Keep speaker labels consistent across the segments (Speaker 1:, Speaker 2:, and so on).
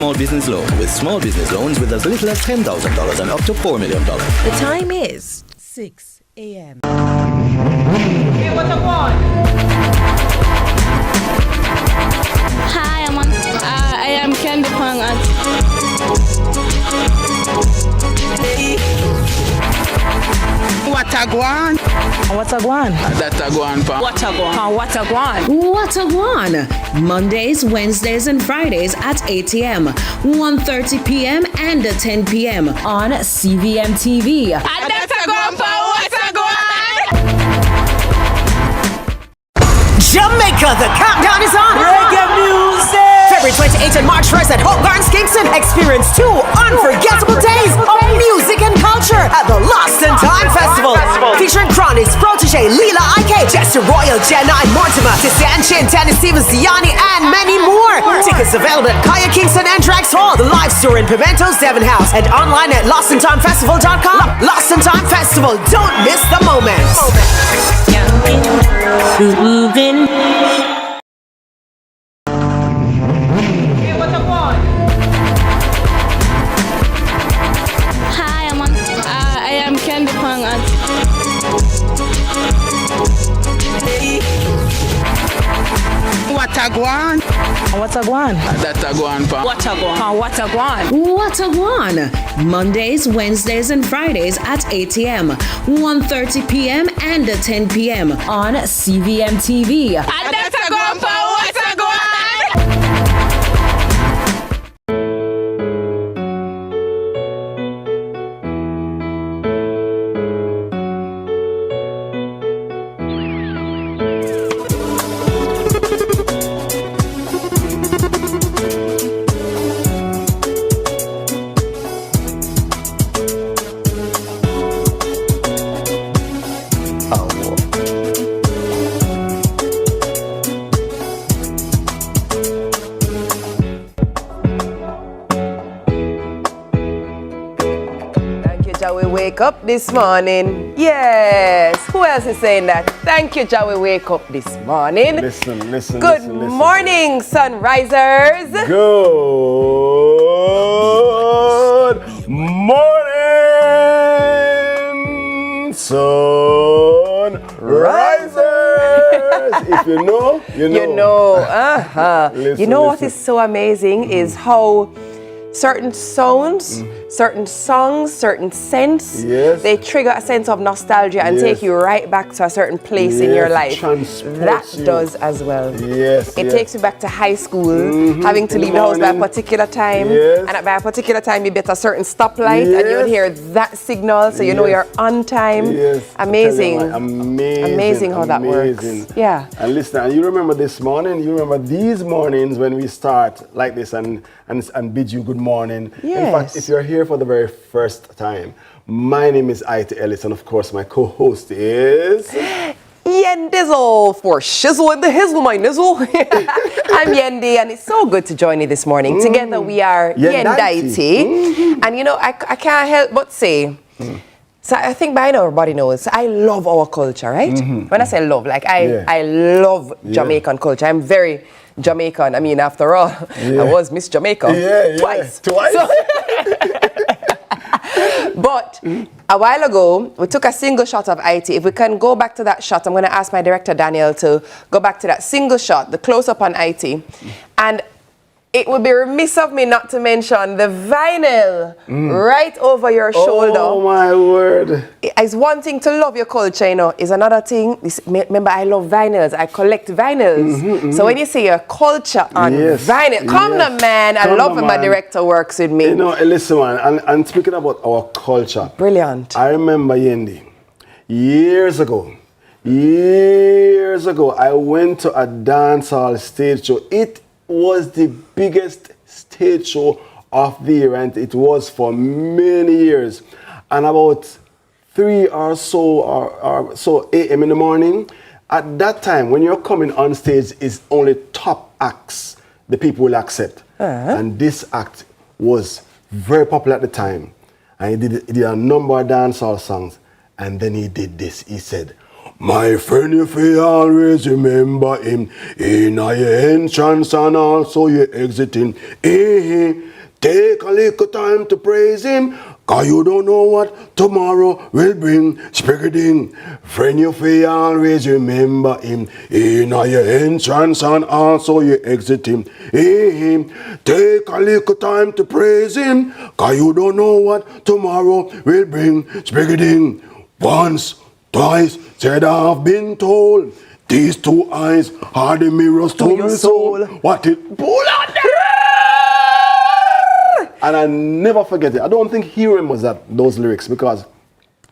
Speaker 1: small business loan with small business loans with as little as $10,000 and up to $4 million.
Speaker 2: The time is 6 a.m.
Speaker 3: Hey, what I want?
Speaker 4: Hi, I am Candy Pang.
Speaker 3: What I want?
Speaker 2: What a guan?
Speaker 5: That a go on, pa.
Speaker 3: What I want? What I want?
Speaker 2: What a guan? Mondays, Wednesdays, and Fridays at 8 a.m., 1:30 p.m., and 10 p.m. on CVMTV.
Speaker 3: And that's a go on, pa. What I want?
Speaker 6: Jamaica, the countdown is on.
Speaker 3: Reggae music.
Speaker 6: February 28th and March 1st at Hope Gardens, Kingston. Experience 2 unforgettable days of music and culture at the Lost in Time Festival. Featuring Chronix, Protege, Leela, IK, Jester Royal, Jenna, and Mortimer, Tissian Chin, Dennis Stevens, Diani, and many more. Tickets available at Kaya Kingston and Drax Hall, the live store in Pimento's Devon House, and online at lostintimefestival.com. Lost in Time Festival. Don't miss the moment.
Speaker 3: Hey, what I want?
Speaker 4: Hi, I am Candy Pang.
Speaker 3: What I want?
Speaker 2: What a guan?
Speaker 5: That a go on, pa.
Speaker 3: What I want? What I want?
Speaker 2: What a guan? Mondays, Wednesdays, and Fridays at 8 a.m., 1:30 p.m., and 10 p.m. on CVMTV.
Speaker 3: And that's a go on, pa. What I want?
Speaker 6: Jah, we wake up this morning. Yes. Who else is saying that? Thank you, Jah, we wake up this morning.
Speaker 7: Listen.
Speaker 6: Good morning, sunrisers.
Speaker 7: Good morning, sunrisers. If you know, you know.
Speaker 6: You know. You know what
Speaker 7: Listen.
Speaker 6: is so amazing is how certain sounds, certain songs, certain scents,
Speaker 7: Yes.
Speaker 6: they trigger a sense of nostalgia and
Speaker 7: Yes.
Speaker 6: take you right back to a certain place in your
Speaker 7: Yes,
Speaker 6: life.
Speaker 7: transports
Speaker 6: That
Speaker 7: you.
Speaker 6: does as well.
Speaker 7: Yes.
Speaker 6: It
Speaker 7: yes.
Speaker 6: takes you back to high school, having to
Speaker 7: In the
Speaker 6: leave the house by a
Speaker 7: morning.
Speaker 6: particular time,
Speaker 7: Yes.
Speaker 6: and by a particular time you be at a certain stoplight, and you would
Speaker 7: Yes.
Speaker 6: hear that signal, so you know
Speaker 7: Yes.
Speaker 6: you're on time.
Speaker 7: Yes.
Speaker 6: Amazing.
Speaker 7: I tell you what,
Speaker 6: Amazing how that works. Yeah.
Speaker 7: And listen, and you remember this morning, you remember these mornings when we start like this and bid you good morning. In fact,
Speaker 6: Yes.
Speaker 7: if you're here for the very first time, my name is Ita Ellis, and of course my co-host is...
Speaker 6: Yendizzle for shizzle in the hizzle, my nizzle. I'm Yendi, and it's so good to join you this morning. Together we are
Speaker 7: Yendaiti.
Speaker 6: Yendaiti. And you know, I can't help but say, so I think by now everybody knows, I love our culture, right? When I say love, like I love Jamaican culture. I'm very Jamaican. I mean, after all, I was Miss Jamaica twice.
Speaker 7: Twice?
Speaker 6: But a while ago, we took a single shot of IT. If we can go back to that shot, I'm going to ask my director, Daniel, to go back to that single shot, the close-up on IT. And it would be remiss of me not to mention the vinyl right over your shoulder.
Speaker 7: Oh, my word.
Speaker 6: It's one thing to love your culture, you know, is another thing. Remember, I love vinyls. I collect vinyls. So when you say your culture on vinyl, come on, man. I love when my director works with me.
Speaker 7: You know, listen, man, and speaking about our culture.
Speaker 6: Brilliant.
Speaker 7: I remember, Yendi, years ago, I went to a dancehall stage show. It was the biggest stage show of the year, and it was for many years. And about 3 or so a.m. in the morning, at that time, when you're coming on stage, is only top acts the people will accept. And this act was very popular at the time. And he did a number of dancehall songs. And then he did this. He said, "My friend, if you always remember him, in your entrance and also your exiting, Take a little time to praise him, cause you don't know what tomorrow will bring. Spiggity, friend, you feel always remember him. In your entrance and also your exit him. Take a little time to praise him, cause you don't know what tomorrow will bring. Spiggity, once, twice, said I've been told. These two eyes are the mirrors to your soul. What it pull out there? And I never forget it. I don't think he remembers those lyrics because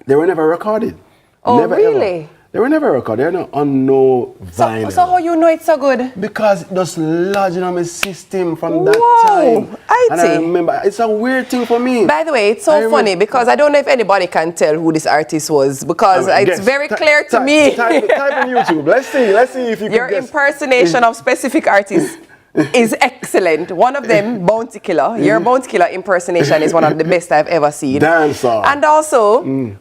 Speaker 7: they were never recorded.
Speaker 8: Oh,
Speaker 7: never,
Speaker 8: really?
Speaker 7: Ever. They were never recorded. They're not on no vinyl.
Speaker 8: So how you know it's so good?
Speaker 7: Because it just lodged in my system from that
Speaker 8: Whoa,
Speaker 7: time. And I remember, it's a weird thing for me.
Speaker 8: By the way, it's so funny because I don't know if anybody can tell who this artist was because it's very clear to me.
Speaker 7: Type in YouTube. Let's see if you can
Speaker 8: Your
Speaker 7: guess.
Speaker 8: impersonation of specific artists is excellent. One of them, Bounty Killer. Your Bounty Killer impersonation is one of the best I've ever seen.
Speaker 7: Dancehall.
Speaker 8: And also, Buju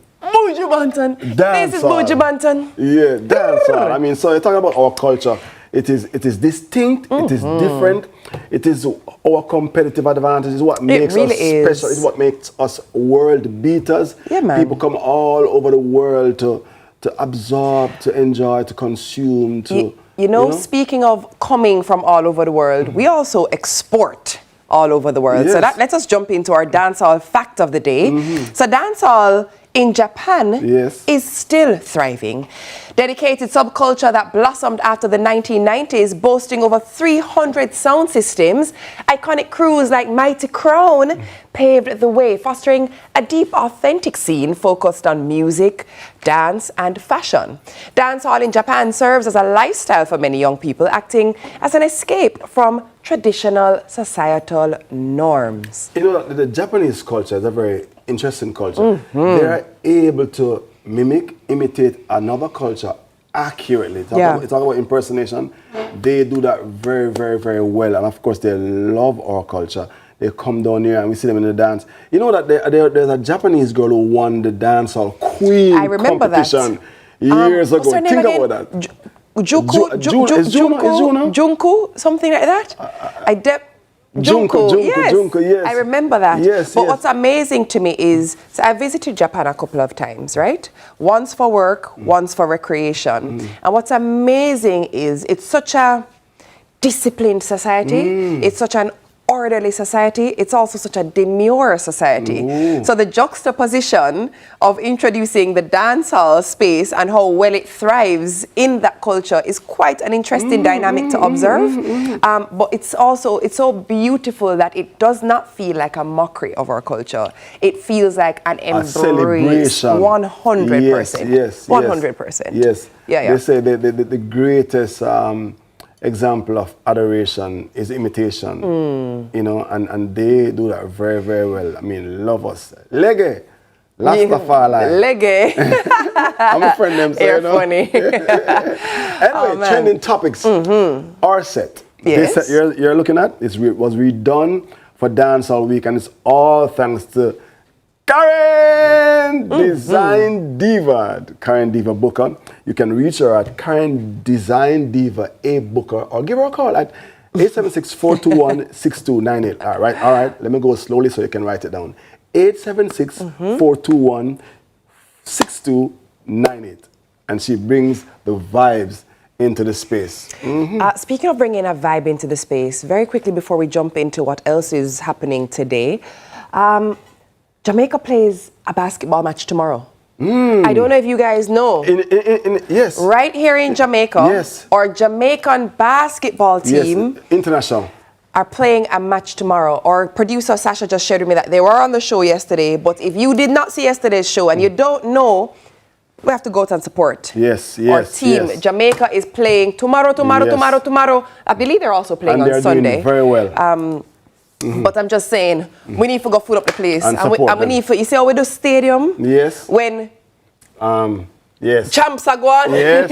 Speaker 8: Banton. This is Buju Banton.
Speaker 7: Yeah, dancehall. I mean, so you're talking about our culture. It is distinct. It is different. It is our competitive advantage. It's what makes us special. It's what makes us world beaters.
Speaker 8: Yeah, man.
Speaker 7: People come all over the world to absorb, to enjoy, to consume, to...
Speaker 8: You know, speaking of coming from all over the world, we also export all over the world.
Speaker 7: Yes.
Speaker 8: So let us jump into our dancehall fact of the day. So dancehall in Japan is still thriving. Dedicated subculture that blossomed after the 1990s, boasting over 300 sound systems. Iconic crews like Mighty Crown paved the way, fostering a deep, authentic scene focused on music, dance, and fashion. Dancehall in Japan serves as a lifestyle for many young people, acting as an escape from traditional societal norms.
Speaker 7: You know, the Japanese culture is a very interesting culture. They are able to imitate another culture accurately. Talk about impersonation. They do that very, very, very well. And of course, they love our culture. They come down here and we see them in the dance. You know that there's a Japanese girl who won the dancehall queen competition years ago. Think about that.
Speaker 8: Junko, something like that. Junko, yes. I remember that. But what's amazing to me is, so I visited Japan a couple of times, right? Once for work, once for recreation. And what's amazing is it's such a disciplined society. It's such an orderly society. It's also such a demure society. So the juxtaposition of introducing the dancehall space and how well it thrives in that culture is quite an interesting dynamic to observe. But it's so beautiful that it does not feel like a mockery of our culture. It feels like an embrace.
Speaker 7: Celebration.
Speaker 8: 100%.
Speaker 7: Yes.
Speaker 8: 100%.
Speaker 7: Yes.
Speaker 8: Yeah.
Speaker 7: They say the greatest example of adoration is imitation, you know, and they do that very, very well. I mean, love us. Lege, Lastafari.
Speaker 8: Lege.
Speaker 7: I'm a friend them, so
Speaker 8: You're
Speaker 7: you know.
Speaker 8: funny.
Speaker 7: Anyway, trending topics. Our set.
Speaker 8: Yes.
Speaker 7: This set you're looking at was redone for Dancehall Week, and it's all thanks to Karen Design Diva. Karen Diva Booker. You can reach her at Karen Design Diva A Booker or give her a call at 876-421-6298. All right. Let me go slowly so you can write it down. 876-421-6298. And she brings the vibes into the space.
Speaker 8: Speaking of bringing a vibe into the space, very quickly before we jump into what else is happening today, Jamaica plays a basketball match tomorrow. I don't know if you guys know.
Speaker 7: Yes.
Speaker 8: Right here in Jamaica, our Jamaican basketball team
Speaker 7: international
Speaker 8: are playing a match tomorrow. Our producer Sasha just shared with me that they were on the show yesterday, but if you did not see yesterday's show and you don't know, we have to go out and support our team. Jamaica is playing tomorrow. I believe they're also playing on Sunday.
Speaker 7: Doing very well.
Speaker 8: But I'm just saying, we need to go food up the place.
Speaker 7: And
Speaker 8: we need to, you see how we do stadium?
Speaker 7: Yes.
Speaker 8: When champs are going.
Speaker 7: Yes.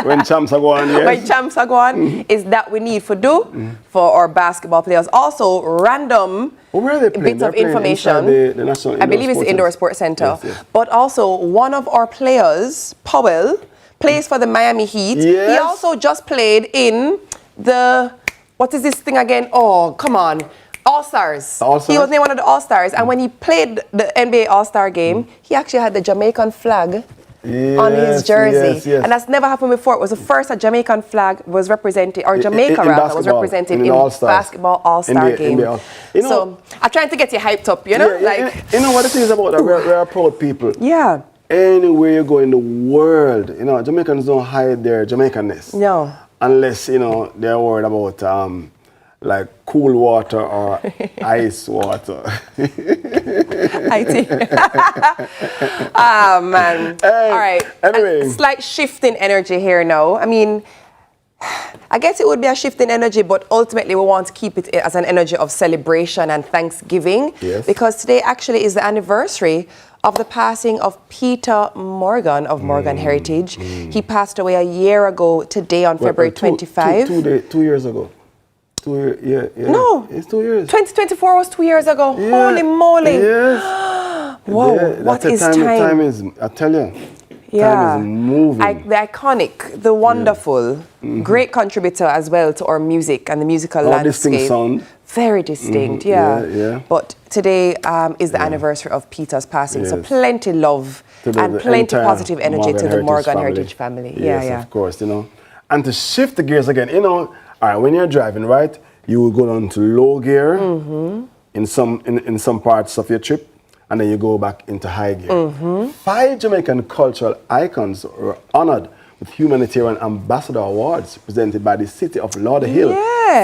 Speaker 7: When champs are going, yes.
Speaker 8: When champs are going, is that we need to do for our basketball players. Also, random bits of information.
Speaker 7: The National
Speaker 8: I believe it's the Indoor Sports Center.
Speaker 7: Yes.
Speaker 8: But also, one of our players, Powell, plays for the Miami Heat.
Speaker 7: Yes.
Speaker 8: He also just played in the... What is this thing again? Oh, come on. All-Stars.
Speaker 7: All-Stars?
Speaker 8: He was named one of the All-Stars. And when he played the NBA All-Star game, he actually had the Jamaican flag on his jersey. And that's never happened before. It was the first a Jamaican flag was represented, or Jamaica rather, was represented in basketball All-Star game.
Speaker 7: You know,
Speaker 8: so I'm trying to get you hyped up, you know?
Speaker 7: You know what the thing is about that? We're a proud people.
Speaker 8: Yeah.
Speaker 7: Anywhere you go in the world, you know, Jamaicans don't hide their Jamaicanness.
Speaker 8: No.
Speaker 7: Unless, you know, they're worried about like cool water or ice water.
Speaker 8: I think. Man.
Speaker 7: Hey,
Speaker 8: all right.
Speaker 7: anyway.
Speaker 8: A slight shift in energy here now. I mean, I guess it would be a shift in energy, but ultimately we want to keep it as an energy of celebration and thanksgiving.
Speaker 7: Yes.
Speaker 8: Because today actually is the anniversary of the passing of Peter Morgan of Morgan Heritage. He passed away a year ago today on February 25.
Speaker 7: 2 years ago. 2 years, yeah.
Speaker 8: No.
Speaker 7: It's 2 years.
Speaker 8: 2024 was 2 years ago.
Speaker 7: Yeah.
Speaker 8: Holy moly.
Speaker 7: Yes.
Speaker 8: Whoa,
Speaker 7: Yeah,
Speaker 8: what is
Speaker 7: time? Time is, I tell you, time is moving.
Speaker 8: The iconic, the wonderful, great contributor as well to our music and the musical landscape.
Speaker 7: Distinct sound.
Speaker 8: Very distinct,
Speaker 7: yeah.
Speaker 8: But today is the anniversary of Peter's passing, so plenty love and
Speaker 7: the
Speaker 8: plenty
Speaker 7: entire
Speaker 8: positive energy to the Morgan Heritage family.
Speaker 7: Yes, of course, you know. And to shift the gears again, you know, all right, when you're driving, right, you will go down to low gear in some parts of your trip, and then you go back into high gear. 5 Jamaican cultural icons were honored with Humanitarian Ambassador Awards presented by the city of Lauderhill,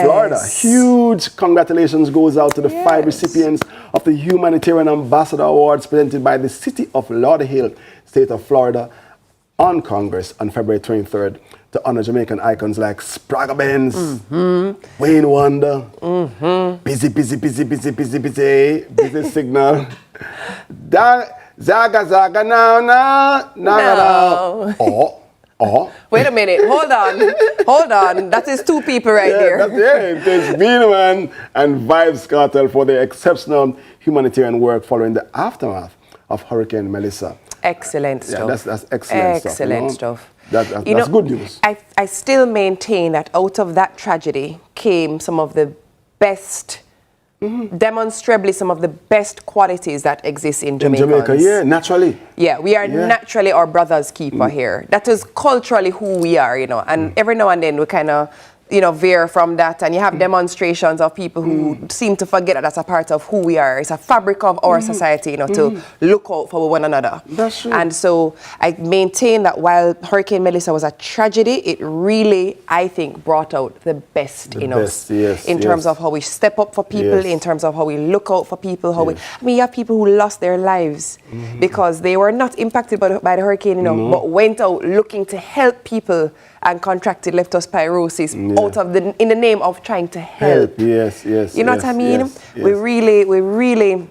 Speaker 7: Florida. Huge congratulations goes out to the 5 recipients of the Humanitarian Ambassador Awards presented by the city of Lauderhill, state of Florida, on Congress on February 23rd to honor Jamaican icons like Spragga Benz, Wayne Wonder, Busy Signal, Zaga now.
Speaker 8: Wait a minute, hold on. That is 2 people right there.
Speaker 7: There's Beenie Man and Vibes Cartel for their exceptional humanitarian work following the aftermath of Hurricane Melissa.
Speaker 8: Excellent stuff.
Speaker 7: That's excellent stuff.
Speaker 8: Excellent stuff.
Speaker 7: That's good news.
Speaker 8: I still maintain that out of that tragedy came some of the best, demonstrably some of the best qualities that exist in Jamaica.
Speaker 7: In Jamaica, naturally.
Speaker 8: Yeah, we are naturally our brother's keeper here. That is culturally who we are, you know. And every now and then we kind of, you know, veer from that, and you have demonstrations of people who seem to forget that that's a part of who we are. It's a fabric of our society, you know, to look out for one another.
Speaker 7: That's true.
Speaker 8: And so I maintain that while Hurricane Melissa was a tragedy, it really, I think, brought out the best in us. In terms of how we step up for people, in terms of how we look out for people, how you have people who lost their lives because they were not impacted by the hurricane, you know, but went out looking to help people and contracted leptospirosis in the name of trying to help. You know what I mean? We really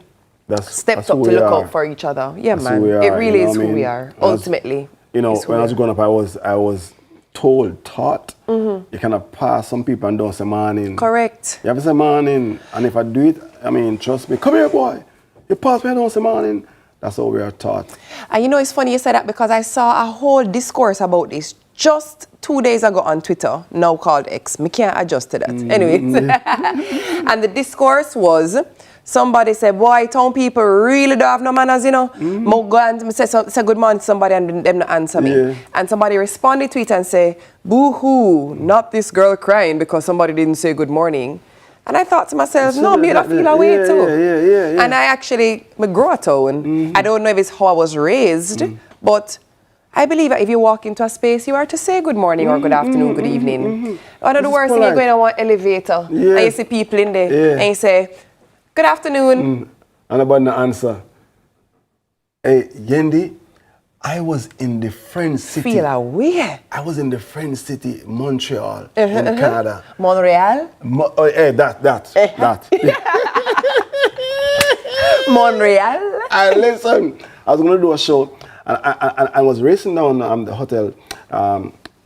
Speaker 8: stepped up to look out for each other. Yeah, man. It really is who we are. Ultimately.
Speaker 7: You know, when I was growing up, I was taught, you cannot pass some people and don't say morning.
Speaker 8: Correct.
Speaker 7: You have to say morning, and if I do it, I mean, trust me, come here, boy. You pass me and don't say morning. That's how we are taught. And
Speaker 8: you know, it's funny you said that because I saw a whole discourse about this just 2 days ago on Twitter, now called X. Me can't adjust to that. Anyways. And the discourse was, somebody said, boy, town people really don't have no manners, you know. Go and say good morning to somebody and them not answer me. And somebody responded to it and say, boo-hoo, not this girl crying because somebody didn't say good morning. And I thought to myself, no, me not feel away too. And I actually, me grow a town. I don't know if it's how I was raised, but I believe that if you walk into a space, you are to say good morning or good afternoon, good evening. One of the worst things is going on one elevator and you see people in there and you say, good afternoon.
Speaker 7: And about the answer. Hey, Yendi, I was in the French city.
Speaker 8: Feel away.
Speaker 7: I was in the French city, Montreal, in Canada.
Speaker 8: Montreal?
Speaker 7: That.
Speaker 8: Montreal?
Speaker 7: And listen, I was going to do a show. And I was racing down the hotel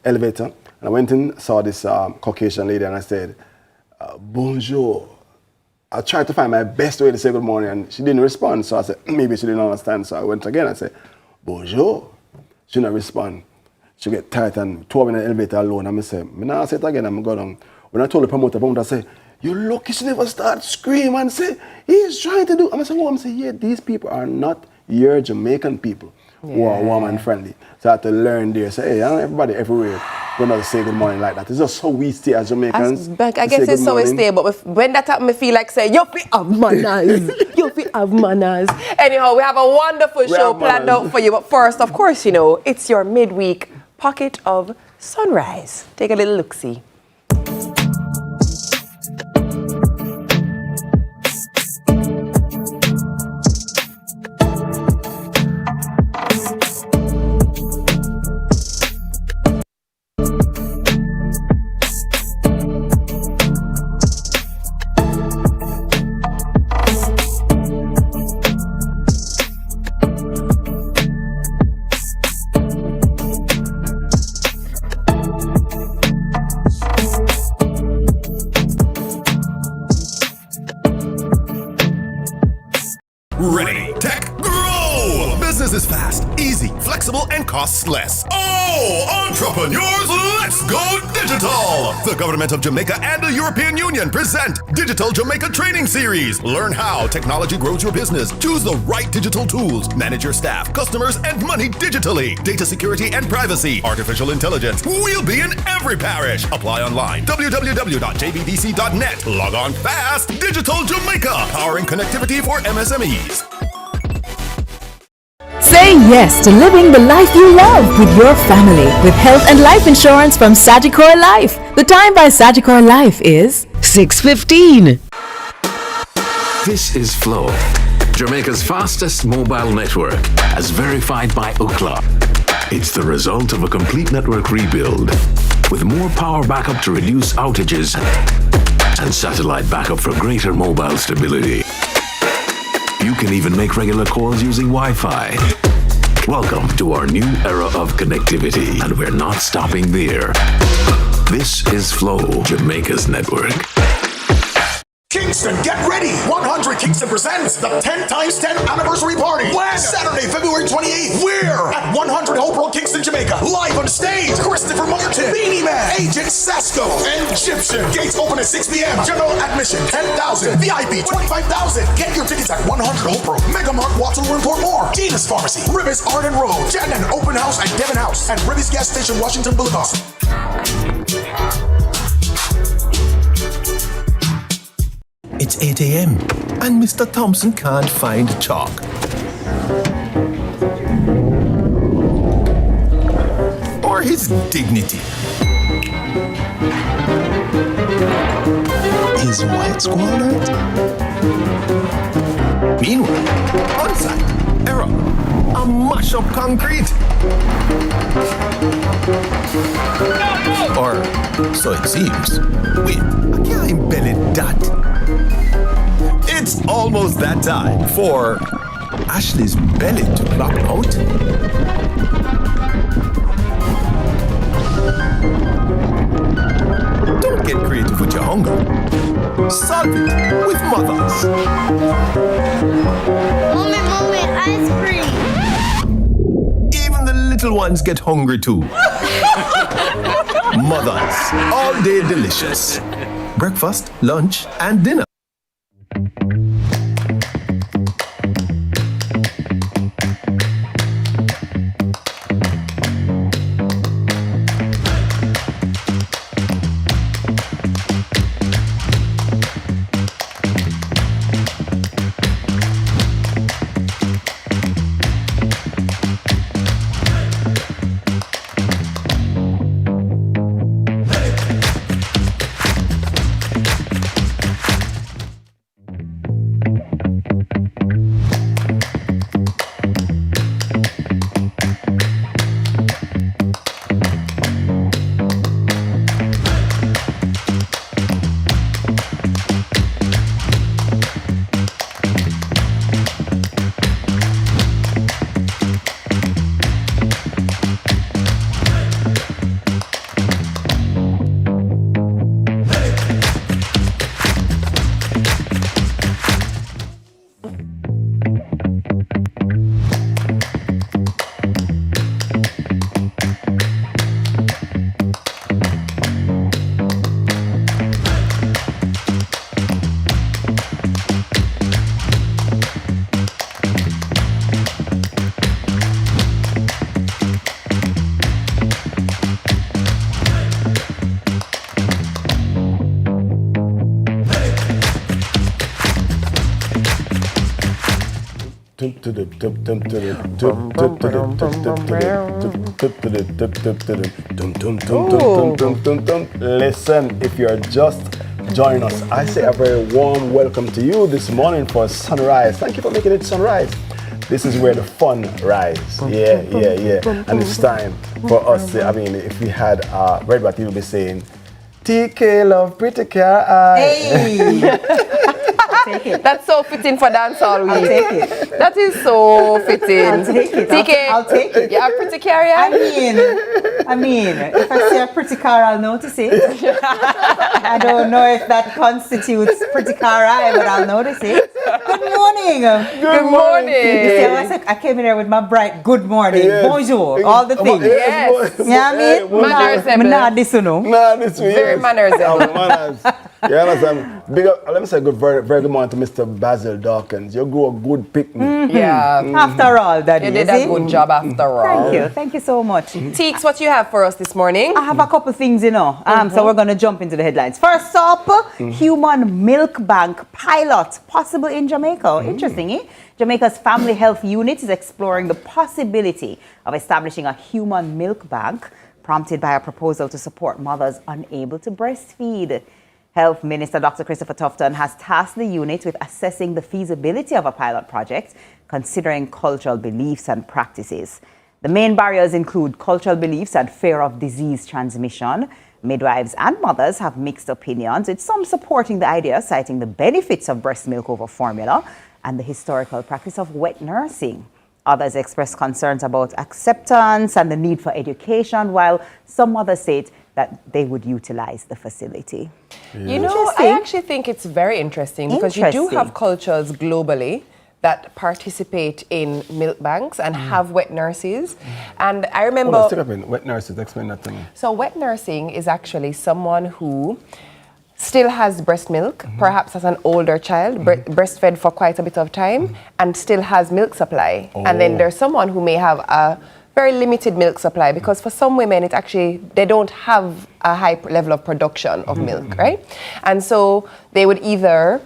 Speaker 7: elevator, and I went in, saw this Caucasian lady, and I said, bonjour. I tried to find my best way to say good morning, and she didn't respond, so I said, maybe she didn't understand, so I went again, I said, bonjour. She didn't respond. She get tight and threw me in the elevator alone, and I said, I'm not say it again, I'm going down. When I told the promoter, I said, you lucky she never start scream and say, he's trying to do. I'm saying, I'm saying, yeah, these people are not your Jamaican people who are warm and friendly. So I had to learn there. Say, hey, everybody everywhere going to say good morning like that. It's just how we stay as Jamaicans.
Speaker 8: I guess it's how we stay, but when that happens, I feel like say, you fi have manners. You fi have manners. Anyhow, we have a wonderful show planned out for you. But first, of course, you know, it's your midweek pocket of sunrise. Take a little look-see.
Speaker 9: Ready, tech, grow! Business is fast, easy, flexible, and costs less. Oh, entrepreneurs, let's go digital! The government of Jamaica and the European Union present Digital Jamaica Training Series. Learn how technology grows your business. Choose the right digital tools. Manage your staff, customers, and money digitally. Data security and privacy. Artificial intelligence. We'll be in every parish. Apply online. www.jbdc.net. Log on fast. Digital Jamaica. Powering connectivity for MSMEs.
Speaker 10: Say yes to living the life you love with your family with health and life insurance from Sagicor Life. The time by Sagicor Life is 6:15.
Speaker 11: This is Flow, Jamaica's fastest mobile network, as verified by Ookla. It's the result of a complete network rebuild with more power backup to reduce outages and satellite backup for greater mobile stability. You can even make regular calls using Wi-Fi. Welcome to our new era of connectivity, and we're not stopping there. This is Flow, Jamaica's network.
Speaker 12: Kingston, get ready! 100 Kingston presents the 10 times 10 anniversary party. When? Saturday, February 28th. We're at 100 Hope Road, Kingston, Jamaica. Live on stage, Christopher Martin, Beanie Man, Agent Sasko, and Egyptian. Gates open at 6 p.m. General admission, 10,000. VIP, 25,000. Get your tickets at 100 Hope Road. Mega Mart, Waterloo, and Portmore. Gina's Pharmacy, Rivers Arden Road, Jannan Open House at Devon House, and Rivers Gas Station, Washington Boulevard.
Speaker 9: It's 8 a.m. and Mr. Thompson can't find chalk. Or his dignity. His white squalid. Meanwhile, on site, error. A mash-up concrete. Or so it seems. Wait, I can't embellish that. It's almost that time for Ashley's belly to plop out. Don't get creative with your hunger. Solve it with mothers.
Speaker 13: Mommy, ice cream.
Speaker 9: Even the little ones get hungry too. Mothers, all day delicious. Breakfast, lunch, and dinner.
Speaker 7: Listen, if you're just joining us, I say a very warm welcome to you this morning for Sunrise. Thank you for making it Sunrise. This is where the fun rise. Yeah. And it's time for us to, I mean, if we had Red Bat, he would be saying, TK love pretty car eye.
Speaker 8: Take it. That's so fitting for dance all week.
Speaker 14: I'll take it.
Speaker 8: That is so fitting.
Speaker 14: I'll take it.
Speaker 8: TK,
Speaker 14: I'll take it.
Speaker 8: You have pretty carrier?
Speaker 14: I mean, if I see a pretty car, I'll notice it. I don't know if that constitutes pretty car eye, but I'll notice it. Good morning.
Speaker 8: Good morning.
Speaker 14: You see, I came in here with my bright good morning, bonjour, all the things.
Speaker 8: Yes.
Speaker 14: You know what I mean?
Speaker 8: Manners. Very manners.
Speaker 7: Manners. You understand? Big up, let me say very good morning to Mr. Basil Dawkins. You grow a good picnic.
Speaker 8: Yeah.
Speaker 14: After all, that
Speaker 8: you did a good job after all.
Speaker 14: Thank you so much.
Speaker 8: Teeks, what you have for us this morning?
Speaker 14: I have a couple things, so we're going to jump into the headlines. First up, human milk bank pilot possible in Jamaica. Interesting, eh? Jamaica's Family Health Unit is exploring the possibility of establishing a human milk bank, prompted by a proposal to support mothers unable to breastfeed. Health Minister Dr. Christopher Tufton has tasked the unit with assessing the feasibility of a pilot project, considering cultural beliefs and practices. The main barriers include cultural beliefs and fear of disease transmission. Midwives and mothers have mixed opinions, with some supporting the idea, citing the benefits of breast milk over formula and the historical practice of wet nursing. Others express concerns about acceptance and the need for education, while some mothers state that they would utilize the facility.
Speaker 8: I actually think it's very interesting because you do have cultures globally that participate in milk banks and have wet nurses. And I remember...
Speaker 7: let's take up in wet nurses. Explain that to me.
Speaker 8: So wet nursing is actually someone who still has breast milk, perhaps as an older child, breastfed for quite a bit of time, and still has milk supply. And then there's someone who may have a very limited milk supply, because for some women they don't have a high level of production of milk, right? And so they would either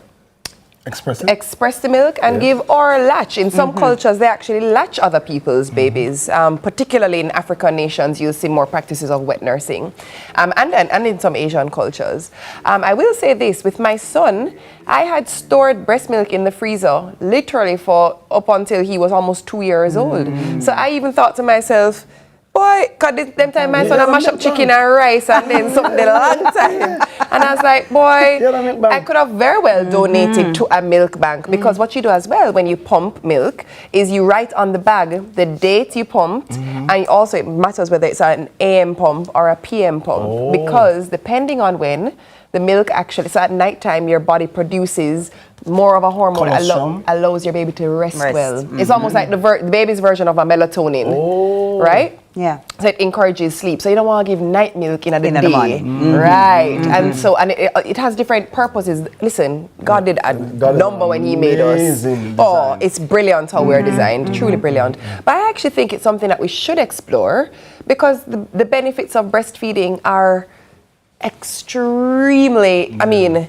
Speaker 8: express the milk and give, or latch. In some cultures, they actually latch other people's babies. Particularly in African nations, you'll see more practices of wet nursing, and in some Asian cultures. I will say this, with my son, I had stored breast milk in the freezer literally for up until he was almost 2 years old. So I even thought to myself, boy, because them time my son mash up chicken and rice and then something a long time. And I was like, boy, I could have very well donated to a milk bank, because what you do as well when you pump milk is you write on the bag the date you pumped, and also it matters whether it's an AM pump or a PM pump, because depending on when the milk actually, so at night time your body produces more of a hormone that allows your baby to rest well. It's almost like the baby's version of a melatonin, right?
Speaker 14: Yeah.
Speaker 8: So it encourages sleep. So you don't want to give night milk in the day. Right. And so, and it has different purposes. Listen, God did a number when he made us. Oh, it's brilliant how we're designed. Truly brilliant. But I actually think it's something that we should explore, because the benefits of breastfeeding are extremely, I mean,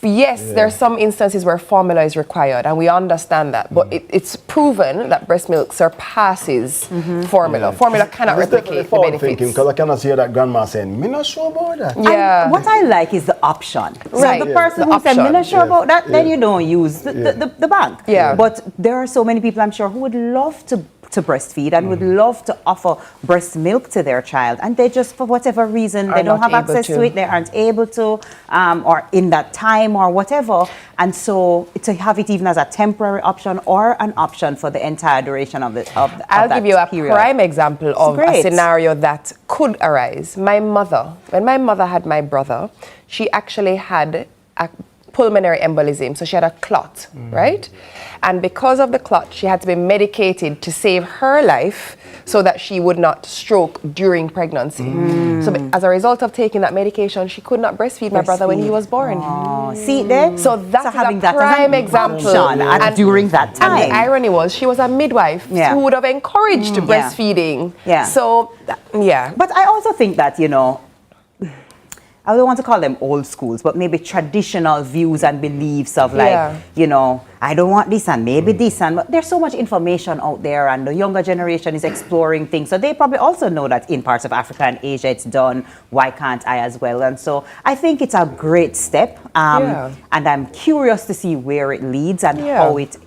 Speaker 8: yes, there are some instances where formula is required, and we understand that, but it's proven that breast milk surpasses formula. Formula cannot replicate the benefits.
Speaker 7: Because I cannot hear that grandma saying, "Me not sure about that."
Speaker 14: Yeah. And what I like is the option.
Speaker 8: Right.
Speaker 14: So the person who said, "Me not sure about that," then you don't use the bank.
Speaker 8: Yeah.
Speaker 14: But there are so many people, I'm sure, who would love to breastfeed and would love to offer breast milk to their child, and they just, for whatever reason, they don't have access to it, they aren't able to, or in that time or whatever, and so to have it even as a temporary option or an option for the entire duration of
Speaker 8: I'll give you a prime example of a scenario that could arise. When my mother had my brother, she actually had a pulmonary embolism, so she had a clot, right? And because of the clot, she had to be medicated to save her life so that she would not stroke during pregnancy. So as a result of taking that medication, she could not breastfeed my brother when he was born.
Speaker 14: See there?
Speaker 8: So that's a prime example.
Speaker 14: And during that time.
Speaker 8: And the irony was, she was a midwife who would have encouraged breastfeeding.
Speaker 14: Yeah.
Speaker 8: So, yeah.
Speaker 14: But I also think that, I don't want to call them old schools, but maybe traditional views and beliefs of like, you know, I don't want this and maybe this. And but there's so much information out there, and the younger generation is exploring things. So they probably also know that in parts of Africa and Asia it's done. Why can't I as well? And so I think it's a great step. And I'm curious to see where it leads and how it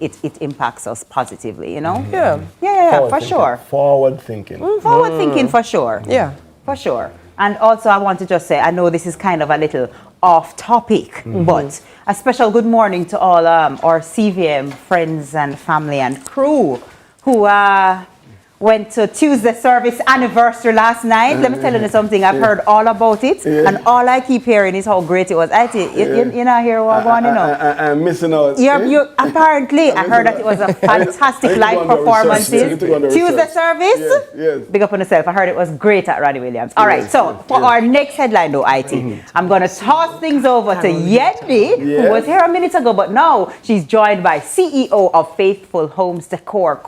Speaker 14: impacts us positively, you know? For sure.
Speaker 7: Forward thinking.
Speaker 14: Forward thinking for sure. Yeah. For sure. And also I want to just say, I know this is kind of a little off topic, but a special good morning to all our CVM friends and family and crew who went to Tuesday service anniversary last night. Let me tell you something. I've heard all about it, and all I keep hearing is how great it was. You're not here, what going, you know?
Speaker 7: I'm missing out.
Speaker 14: You apparently, I heard that it was a fantastic live performance. Tuesday service.
Speaker 7: Yes.
Speaker 14: Big up on yourself. I heard it was great at Ronnie Williams. All right, so for our next headline, though, IT, I'm going to toss things over to Yendi, who was here a minute ago, but now she's joined by CEO of Faithful Homes Decor,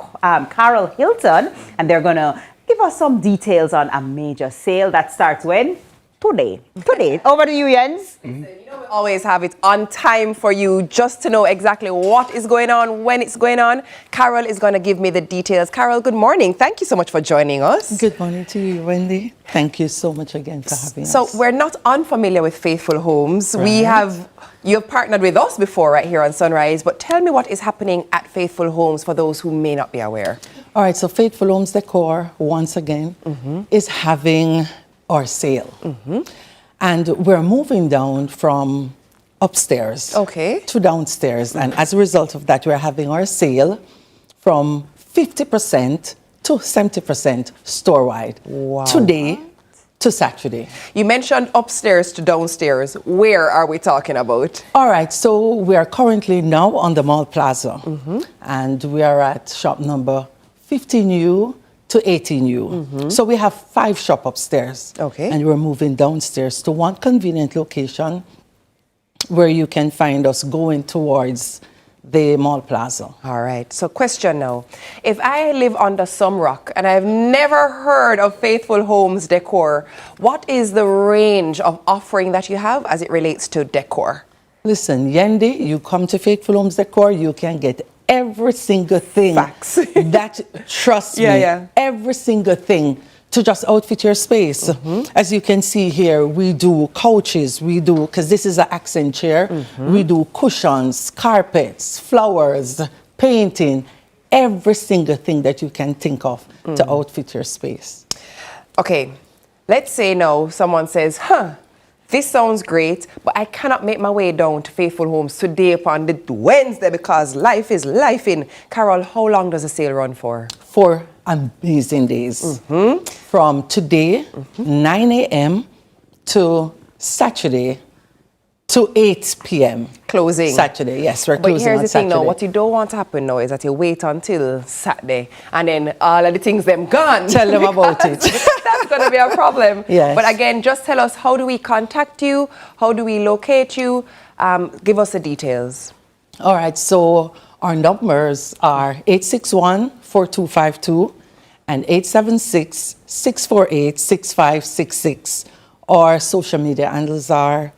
Speaker 14: Carol Hilton. And they're going to give us some details on a major sale that starts when? Today. Over to you, Jens.
Speaker 8: You know, we always have it on time for you just to know exactly what is going on, when it's going on. Carol is going to give me the details. Carol, good morning. Thank you so much for joining us.
Speaker 15: Good morning to you, Wendy. Thank you so much again for having us.
Speaker 8: So we're not unfamiliar with Faithful Homes.
Speaker 15: Right.
Speaker 8: You've partnered with us before right here on Sunrise, but tell me what is happening at Faithful Homes for those who may not be aware.
Speaker 15: All right, so Faithful Homes Decor, once again, is having our sale. And we're moving down from upstairs to downstairs. And as a result of that, we're having our sale from 50% to 70% store-wide.
Speaker 8: Wow.
Speaker 15: Today to Saturday.
Speaker 8: You mentioned upstairs to downstairs. Where are we talking about?
Speaker 15: All right, so we are currently now on the Mall Plaza. And we are at shop number 15U to 18U. So we have 5 shops upstairs. And we're moving downstairs to one convenient location where you can find us going towards the Mall Plaza.
Speaker 8: All right. So question now. If I live under some rock and I've never heard of Faithful Homes Decor, what is the range of offering that you have as it relates to decor?
Speaker 15: Listen, Yendi, you come to Faithful Homes Decor, you can get every single thing that, trust me, every single thing to just outfit your space. As you can see here, we do couches, because this is an accent chair, we do cushions, carpets, flowers, painting, every single thing that you can think of to outfit your space.
Speaker 8: Okay, let's say now someone says, this sounds great, but I cannot make my way down to Faithful Homes today upon the Wednesday because life is lifing. Carol, how long does the sale run for?
Speaker 15: 4 amazing days. From today, 9 a.m. to Saturday to 8 p.m.
Speaker 8: Closing.
Speaker 15: Saturday, yes, we're closing on Saturday.
Speaker 8: But here's the thing now, what you don't want to happen now is that you wait until Saturday and then all of the things them gone.
Speaker 15: Tell them about it.
Speaker 8: That's going to be a problem.
Speaker 15: Yes.
Speaker 8: But again, just tell us, how do we contact you? How do we locate you? Give us the details.
Speaker 15: All right, so our numbers are 861-4252 and 876-648-6566. Our social media handles are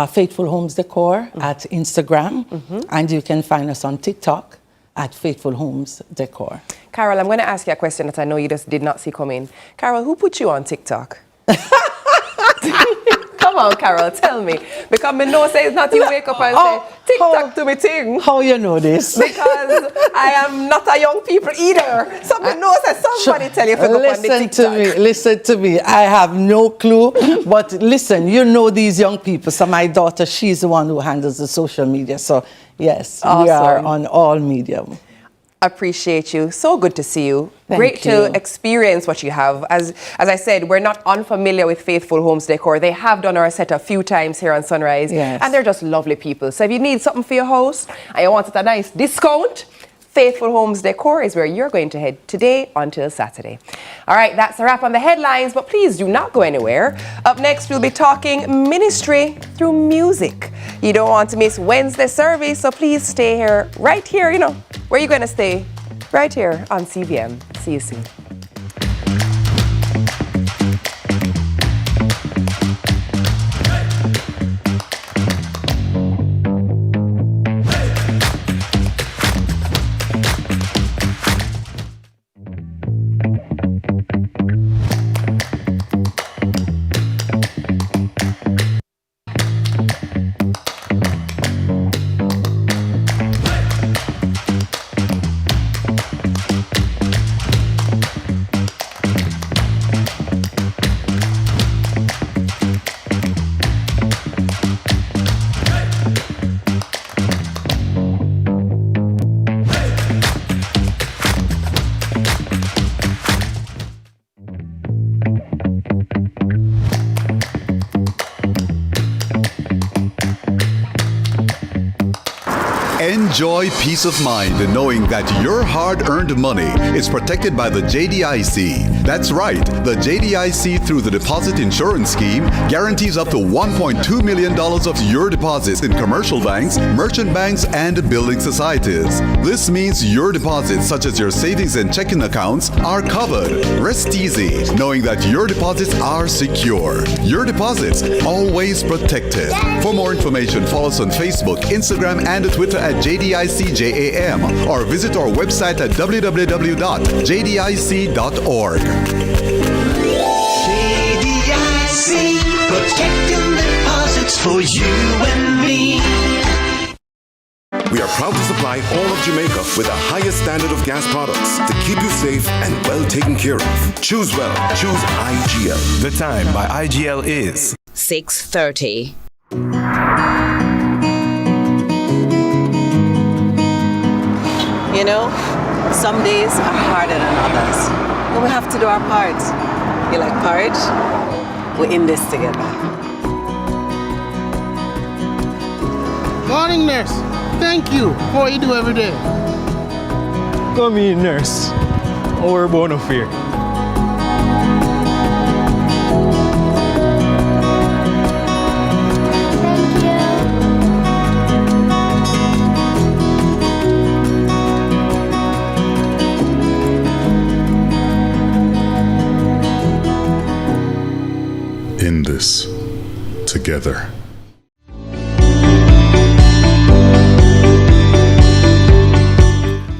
Speaker 15: Faithful Homes Decor at Instagram, and you can find us on TikTok at Faithful Homes Decor.
Speaker 8: Carol, I'm going to ask you a question that I know you just did not see coming. Carol, who put you on TikTok? Come on, Carol, tell me. Because I know say it's not you wake up and say, TikTok to me thing.
Speaker 15: How you know this?
Speaker 8: Because I am not a young people either. Somebody knows that somebody tell you if you go on the TikTok.
Speaker 15: Listen to me. I have no clue. But listen, you know these young people. So my daughter, she's the one who handles the social media. So yes, we are on all media.
Speaker 8: Appreciate you. So good to see you.
Speaker 15: Thank
Speaker 8: Great
Speaker 15: you.
Speaker 8: to experience what you have. As I said, we're not unfamiliar with Faithful Homes Decor. They have done our set a few times here on Sunrise.
Speaker 15: Yes.
Speaker 8: And they're just lovely people. So if you need something for your house and you wanted a nice discount, Faithful Homes Decor is where you're going to head today until Saturday. All right, that's a wrap on the headlines, but please do not go anywhere. Up next, we'll be talking ministry through music. You don't want to miss Wednesday service, so please stay here, right here, you know, where you're going to stay, right here on CVM. See you soon.
Speaker 16: Enjoy peace of mind in knowing that your hard-earned money is protected by the JDIC. That's right, the JDIC through the Deposit Insurance Scheme guarantees up to $1.2 million of your deposits in commercial banks, merchant banks, and building societies. This means your deposits, such as your savings and checking accounts, are covered. Rest easy, knowing that your deposits are secure. Your deposits always protected. For more information, follow us on Facebook, Instagram, and Twitter at JDICJAM, or visit our website at www.jdic.org.
Speaker 17: JDIC, protecting deposits for you and me.
Speaker 9: We are proud to supply all of Jamaica with the highest standard of gas products to keep you safe and well taken care of. Choose well. Choose IGL.
Speaker 18: The time by IGL is
Speaker 2: 6:30.
Speaker 19: You know, some days are harder than others, but we have to do our part. You like porridge? We're in this together.
Speaker 20: Morning, nurse. Thank you for what you do every day.
Speaker 21: Come in, nurse. Or bona fear.
Speaker 9: In this together.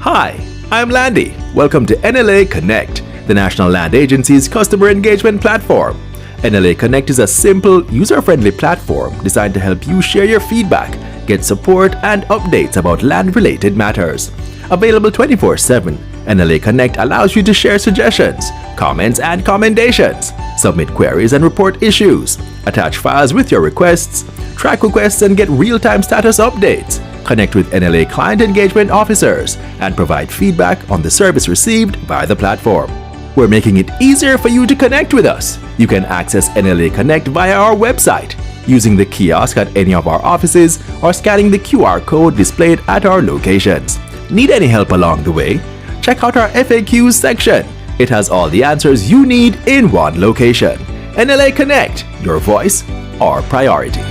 Speaker 18: Hi, I'm Landy. Welcome to NLA Connect, the National Land Agency's customer engagement platform. NLA Connect is a simple, user-friendly platform designed to help you share your feedback, get support, and updates about land-related matters. Available 24/7, NLA Connect allows you to share suggestions, comments, and commendations, submit queries and report issues, attach files with your requests, track requests and get real-time status updates, connect with NLA client engagement officers, and provide feedback on the service received by the platform. We're making it easier for you to connect with us. You can access NLA Connect via our website, using the kiosk at any of our offices, or scanning the QR code displayed at our locations. Need any help along the way? Check out our FAQs section. It has all the answers you need in one location. NLA Connect, your voice, our priority.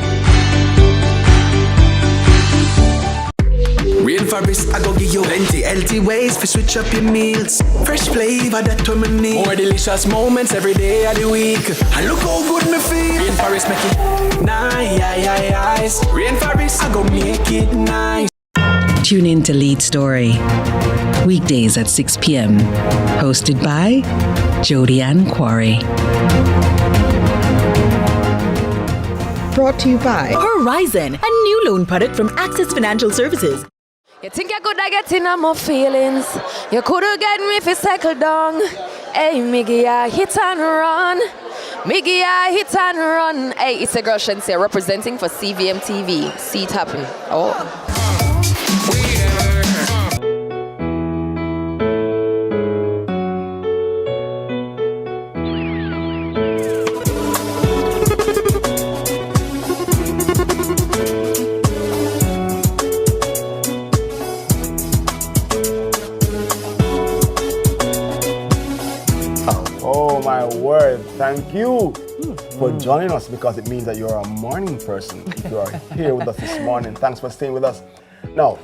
Speaker 17: Rainforest, I go give you plenty healthy ways to switch up your meals. Fresh flavor that we need. More delicious moments every day of the week. And look how good me feel. Rainforest make it nice. Rainforest, I go make it nice.
Speaker 2: Tune in to Lead Story, weekdays at 6 p.m. Hosted by Jody Ann Quarry.
Speaker 10: Brought to you by Horizon, a new loan product from Access Financial Services.
Speaker 3: You think you could have get in on my feelings? You could have get me if you cycle down. Hey, Miggy, I hit and run. Miggy, I hit and run. Hey, it's a girl Shensia representing for CVM TV. See it happen. Oh.
Speaker 7: My word, thank you for joining us, because it means that you're a morning person. If you are here with us this morning, thanks for staying with us. Now,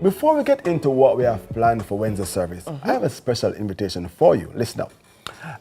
Speaker 7: before we get into what we have planned for Wednesday service, I have a special invitation for you. Listen up.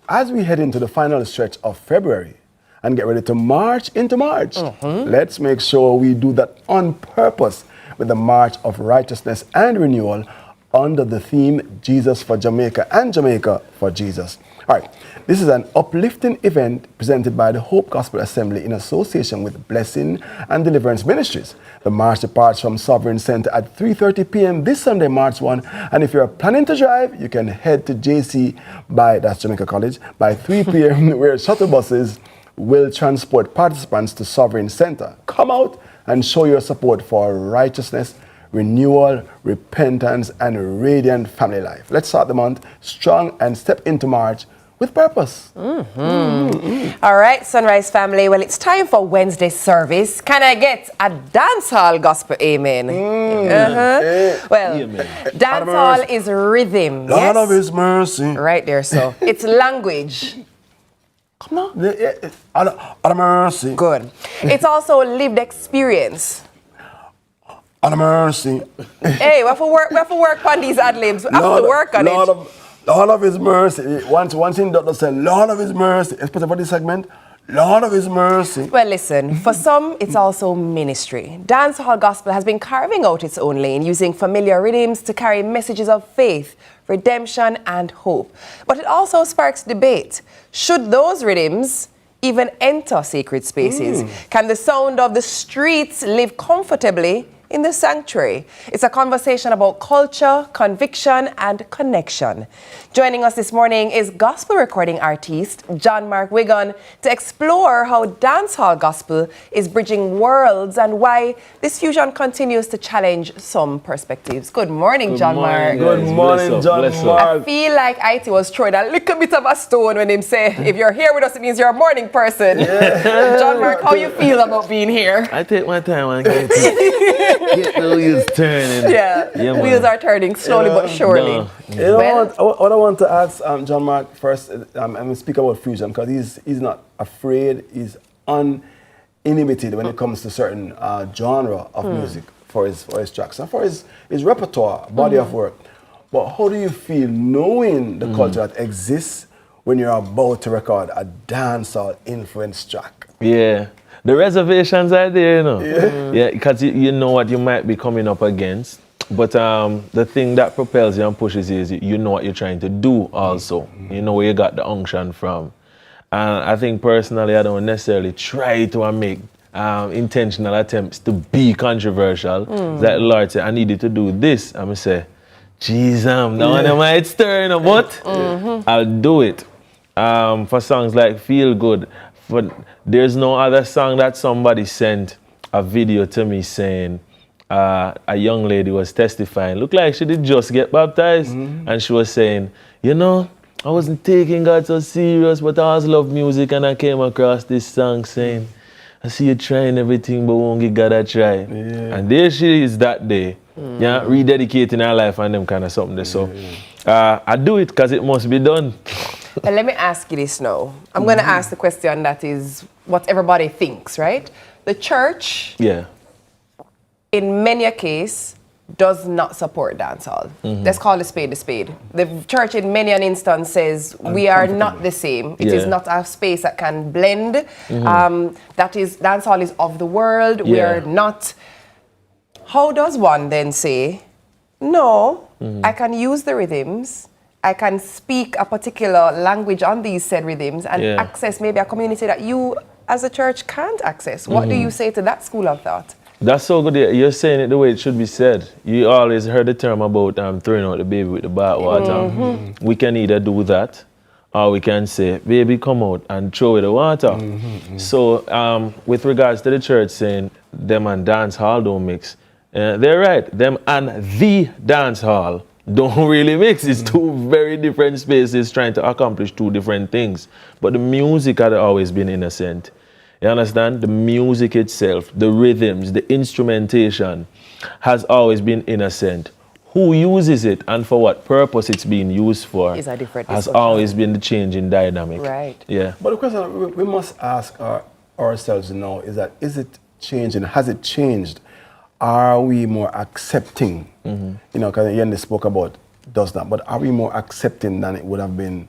Speaker 7: As we head into the final stretch of February and get ready to march into March, let's make sure we do that on purpose with the March of Righteousness and Renewal under the theme Jesus for Jamaica and Jamaica for Jesus. All right, this is an uplifting event presented by the Hope Gospel Assembly in association with Blessing and Deliverance Ministries. The march departs from Sovereign Center at 3:30 p.m. this Sunday, March 1. And if you're planning to drive, you can head to JC that's Jamaica College, by 3 p.m. where shuttle buses will transport participants to Sovereign Center. Come out and show your support for righteousness, renewal, repentance, and radiant family life. Let's start the month strong and step into March with purpose.
Speaker 8: All right, Sunrise family. Well, it's time for Wednesday service. Can I get a dancehall gospel amen? Well, dancehall is rhythm.
Speaker 7: Lord of His mercy.
Speaker 8: Right there, so it's language.
Speaker 7: Come on. Out of mercy.
Speaker 8: Good. It's also lived experience.
Speaker 7: Out of mercy.
Speaker 8: Hey, we have to work on these ad-libs. We have to work on it.
Speaker 7: Lord of His mercy. One thing Dr. said, Lord of His mercy, especially for this segment, Lord of His mercy.
Speaker 8: Well, listen, for some, it's also ministry. Dancehall gospel has been carving out its own lane, using familiar rhythms to carry messages of faith, redemption, and hope. But it also sparks debate. Should those rhythms even enter sacred spaces? Can the sound of the streets live comfortably in the sanctuary? It's a conversation about culture, conviction, and connection. Joining us this morning is gospel recording artist John Mark Wigan to explore how dancehall gospel is bridging worlds and why this fusion continues to challenge some perspectives. Good morning, John Mark.
Speaker 7: Good morning, John Mark.
Speaker 8: I feel like IT was throwing a little bit of a stone when him say, if you're here with us, it means you're a morning person. John Mark, how you feel about being here?
Speaker 1: I take my time and get the wheels turning.
Speaker 8: Yeah, wheels are turning slowly but surely.
Speaker 7: You know what I want to ask John Mark first, I'm going to speak about fusion because he's not afraid, he's uninhibited when it comes to certain genre of music for his tracks and for his repertoire, body of work. But how do you feel knowing the culture that exists when you're about to record a dancehall influence track?
Speaker 1: Yeah. The reservations are there, you know. Yeah, because you know what you might be coming up against. But the thing that propels you and pushes you is you know what you're trying to do also. You know where you got the unction from. And I think personally, I don't necessarily try to make intentional attempts to be controversial. Like the Lord said, I need you to do this. I'm going to say, geez, now I might stir, you know, but I'll do it. For songs like Feel Good, but there's no other song that somebody sent a video to me saying a young lady was testifying. Looked like she did just get baptized. And she was saying, you know, I wasn't taking God so serious, but I always love music and I came across this song saying, I see you trying everything but won't give God a try. And there she is that day, rededicating her life and them kind of something there. So I do it because it must be done.
Speaker 8: Well, let me ask you this now. I'm going to ask the question that is what everybody thinks, right? The church, in many a case, does not support dancehall. Let's call a spade a spade. The church in many an instance says we are not the same. It is not a space that can blend. That is, dancehall is of the world. We are not. How does one then say, no, I can use the rhythms, I can speak a particular language on these said rhythms and access maybe a community that you as a church can't access? What do you say to that school of thought?
Speaker 1: That's so good. You're saying it the way it should be said. You always heard the term about throwing out the baby with the bathwater. We can either do that or we can say, baby, come out and throw away the water. So with regards to the church saying them and dance hall don't mix, they're right. Them and the dance hall don't really mix. It's two very different spaces trying to accomplish two different things. But the music had always been innocent. You understand? The music itself, the rhythms, the instrumentation has always been innocent. Who uses it and for what purpose it's being used for
Speaker 8: is a different
Speaker 1: has always been the change in dynamic.
Speaker 8: Right.
Speaker 1: Yeah.
Speaker 7: But the question we must ask ourselves now is that, is it changing? Has it changed? Are we more accepting? You know, because Yende spoke about does that, but are we more accepting than it would have been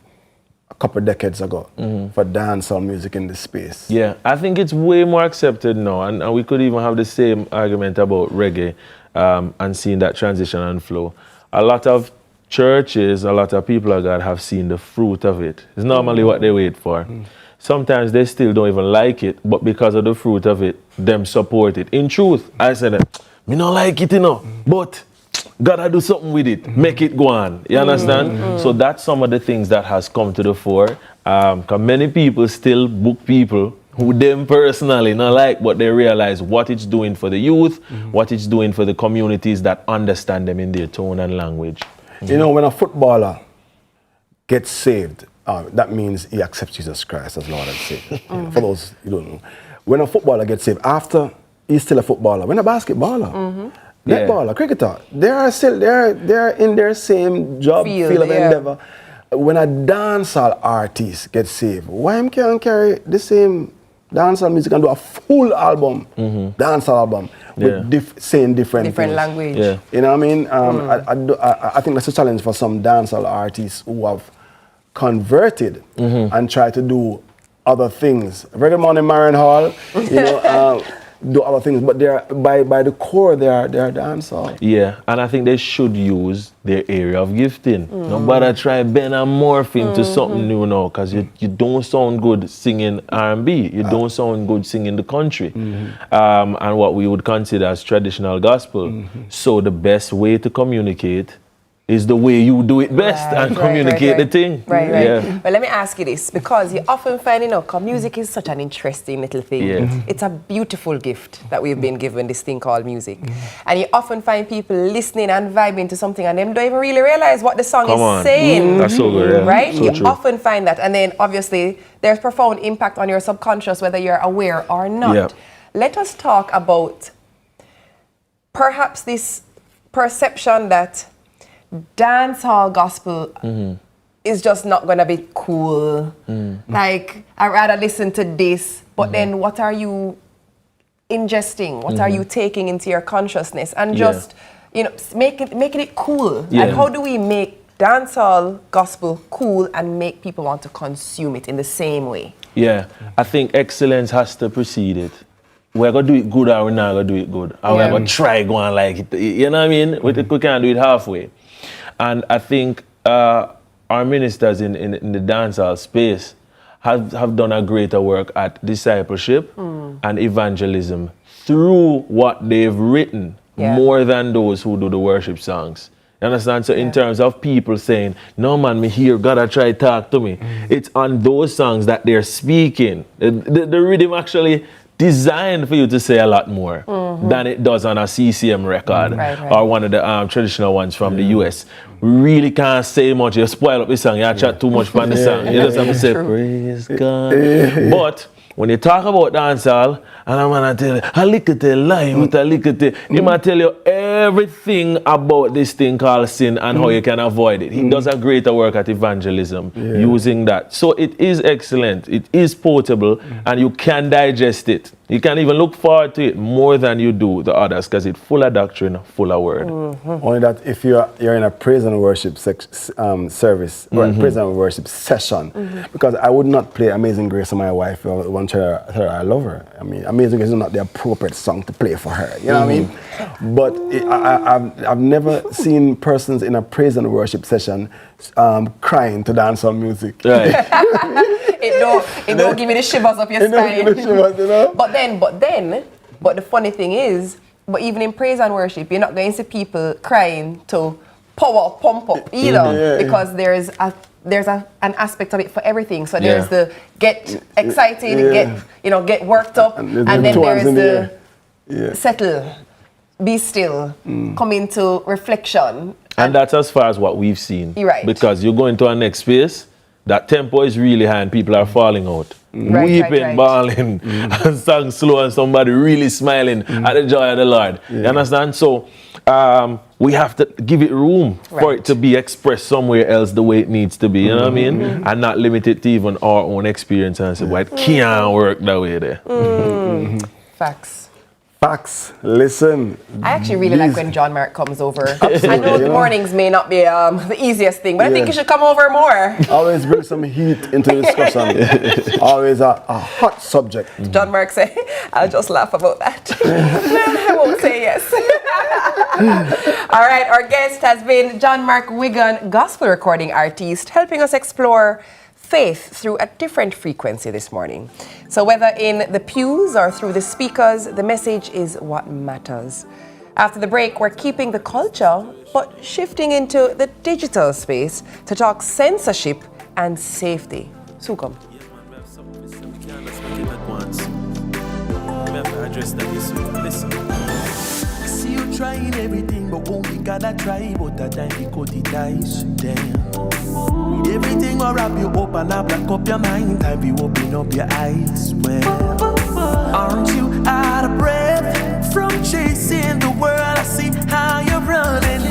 Speaker 7: a couple of decades ago for dancehall music in this space?
Speaker 1: Yeah, I think it's way more accepted now, and we could even have the same argument about reggae and seeing that transition and flow. A lot of churches, a lot of people of God have seen the fruit of it. It's normally what they wait for. Sometimes they still don't even like it, but because of the fruit of it, them support it. In truth, I said, me not like it, you know, but gotta do something with it, make it go on. You understand? So that's some of the things that has come to the fore. Because many people still book people who them personally not like, but they realize what it's doing for the youth, what it's doing for the communities that understand them in their tone and language.
Speaker 7: You know, when a footballer gets saved, that means he accepts Jesus Christ as Lord and Savior. For those who don't know. When a footballer gets saved, after he's still a footballer. When a basketballer, netballer, cricketer, they're in their same job, field of endeavor. When a dancehall artist gets saved, why him can't carry the same dancehall music and do a full album, dancehall album, with saying different things.
Speaker 8: language.
Speaker 7: Yeah. You know what I mean? I think that's a challenge for some dancehall artists who have converted and try to do other things. Very morning, Marion Hall, you know, do other things, but they're by the core they're dancehall.
Speaker 1: Yeah, and I think they should use their area of gifting. Nobody try bend and morph into something new now, because you don't sound good singing R&B. You don't sound good singing the country, and what we would consider as traditional gospel. So the best way to communicate is the way you do it best and communicate the thing.
Speaker 8: Yeah. But let me ask you this, because you often find, music is such an interesting little thing. It's a beautiful gift that we've been given, this thing called music. And you often find people listening and vibing to something and them don't even really realize what the song is saying.
Speaker 1: That's so good,
Speaker 8: right?
Speaker 1: So
Speaker 8: you
Speaker 1: true.
Speaker 8: often find that. And then obviously there's profound impact on your subconscious, whether you're aware or not. Let us talk about perhaps this perception that dancehall gospel is just not going to be cool. Like, I'd rather listen to this, but then what are you ingesting? What are you taking into your consciousness? And just, making it cool. And how do we make dancehall gospel cool and make people want to consume it in the same way? Yeah, I think excellence has to precede it. We're going to do it good or we're not going to do it good. Or we're going to try going like it. You know what I mean? We can't do it halfway. And I think our ministers in the dancehall space have done a greater work at discipleship and evangelism through what they've written more than those who do the worship songs. You understand? So in terms of people saying, no man, me here, gotta try talk to me. It's on those songs that they're speaking. The rhythm actually designed for you to say a lot more than it does on a CCM record or one of the traditional ones from the US. We really can't say much. You spoil up the song. You chat too much on the song. You just have to say, praise God. But when you talk about dancehall, and I'm going to tell you, I look at the line with a look at it, he might tell you everything about this thing called sin and how you can avoid it. He does a greater work at evangelism using that. So it is excellent, it is portable, and you can digest it. You can even look forward to it more than you do the others, because it's full of doctrine, full of word.
Speaker 7: Only that if you're in a praise and worship service, or a praise and worship session, because I would not play Amazing Grace to my wife. I want to tell her I love her. I mean, Amazing Grace is not the appropriate song to play for her. You know what I mean? But I've never seen persons in a praise and worship session crying to dancehall music. Right.
Speaker 8: It don't give me the shivers up your spine. But the funny thing is, but even in praise and worship, you're not going to see people crying to power pump up either, because there's an aspect of it for everything. So there's the get excited, get worked up, and then there's the settle, be still, come into reflection.
Speaker 1: And that's as far as what we've seen.
Speaker 8: Right.
Speaker 1: Because you go into our next space, that tempo is really high and people are falling out. Weeping, bawling, and song slow and somebody really smiling at the joy of the Lord. You understand? So we have to give it room for it to be expressed somewhere else the way it needs to be, you know what I mean? And not limit it to even our own experience and say, well, it can't work that way there.
Speaker 7: Facts. Listen.
Speaker 8: I actually really like when John Mark comes over. I know the mornings may not be the easiest thing, but I think you should come over more.
Speaker 7: Always bring some heat into the discussion. Always a hot subject.
Speaker 8: John Mark say, I'll just laugh about that. I won't say yes. All right, our guest has been John Mark Wigan, gospel recording artist, helping us explore faith through a different frequency this morning. So whether in the pews or through the speakers, the message is what matters. After the break, we're keeping the culture, but shifting into the digital space to talk censorship and safety. Sukum.
Speaker 4: see you trying everything, but won't we gotta try? But that time we cut it ice, damn. With everything will wrap you up and I black up your mind. Time we open up your eyes, well. Aren't you out of breath from chasing the world? I see how you're running,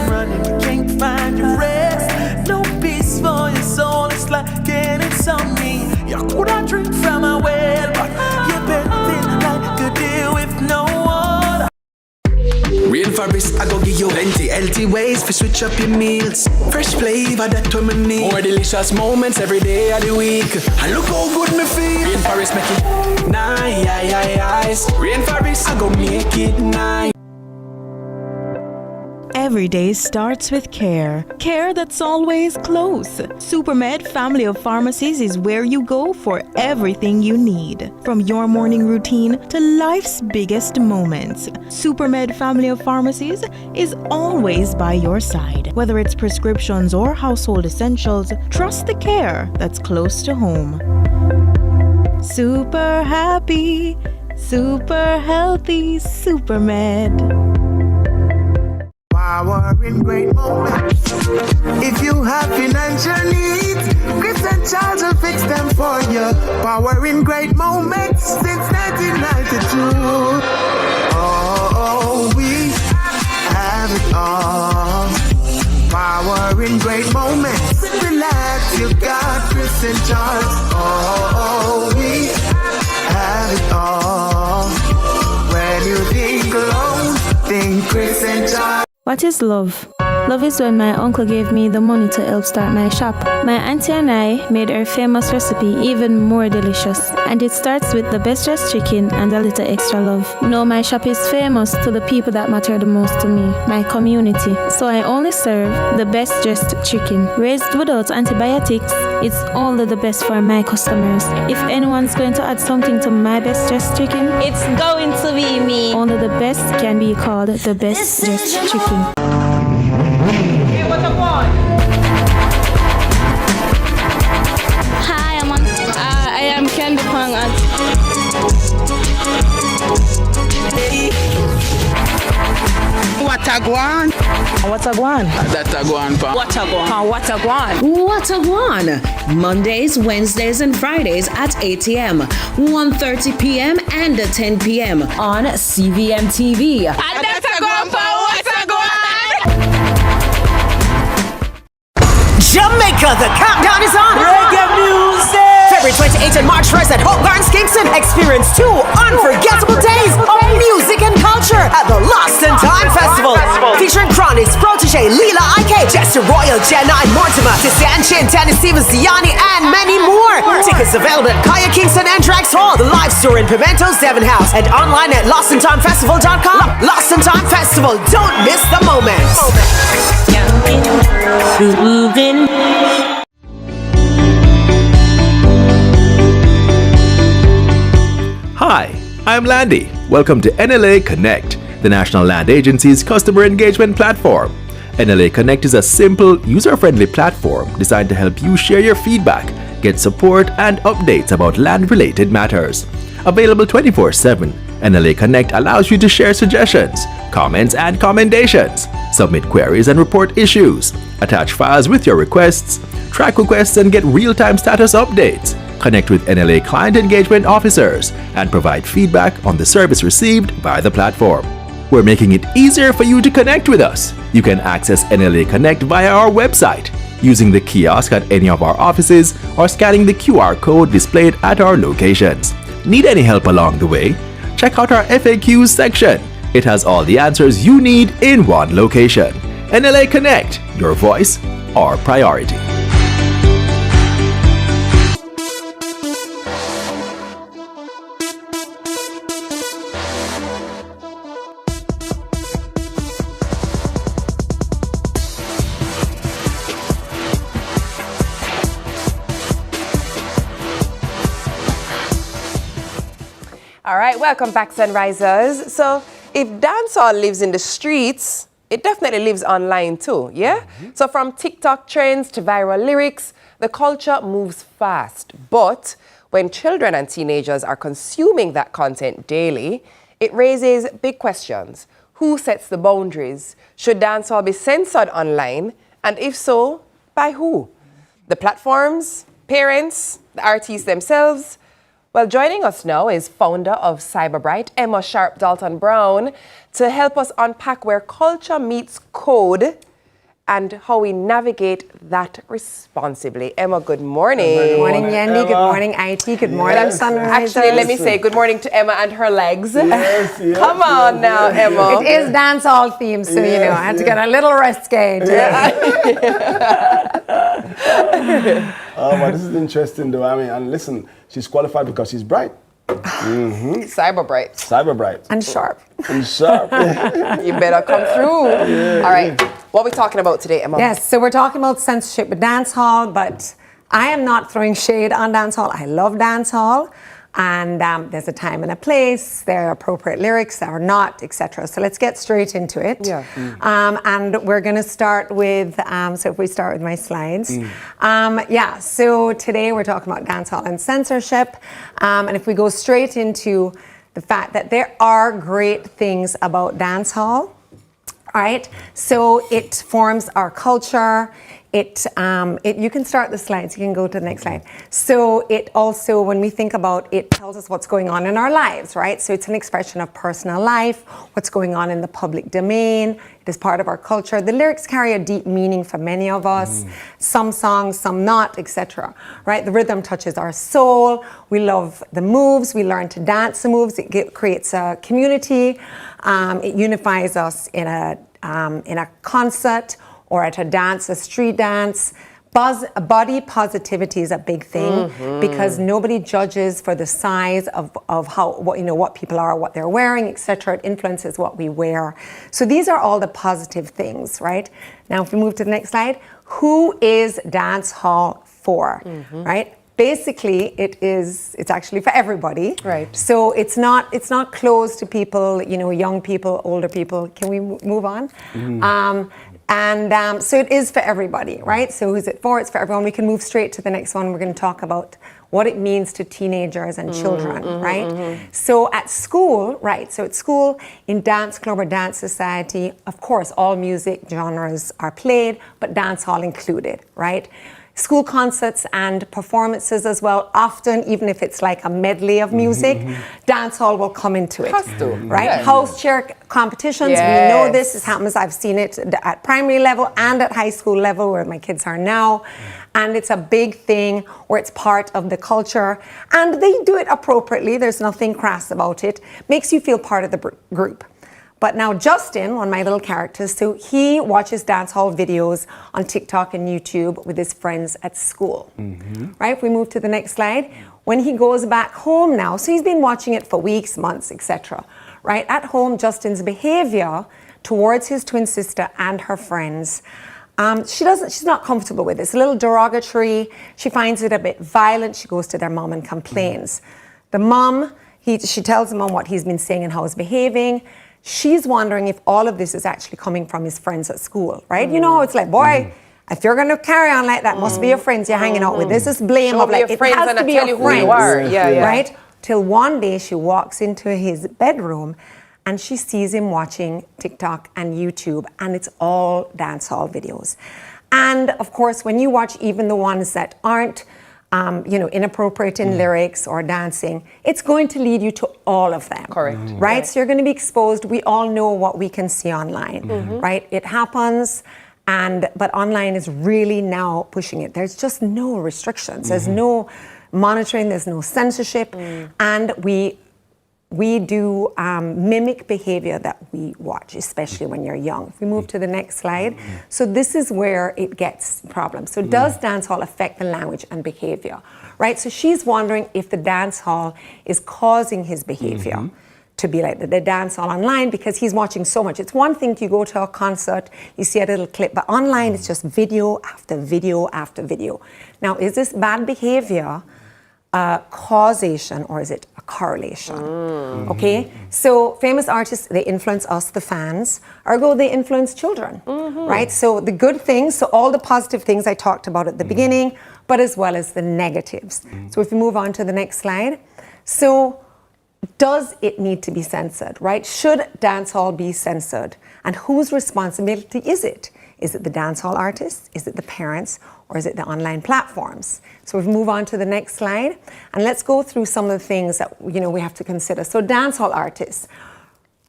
Speaker 4: you can't find your rest. No peace for your soul, it's like getting something. You coulda drink from a well, but you're betting like a deal with no water.
Speaker 17: Rainforest, I go give you plenty healthy ways to switch up your meals. Fresh flavor that to me need. More delicious moments every day of the week. And look how good me feel. Rainforest make it nice. Rainforest, I go make it nice.
Speaker 22: Every day starts with care. Care that's always close. Supermed Family of Pharmacies is where you go for everything you need. From your morning routine to life's biggest moments. Supermed Family of Pharmacies is always by your side. Whether it's prescriptions or household essentials, trust the care that's close to home. Super happy, super healthy, Supermed.
Speaker 4: Power in great moments. If you have financial needs, Chris and Charles will fix them for you. Power in great moments since 1992. Oh, we have it all. Power in great moments. Relax, you got Chris and Charles. Oh, we have it all. When you think alone, think Chris and Charles.
Speaker 23: What is love? Love is when my uncle gave me the money to help start my shop. My auntie and I made her famous recipe even more delicious. And it starts with the best dressed chicken and a little extra love. No, my shop is famous to the people that matter the most to me, my community. So I only serve the best dressed chicken. Raised without antibiotics, it's only the best for my customers. If anyone's going to add something to my best dressed chicken, it's going to be me. Only the best can be called the best dressed chicken.
Speaker 24: Hey, what up, one?
Speaker 23: Hi, I am Candy Pang.
Speaker 24: What a guan?
Speaker 8: What a guan?
Speaker 5: That a guan pa.
Speaker 8: What a guan? What a guan?
Speaker 2: What a guan? Mondays, Wednesdays, and Fridays at 8 a.m., 1:30 p.m., and 10 p.m. on CVMTV.
Speaker 24: And that's a guan pa. What a guan?
Speaker 6: Jamaica, the countdown is on.
Speaker 4: Reggae music.
Speaker 6: February 28th and March 1st at Hope Gardens, Kingston. Experience 2 unforgettable days of music and culture at the Lost in Time Festival. Featuring Chronics, Protege, Leela IK, Jester Royal, Jenna and Mortimer, Tisan Chin, Tannis Stevens, Ziani, and many more. Tickets available at Kaya Kingston and Drax Hall, the live store in Pimento's Devon House, and online at lostintimefestival.com. Lost in Time Festival. Don't miss the moment.
Speaker 18: Hi, I'm Landy. Welcome to NLA Connect, the National Land Agency's customer engagement platform. NLA Connect is a simple, user-friendly platform designed to help you share your feedback, get support, and updates about land-related matters. Available 24/7, NLA Connect allows you to share suggestions, comments, and commendations, submit queries and report issues, attach files with your requests, track requests and get real-time status updates, connect with NLA client engagement officers, and provide feedback on the service received by the platform. We're making it easier for you to connect with us. You can access NLA Connect via our website, using the kiosk at any of our offices, or scanning the QR code displayed at our locations. Need any help along the way? Check out our FAQs section. It has all the answers you need in one location. NLA Connect, your voice, our priority.
Speaker 8: All right, welcome back, Sunrisers. So if dancehall lives in the streets, it definitely lives online too, yeah? So from TikTok trends to viral lyrics, the culture moves fast. But when children and teenagers are consuming that content daily, it raises big questions. who sets the boundaries? Should dancehall be censored online? And if so, by who? The platforms, parents, the artists themselves? Well, joining us now is founder of Cyberbright, Emma Sharp Dalton Brown, to help us unpack where culture meets code and how we navigate that responsibly. Emma, good morning.
Speaker 11: Good morning, Yendi. Good morning, IT. Good morning, Sunrise.
Speaker 8: Actually, let me say good morning to Emma and her legs. Yes, Come on now, Emma.
Speaker 11: It is dancehall theme, so you know, I had to get a little risque today.
Speaker 7: But this is interesting, though. I mean, and listen, she's qualified because she's bright.
Speaker 8: Cyberbright.
Speaker 7: Cyberbright.
Speaker 11: And sharp.
Speaker 7: And sharp.
Speaker 8: You better come through. Yeah, all right. What are we talking about today, Emma?
Speaker 11: Yes, so we're talking about censorship with dancehall, but I am not throwing shade on dancehall. I love dancehall. And there's a time and a place, there are appropriate lyrics, there are not, etc. So let's get straight into it.
Speaker 8: Yeah.
Speaker 11: And we're going to start with, so if we start with my slides. So today we're talking about dancehall and censorship. And if we go straight into the fact that there are great things about dancehall, all right? So it forms our culture. You can start the slides, you can go to the next slide. So it also, when we think about it, tells us what's going on in our lives, right? So it's an expression of personal life, what's going on in the public domain. It is part of our culture. The lyrics carry a deep meaning for many of us. Some songs, some not, etc. Right? The rhythm touches our soul. We love the moves. We learn to dance the moves. It creates a community. It unifies us in a concert or at a dance, a street dance. Body positivity is a big thing because nobody judges for the size of what people are, what they're wearing, etc. It influences what we wear. So these are all the positive things, right? Now, if we move to the next slide, who is dance hall for, right? Basically, it's actually for everybody.
Speaker 8: Right.
Speaker 11: So it's not closed to people, young people, older people. Can we move on? So it is for everybody, right? So who's it for? It's for everyone. We can move straight to the next one. We're going to talk about what it means to teenagers and children, right? So at school, right? So at school, in dance club or dance society, of course, all music genres are played, but dance hall included, right? School concerts and performances as well. Often, even if it's like a medley of music, dance hall will come into it.
Speaker 8: Has to.
Speaker 11: Right?
Speaker 8: Yes.
Speaker 11: House chair competitions, we know this. It happens. I've seen it at primary level and at high school level where my kids are now. And it's a big thing where it's part of the culture. And they do it appropriately. There's nothing crass about it. Makes you feel part of the group. But now Justin, one of my little characters, so he watches dancehall videos on TikTok and YouTube with his friends at school. Right? If we move to the next slide, when he goes back home now, so he's been watching it for weeks, months, etc. Right? At home, Justin's behavior towards his twin sister and her friends, she's not comfortable with it. It's a little derogatory. She finds it a bit violent. She goes to their mom and complains. The mom, she tells the mom what he's been saying and how he's behaving. She's wondering if all of this is actually coming from his friends at school, right? You know, it's like, boy, if you're going to carry on like that, must be your friends you're hanging out with. This is blame
Speaker 8: Show
Speaker 11: of like,
Speaker 8: your
Speaker 11: it
Speaker 8: friends
Speaker 11: has
Speaker 8: and
Speaker 11: to
Speaker 8: I
Speaker 11: be
Speaker 8: tell
Speaker 11: your
Speaker 8: you who you
Speaker 11: friends,
Speaker 8: are.
Speaker 11: right? Till one day she walks into his bedroom and she sees him watching TikTok and YouTube, and it's all dancehall videos. And of course, when you watch even the ones that aren't inappropriate in lyrics or dancing, it's going to lead you to all of them.
Speaker 8: Correct.
Speaker 11: Right? So you're going to be exposed. We all know what we can see online, right? It happens, but online is really now pushing it. There's just no restrictions. There's no monitoring. There's no censorship. And we do mimic behavior that we watch, especially when you're young. If we move to the next slide. So this is where it gets problems. So does dancehall affect the language and behavior, right? So she's wondering if the dancehall is causing his behavior to be like the dancehall online because he's watching so much. It's one thing to go to a concert, you see a little clip, but online it's just video after video after video. Now, is this bad behavior causation or is it a correlation? Okay, so famous artists, they influence us, the fans, ergo they influence children, right? So the good things, so all the positive things I talked about at the beginning, but as well as the negatives. So if we move on to the next slide. So does it need to be censored, right? Should dancehall be censored? And whose responsibility is it? Is it the dancehall artists? Is it the parents? Or is it the online platforms? So we move on to the next slide. And let's go through some of the things that we have to consider. So dancehall artists,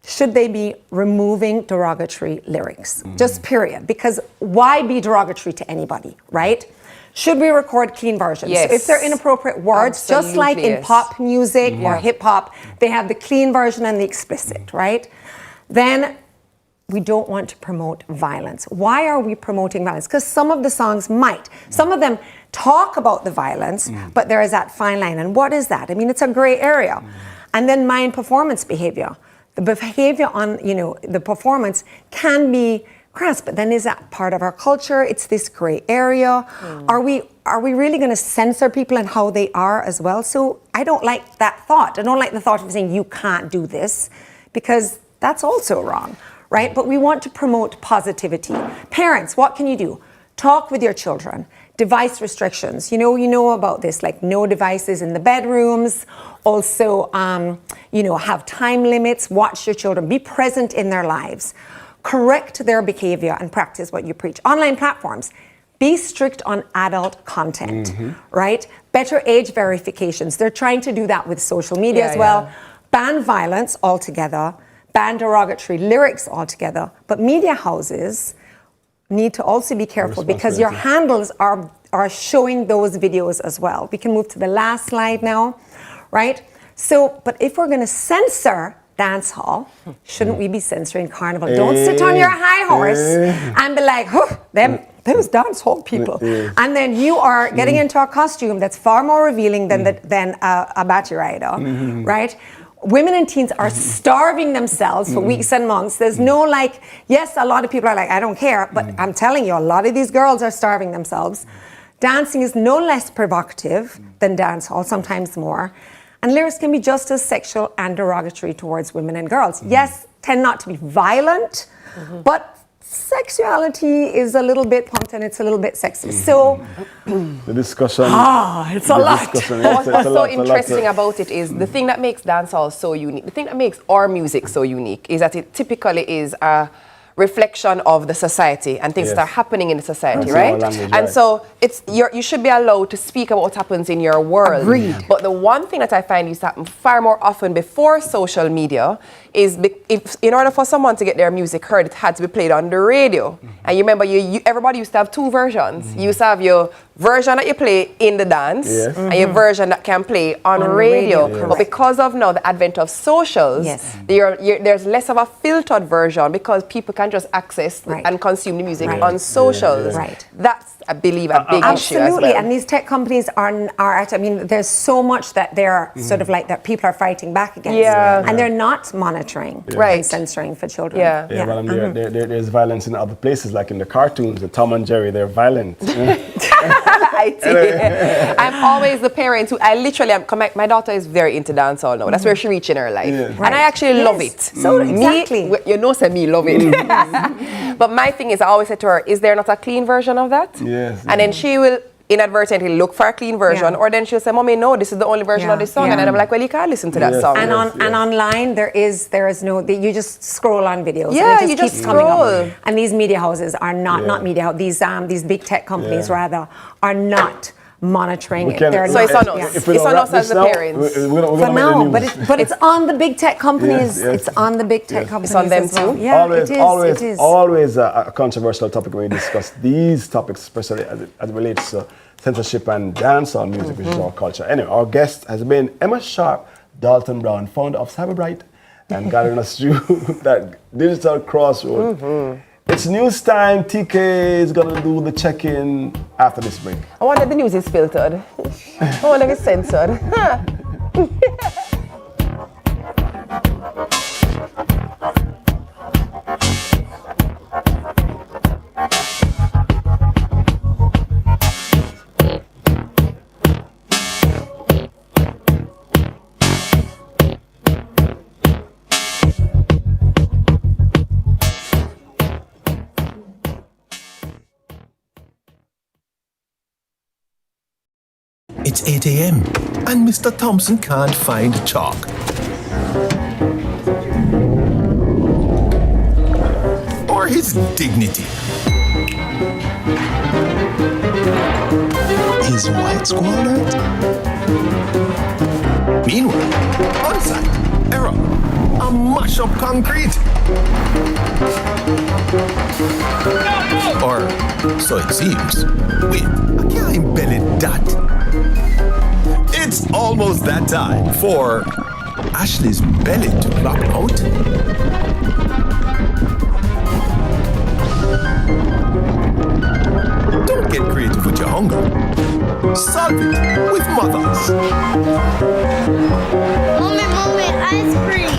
Speaker 11: should they be removing derogatory lyrics? Just period. Because why be derogatory to anybody, right? Should we record clean versions?
Speaker 8: Yes.
Speaker 11: So if they're inappropriate words,
Speaker 8: Absolutely,
Speaker 11: just like in
Speaker 8: yes.
Speaker 11: pop music or hip hop, they have the clean version and the explicit, right? Then we don't want to promote violence. Why are we promoting violence? Because some of the songs might. Some of them talk about the violence, but there is that fine line. And what is that? I mean, it's a gray area. And then mind performance behavior. The behavior on, the performance can be crass, but then is that part of our culture? It's this gray area. Are we really going to censor people and how they are as well? So I don't like that thought. I don't like the thought of saying you can't do this, because that's also wrong, right? But we want to promote positivity. Parents, what can you do? Talk with your children. Device restrictions. You know about this, like no devices in the bedrooms. Also, have time limits. Watch your children. Be present in their lives. Correct their behavior and practice what you preach. Online platforms, be strict on adult content, right? Better age verifications. They're trying to do that with social media as well. Yeah. Ban violence altogether, ban derogatory lyrics altogether. But media houses need to also be careful, because your handles are showing those videos as well. We can move to the last slide now, right? So, but if we're going to censor dancehall, shouldn't we be censoring carnival? Don't sit on your high horse and be like, those dancehall people. And then you are getting into a costume that's far more revealing than a batty rider, right? Women and teens are starving themselves for weeks and months. There's no yes, a lot of people are like, I don't care, but I'm telling you, a lot of these girls are starving themselves. Dancing is no less provocative than dancehall, sometimes more. And lyrics can be just as sexual and derogatory towards women and girls. Yes, tend not to be violent, but sexuality is a little bit pumped and it's a little bit sexy. So
Speaker 7: the discussion.
Speaker 11: It's a lot.
Speaker 8: What's so interesting about it is the thing that makes dancehall so unique, the thing that makes our music so unique is that it typically is a reflection of the society and things that are happening in the society, right? And so you should be allowed to speak about what happens in your world.
Speaker 11: Agreed.
Speaker 8: But the one thing that I find used to happen far more often before social media is if in order for someone to get their music heard, it had to be played on the radio. And you remember, everybody used to have two versions. You used to have your version that you play in the dance and your version that can play on radio. But because of now the advent of socials, there's less of a filtered version, because people can just access and consume the music on socials. That's, I believe, a big issue as well.
Speaker 11: And these tech companies there's so much that they're sort of like that people are fighting back against. And they're not monitoring and censoring for children.
Speaker 7: But there's violence in other places, like in the cartoons, the Tom and Jerry, they're violent.
Speaker 8: I'm always the parent who my daughter is very into dancehall now. That's where she reached in her life. And I actually love it.
Speaker 11: So exactly.
Speaker 8: Me love it. But my thing is, I always say to her, is there not a clean version of that? And then she will inadvertently look for a clean version, or then she'll say, Mommy, no, this is the only version of this song. And then I'm like, well, you can't listen to that song.
Speaker 11: And online, there is no, you just scroll on videos.
Speaker 8: Yeah,
Speaker 11: and it just keeps coming
Speaker 8: scroll.
Speaker 11: up. And these media houses are not media houses, these big tech companies rather, are not monitoring it.
Speaker 8: So it's on us. It's on us as the parents.
Speaker 11: For now, but it's on the big tech companies. It's on the big tech companies.
Speaker 8: It's on them too.
Speaker 11: Yeah, it is.
Speaker 7: Always a controversial topic when we discuss these topics, especially as it relates to censorship and dancehall music, which is our culture. Anyway, our guest has been Emma Sharp Dalton Brown, founder of Cyberbright, and guiding us through that digital crossroad. It's news time. TK is going to do the check-in after this break.
Speaker 8: I wonder if the news is filtered. I wonder if it's censored.
Speaker 9: It's 8 a.m. and Mr. Thompson can't find chalk. his dignity.
Speaker 12: His white squad.
Speaker 9: Meanwhile, on site, error. A mash up concrete. Or so it seems. Wait, I can't embellish that. It's almost that time for Ashley's belly to pop out. Don't get creative with your hunger. Solve it with mothers.
Speaker 24: Mommy, ice cream.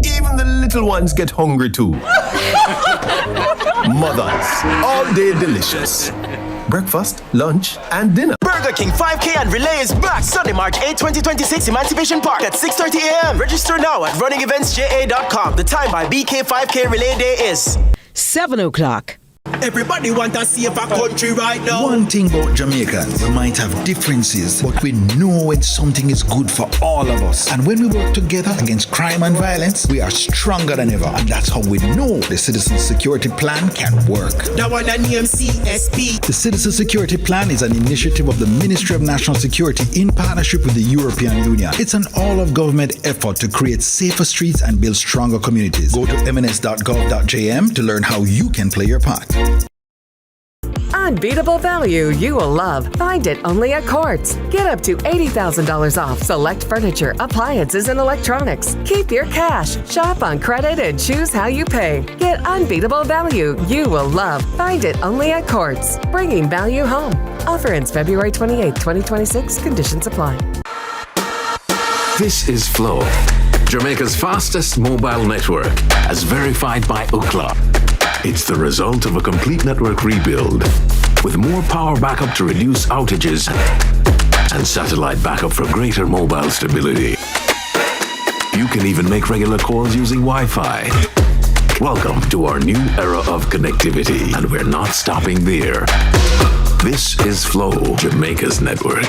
Speaker 9: Even the little ones get hungry too. Mothers, all day delicious. Breakfast, lunch, and dinner.
Speaker 13: Burger King 5K and Relay is back Sunday, March 8, 2026, Emancipation Park at 6:30 a.m. Register now at runningeventsja.com. The time by BK 5K Relay Day is
Speaker 14: 7 o'clock.
Speaker 15: Everybody want to see if a country right now.
Speaker 25: One thing about Jamaicans, we might have differences, but we know when something is good for all of us. And when we work together against crime and violence, we are stronger than ever. And that's how we know the Citizen Security Plan can work.
Speaker 15: That one name CSP.
Speaker 25: The Citizen Security Plan is an initiative of the Ministry of National Security in partnership with the European Union. It's an all-of-government effort to create safer streets and build stronger communities. Go to mns.gov.jm to learn how you can play your part.
Speaker 26: Unbeatable value you will love. Find it only at Quartz. Get up to $80,000 off select furniture, appliances, and electronics. Keep your cash. Shop on credit and choose how you pay. Get unbeatable value you will love. Find it only at Quartz. Bringing value home. Offer ends February 28, 2026. Conditions apply.
Speaker 27: This is Flow, Jamaica's fastest mobile network, as verified by Ookla. It's the result of a complete network rebuild, with more power backup to reduce outages and satellite backup for greater mobile stability. You can even make regular calls using Wi-Fi. Welcome to our new era of connectivity, and we're not stopping there. This is Flow, Jamaica's network.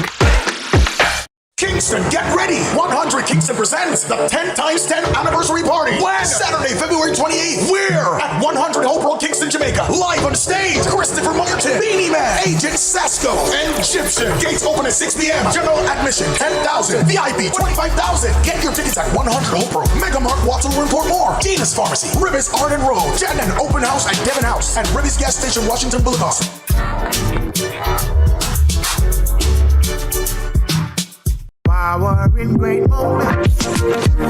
Speaker 9: Kingston, get ready! 100 Kingston presents the 10 times 10 anniversary party. When? Saturday, February 28th. Where? At 100 Hope Road, Kingston, Jamaica. Live on stage, Christopher Martin, Beanie Man, Agent Sasko, and Egyptian. Gates open at 6 p.m. General admission, 10,000. VIP, 25,000. Get your tickets at 100 Hope Road. Mega Mart, Watson, Port More. Gina's Pharmacy, Ribis, Arden Road. Jannan Open House at Devon House. And Ribis Gas Station, Washington Boulevard.
Speaker 4: Power in great moments.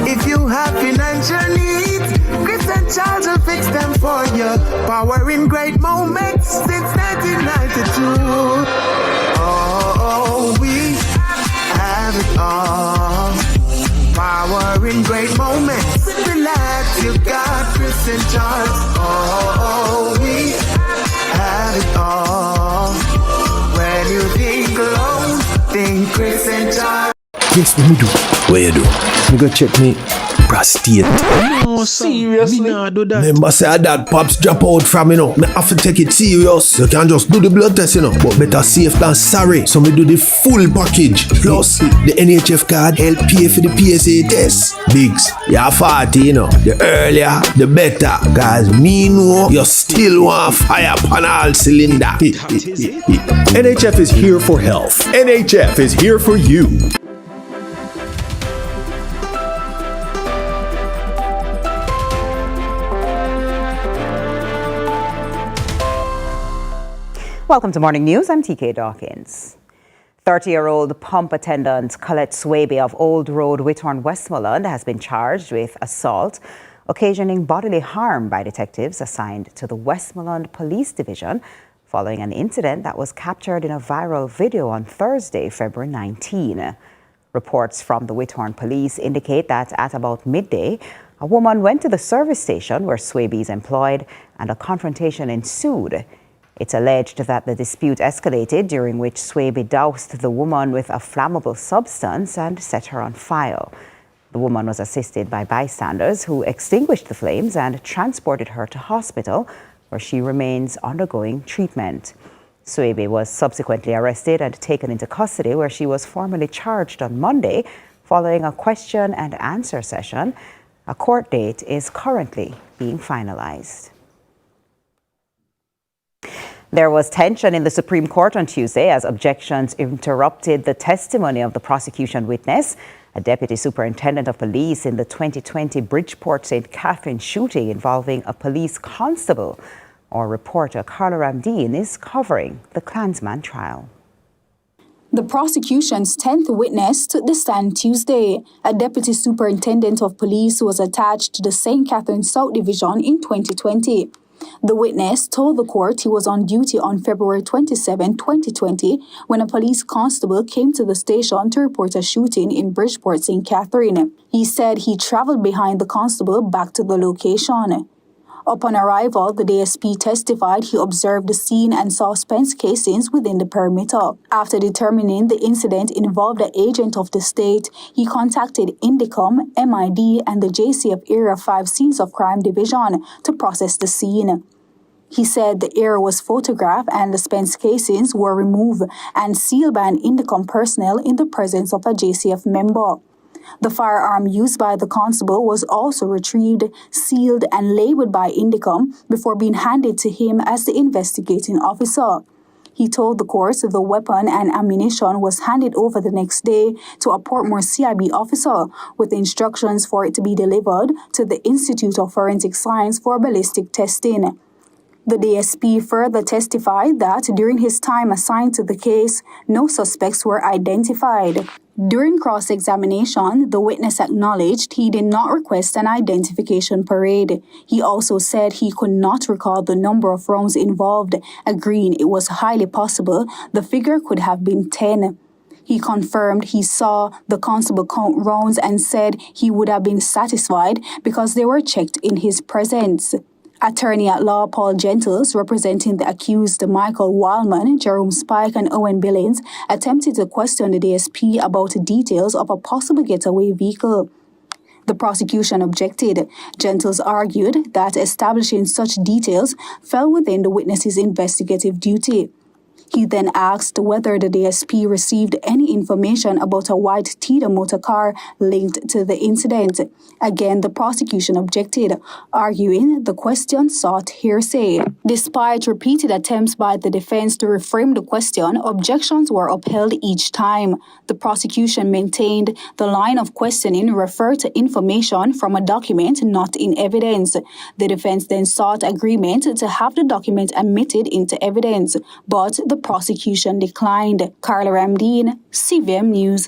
Speaker 4: If you have financial needs, Chris and Charles will fix them for you. Power in great moments since 1992. Oh, we have it all. Power in great moments. Relax, you got Chris and Charles. Oh, we have it all. When you think alone, think Chris and Charles.
Speaker 28: Yes, let me do. What you do? Me go check me prostate.
Speaker 21: No, seriously? Me nah do that.
Speaker 28: Remember say that pops drop out from, me have to take it serious. You can't just do the blood test, but better safe than sorry. So me do the full package. Plus, the NHF card help pay for the PSA test. Biggs, you're 40, The earlier, the better. Cause me know you still want fire on all cylinder.
Speaker 29: NHF is here for health. NHF is here for you.
Speaker 30: Welcome to Morning News. I'm TK Dawkins. 30-year-old pump attendant Colette Swaby of Old Road, Whithorn, Westmoreland has been charged with assault, occasioning bodily harm by detectives assigned to the Westmoreland Police Division following an incident that was captured in a viral video on Thursday, February 19. Reports from the Whithorn Police indicate that at about midday, a woman went to the service station where Swaby is employed and a confrontation ensued. It's alleged that the dispute escalated, during which Swaby doused the woman with a flammable substance and set her on fire. The woman was assisted by bystanders who extinguished the flames and transported her to hospital, where she remains undergoing treatment. Swaby was subsequently arrested and taken into custody, where she was formally charged on Monday following a question and answer session. A court date is currently being finalized. There was tension in the Supreme Court on Tuesday as objections interrupted the testimony of the prosecution witness, a deputy superintendent of police in the 2020 Bridgeport St. Catherine shooting involving a police constable. Our reporter Carla Ramdeen is covering the Klansman trial.
Speaker 1: The prosecution's 10th witness took the stand Tuesday. A deputy superintendent of police who was attached to the St. Catherine South Division in 2020. The witness told the court he was on duty on February 27, 2020, when a police constable came to the station to report a shooting in Bridgeport, St. Catherine. He said he traveled behind the constable back to the location. Upon arrival, the DSP testified he observed the scene and saw Spence casings within the perimeter. After determining the incident involved an agent of the state, he contacted Indicom, MID, and the JCF Area 5 Scenes of Crime Division to process the scene. He said the area was photographed and the Spence casings were removed and sealed by an Indicom personnel in the presence of a JCF member. The firearm used by the constable was also retrieved, sealed, and labeled by Indicom before being handed to him as the investigating officer. He told the court the weapon and ammunition was handed over the next day to a Portmore CIB officer with instructions for it to be delivered to the Institute of Forensic Science for ballistic testing. The DSP further testified that during his time assigned to the case, no suspects were identified. During cross-examination, the witness acknowledged he did not request an identification parade. He also said he could not recall the number of rounds involved, agreeing it was highly possible the figure could have been 10. He confirmed he saw the constable count rounds and said he would have been satisfied because they were checked in his presence. Attorney at law Paul Gentles, representing the accused Michael Wildman, Jerome Spike, and Owen Billings, attempted to question the DSP about details of a possible getaway vehicle. The prosecution objected. Gentles argued that establishing such details fell within the witness's investigative duty. He then asked whether the DSP received any information about a white Tita motor car linked to the incident. Again, the prosecution objected, arguing the question sought hearsay. Despite repeated attempts by the defense to reframe the question, objections were upheld each time. The prosecution maintained the line of questioning referred to information from a document not in evidence. The defense then sought agreement to have the document admitted into evidence, but the prosecution declined. Carla Ramdeen, CVM News.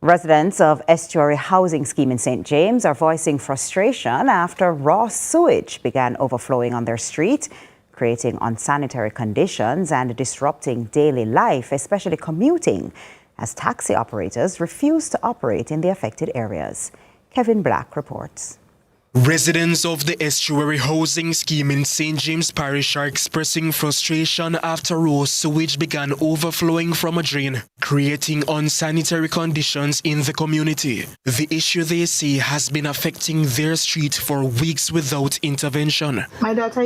Speaker 30: Residents of Estuary Housing Scheme in St. James are voicing frustration after raw sewage began overflowing on their street, creating unsanitary conditions and disrupting daily life, especially commuting, as taxi operators refuse to operate in the affected areas. Kevin Black reports.
Speaker 3: Residents of the Estuary Housing Scheme in St. James Parish are expressing frustration after raw sewage began overflowing from a drain, creating unsanitary conditions in the community. The issue, they say, has been affecting their street for weeks without intervention.
Speaker 10: My daughter,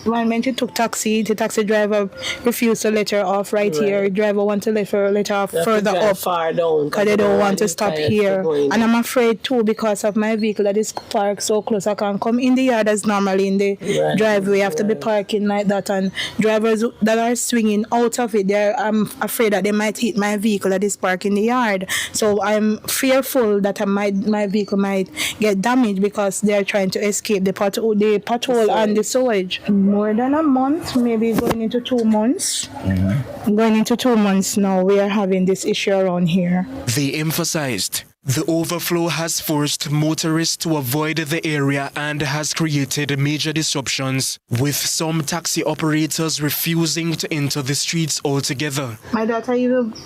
Speaker 10: when she took taxi, the taxi driver refused to let her off right here. The driver wanted to let her off further up far down because they don't want to stop here. And I'm afraid too because of my vehicle that is parked so close. I can come in the yard as normally in the driveway. I have to be parking like that, and drivers that are swinging out of it, I'm afraid that they might hit my vehicle that is parked in the yard. So I'm fearful that my vehicle might get damaged because they're trying to escape the pothole and the sewage. More than a month, maybe going into 2 months. Going into 2 months now, we are having this issue around here.
Speaker 3: They emphasized the overflow has forced motorists to avoid the area and has created major disruptions, with some taxi operators refusing to enter the streets altogether.
Speaker 10: My daughter,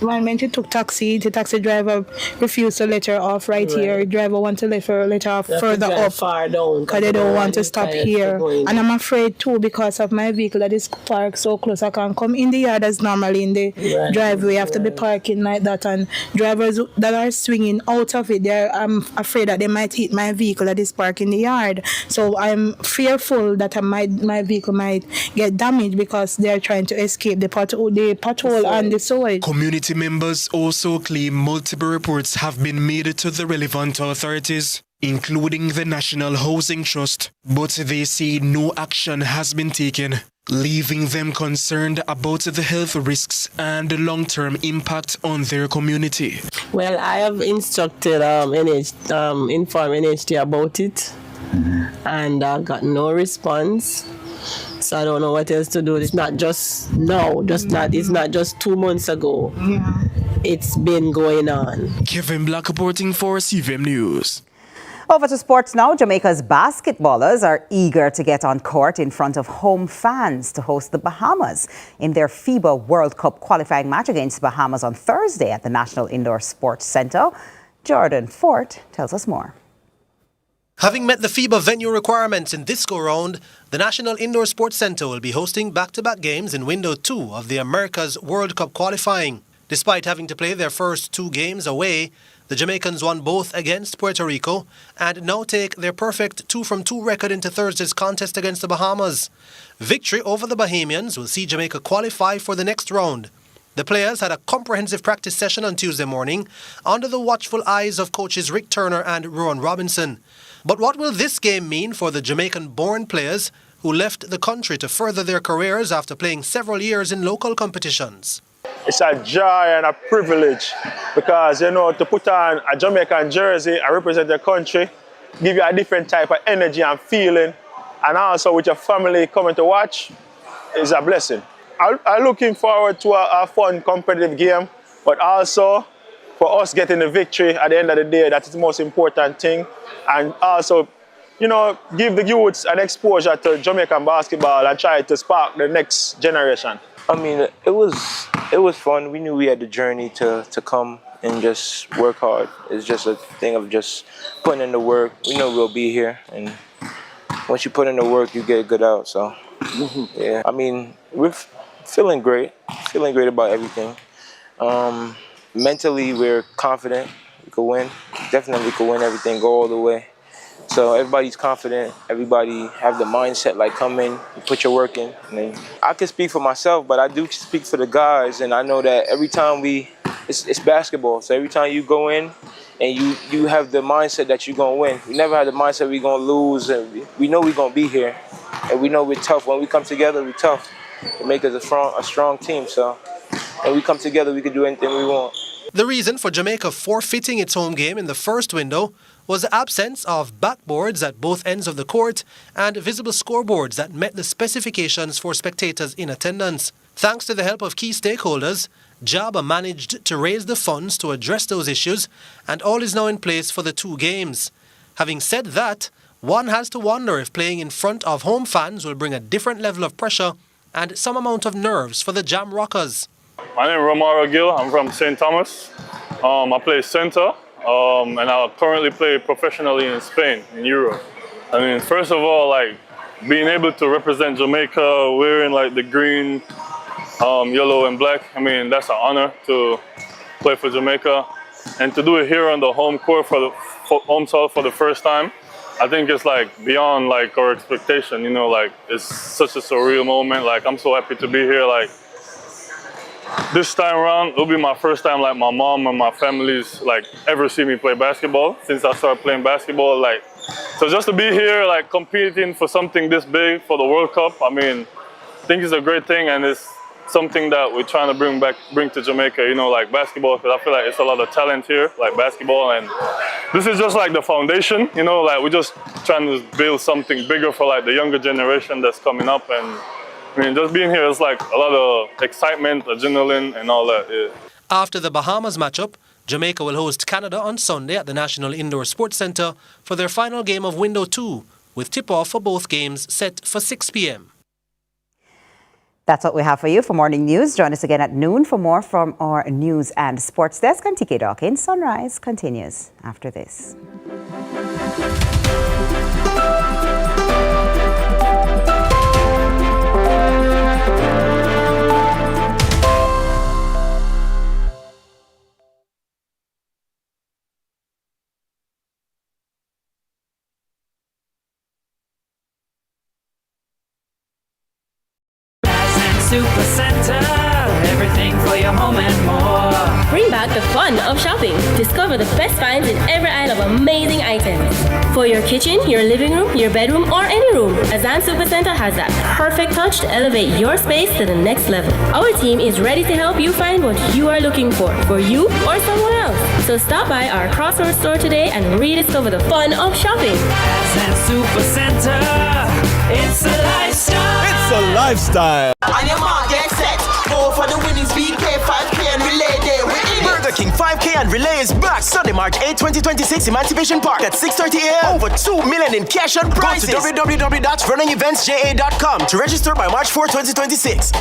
Speaker 10: when she took taxi, the taxi driver refused to let her off right here. The driver wanted to let her off further up far down because they don't want to stop here. And I'm afraid too because of my vehicle that is parked so close. I can come in the yard as normally in the driveway. I have to be parking like that, and drivers that are swinging out of it, I'm afraid that they might hit my vehicle that is parked in the yard. So I'm fearful that my vehicle might get damaged because they're trying to escape the pothole and the sewage.
Speaker 3: Community members also claim multiple reports have been made to the relevant authorities. including the National Housing Trust, but they say no action has been taken, leaving them concerned about the health risks and the long-term impact on their community.
Speaker 2: Well, I have instructed informed NHT about it, and I got no response. So I don't know what else to do. It's not just now, it's not just 2 months ago. Yeah. It's been going on.
Speaker 3: Kevin Black reporting for CVM News.
Speaker 30: Over to sports now. Jamaica's basketballers are eager to get on court in front of home fans to host the Bahamas in their FIBA World Cup qualifying match against the Bahamas on Thursday at the National Indoor Sports Centre. Jordan Fort tells us more.
Speaker 5: Having met the FIBA venue requirements in this go-round, the National Indoor Sports Centre will be hosting back-to-back games in Window 2 of the America's World Cup qualifying. Despite having to play their first 2 games away, the Jamaicans won both against Puerto Rico and now take their perfect 2-from-2 record into Thursday's contest against the Bahamas. Victory over the Bahamians will see Jamaica qualify for the next round. The players had a comprehensive practice session on Tuesday morning under the watchful eyes of coaches Rick Turner and Rowan Robinson. But what will this game mean for the Jamaican-born players who left the country to further their careers after playing several years in local competitions?
Speaker 6: It's a joy and a privilege because, to put on a Jamaican jersey and represent your country, give you a different type of energy and feeling, and also with your family coming to watch, is a blessing. I'm looking forward to a fun, competitive game, but also for us getting the victory at the end of the day, that is the most important thing. And also, give the youths an exposure to Jamaican basketball and try to spark the next generation.
Speaker 14: I mean, it was fun. We knew we had the journey to come and just work hard. It's just a thing of just putting in the work. We know we'll be here, and once you put in the work, you get a good out. So, yeah. I mean, we're feeling great about everything. Mentally, we're confident we could win. Definitely could win everything, go all the way. So everybody's confident. Everybody have the mindset like come in, you put your work in. And I can speak for myself, but I do speak for the guys. And I know that every time it's basketball. So every time you go in and you have the mindset that you're going to win. We never had the mindset we're going to lose. And we know we're going to be here. And we know we're tough. When we come together, we're tough. It makes us a strong team. So when we come together, we can do anything we want.
Speaker 5: The reason for Jamaica forfeiting its home game in the first window was the absence of backboards at both ends of the court and visible scoreboards that met the specifications for spectators in attendance. Thanks to the help of key stakeholders, JABA managed to raise the funds to address those issues, and all is now in place for the 2 games. Having said that, one has to wonder if playing in front of home fans will bring a different level of pressure and some amount of nerves for the Jam Rockers.
Speaker 16: My name is Romaro Gill. I'm from St. Thomas. I play center, and I currently play professionally in Spain, in Europe. I mean, first of all, being able to represent Jamaica wearing the green, yellow and black, I mean, that's an honor to play for Jamaica. And to do it here on the home court home soil for the first time, I think it's beyond our expectation, it's such a surreal moment. I'm so happy to be here. This time around, it'll be my first time my mom and my family's ever see me play basketball since I started playing basketball. So just to be here competing for something this big for the World Cup, I mean, I think it's a great thing, and it's something that we're trying to bring to Jamaica, basketball, because I feel it's a lot of talent here, basketball, and this is just the foundation, we're just trying to build something bigger for the younger generation that's coming up. And I mean, just being here is a lot of excitement, adrenaline, and all that. Yeah.
Speaker 5: After the Bahamas matchup, Jamaica will host Canada on Sunday at the National Indoor Sports Centre for their final game of Window 2, with tip-off for both games set for 6 p.m.
Speaker 30: That's what we have for you for morning news. Join us again at noon for more from our news and sports desk. I'm TK Dawkins. Sunrise continues after this.
Speaker 17: Super Center.
Speaker 7: everything for your home and more.
Speaker 8: Bring back the fun of shopping. Discover the best finds in every aisle of amazing items. For your kitchen, your living room, your bedroom, or any room, Azan Supercenter has that perfect touch to elevate your space to the next level. Our team is ready to help you find what you are looking for you or someone else. So stop by our Crossroads store today and rediscover the fun of shopping.
Speaker 7: Azan Supercenter, it's a lifestyle.
Speaker 11: It's a lifestyle.
Speaker 13: On your mark, get set. Go for the winnings, BK 5K and relay day. Burger King 5K and relay is back Sunday, March 8, 2026, Emancipation Park at 6:30 a.m. Over 2 million in cash and prizes. Go to www.runningeventsja.com to register by March 4, 2026.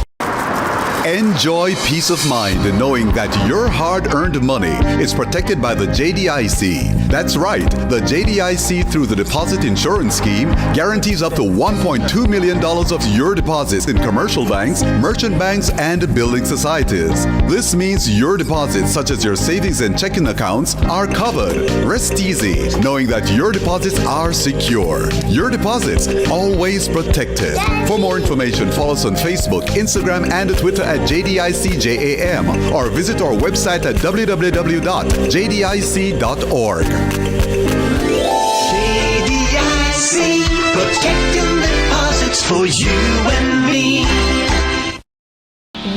Speaker 12: Enjoy peace of mind in knowing that your hard-earned money is protected by the JDIC. That's right, the JDIC through the Deposit Insurance Scheme guarantees up to $1.2 million of your deposits in commercial banks, merchant banks, and building societies. This means your deposits, such as your savings and checking accounts, are covered. Rest easy, knowing that your deposits are secure. Your deposits always protected. For more information, follow us on Facebook, Instagram, and Twitter at JDICJAM or visit our website at www.jdic.org.
Speaker 7: JDIC, protecting deposits for you and me.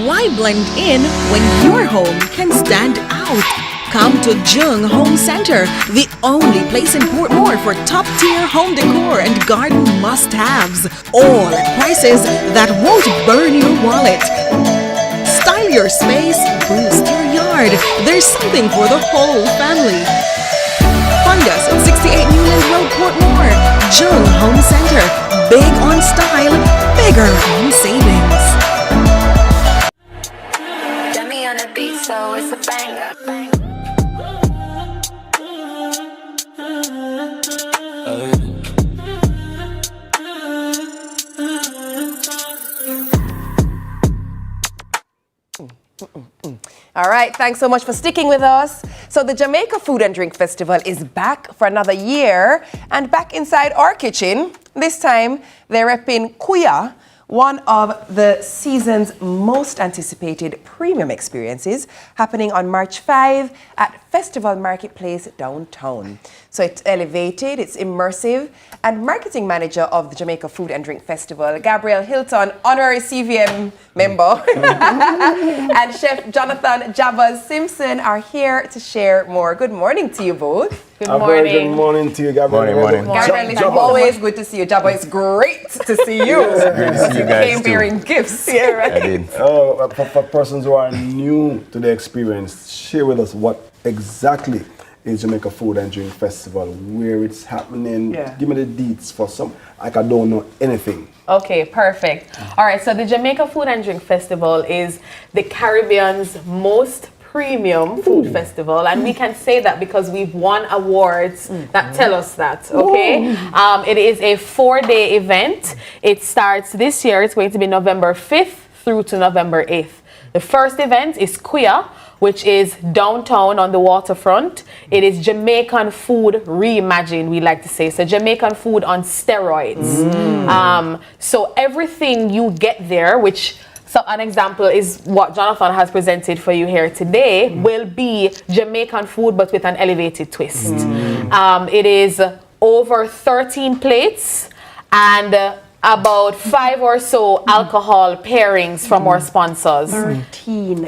Speaker 17: Why blend in when your home can stand out? Come to Jung Home Center, the only place in Portmore for top-tier home decor and garden must-haves. All at prices that won't burn your wallet. Style your space, boost your yard. There's something for the whole family. Find us at 68 Newland Road, Portmore. Jung Home Center. Big on style, bigger on savings.
Speaker 24: Dummy on the beat, so it's a banger.
Speaker 18: All right, thanks so much for sticking with us. So the Jamaica Food and Drink Festival is back for another year and back inside our kitchen. This time, they're repping Kuya, one of the season's most anticipated premium experiences, happening on March 5 at Festival Marketplace downtown. So it's elevated, it's immersive, and marketing manager of the Jamaica Food and Drink Festival, Gabrielle Hilton, honorary CVM member, and Chef Jonathan Jabaz Simpson are here to share more. Good morning to you both.
Speaker 19: Good morning. Good morning to you, Gabrielle.
Speaker 18: Morning. Gabrielle, it's always good to see you. Jabba, it's great to see you.
Speaker 19: It's great to see you guys
Speaker 18: came
Speaker 19: too.
Speaker 18: bearing gifts. Yeah, right.
Speaker 19: I did. For persons who are new to the experience, share with us what exactly is Jamaica Food and Drink Festival, where it's happening.
Speaker 18: Yeah.
Speaker 19: Give me the deets for some, like I don't know anything.
Speaker 20: Okay, perfect. All right, so the Jamaica Food and Drink Festival is the Caribbean's most premium food festival, and we can say that because we've won awards that tell us that, okay? It is a 4-day event. It starts this year, it's going to be November 5th through to November 8th. The first event is Kuya, which is downtown on the waterfront. It is Jamaican food reimagined, we like to say. So Jamaican food on steroids. So everything you get there, which so an example is what Jonathan has presented for you here today, will be Jamaican food but with an elevated twist. It is over 13 plates and about 5 or so alcohol pairings from our sponsors. 13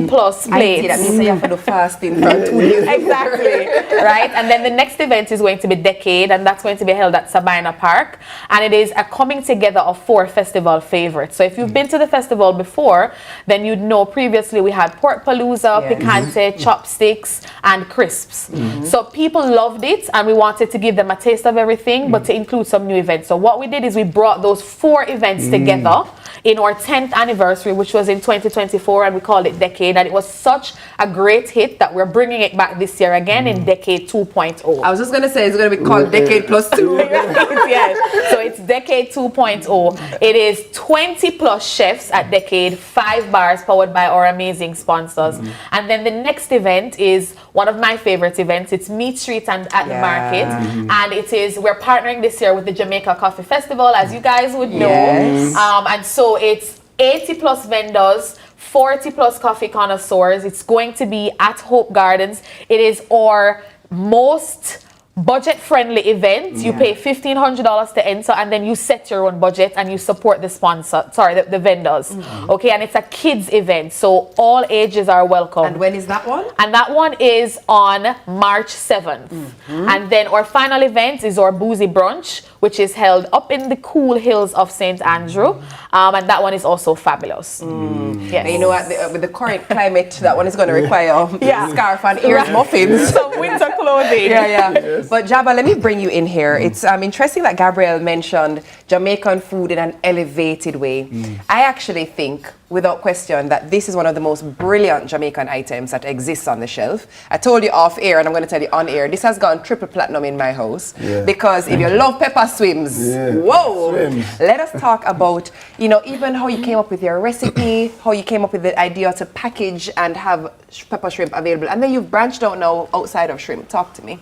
Speaker 20: plus plates.
Speaker 18: That means you have to do fasting for 2 days.
Speaker 20: Exactly, right? And then the next event is going to be Decade, and that's going to be held at Sabina Park. And it is a coming together of 4 festival favorites. So if you've been to the festival before, then you'd know previously we had Pork Palooza, Picante, Chopsticks, and Crisps. So people loved it, and we wanted to give them a taste of everything, but to include some new events. So what we did is we brought those 4 events together in our 10th anniversary, which was in 2024, and we called it Decade, and it was such a great hit that we're bringing it back this year again in Decade 2.0.
Speaker 18: I was just going to say it's going to be called Decade Plus 2.
Speaker 20: Yes. So it's Decade 2.0. It is 20 plus chefs at Decade, 5 bars powered by our amazing sponsors. And then the next event is one of my favorite events. It's Meat Street and at the Market. And it is, we're partnering this year with the Jamaica Coffee Festival, as you guys would know. And so it's 80 plus vendors 40 plus coffee connoisseurs. It's going to be at Hope Gardens. It is our most budget-friendly event. You pay $1,500 to enter, and then you set your own budget and you support the sponsor, the vendors. Okay, and it's a kids event, so all ages are welcome.
Speaker 18: And when is that one?
Speaker 20: And that one is on March 7th. And then our final event is our Boozy Brunch, which is held up in the cool hills of St. Andrew. And that one is also fabulous. Yes.
Speaker 18: You know what, with the current climate, that one is going to require scarf and ears muffins.
Speaker 20: Some winter clothing.
Speaker 18: But Jabba, let me bring you in here. It's interesting that Gabrielle mentioned Jamaican food in an elevated way. I actually think, without question, that this is one of the most brilliant Jamaican items that exists on the shelf. I told you off air, and I'm going to tell you on air, this has gone triple platinum in my house. Because if you love pepper swims, whoa! Let us talk about, you know, even how you came up with your recipe, how you came up with the idea to package and have pepper shrimp available. And then you've branched out now outside of shrimp. Talk to me.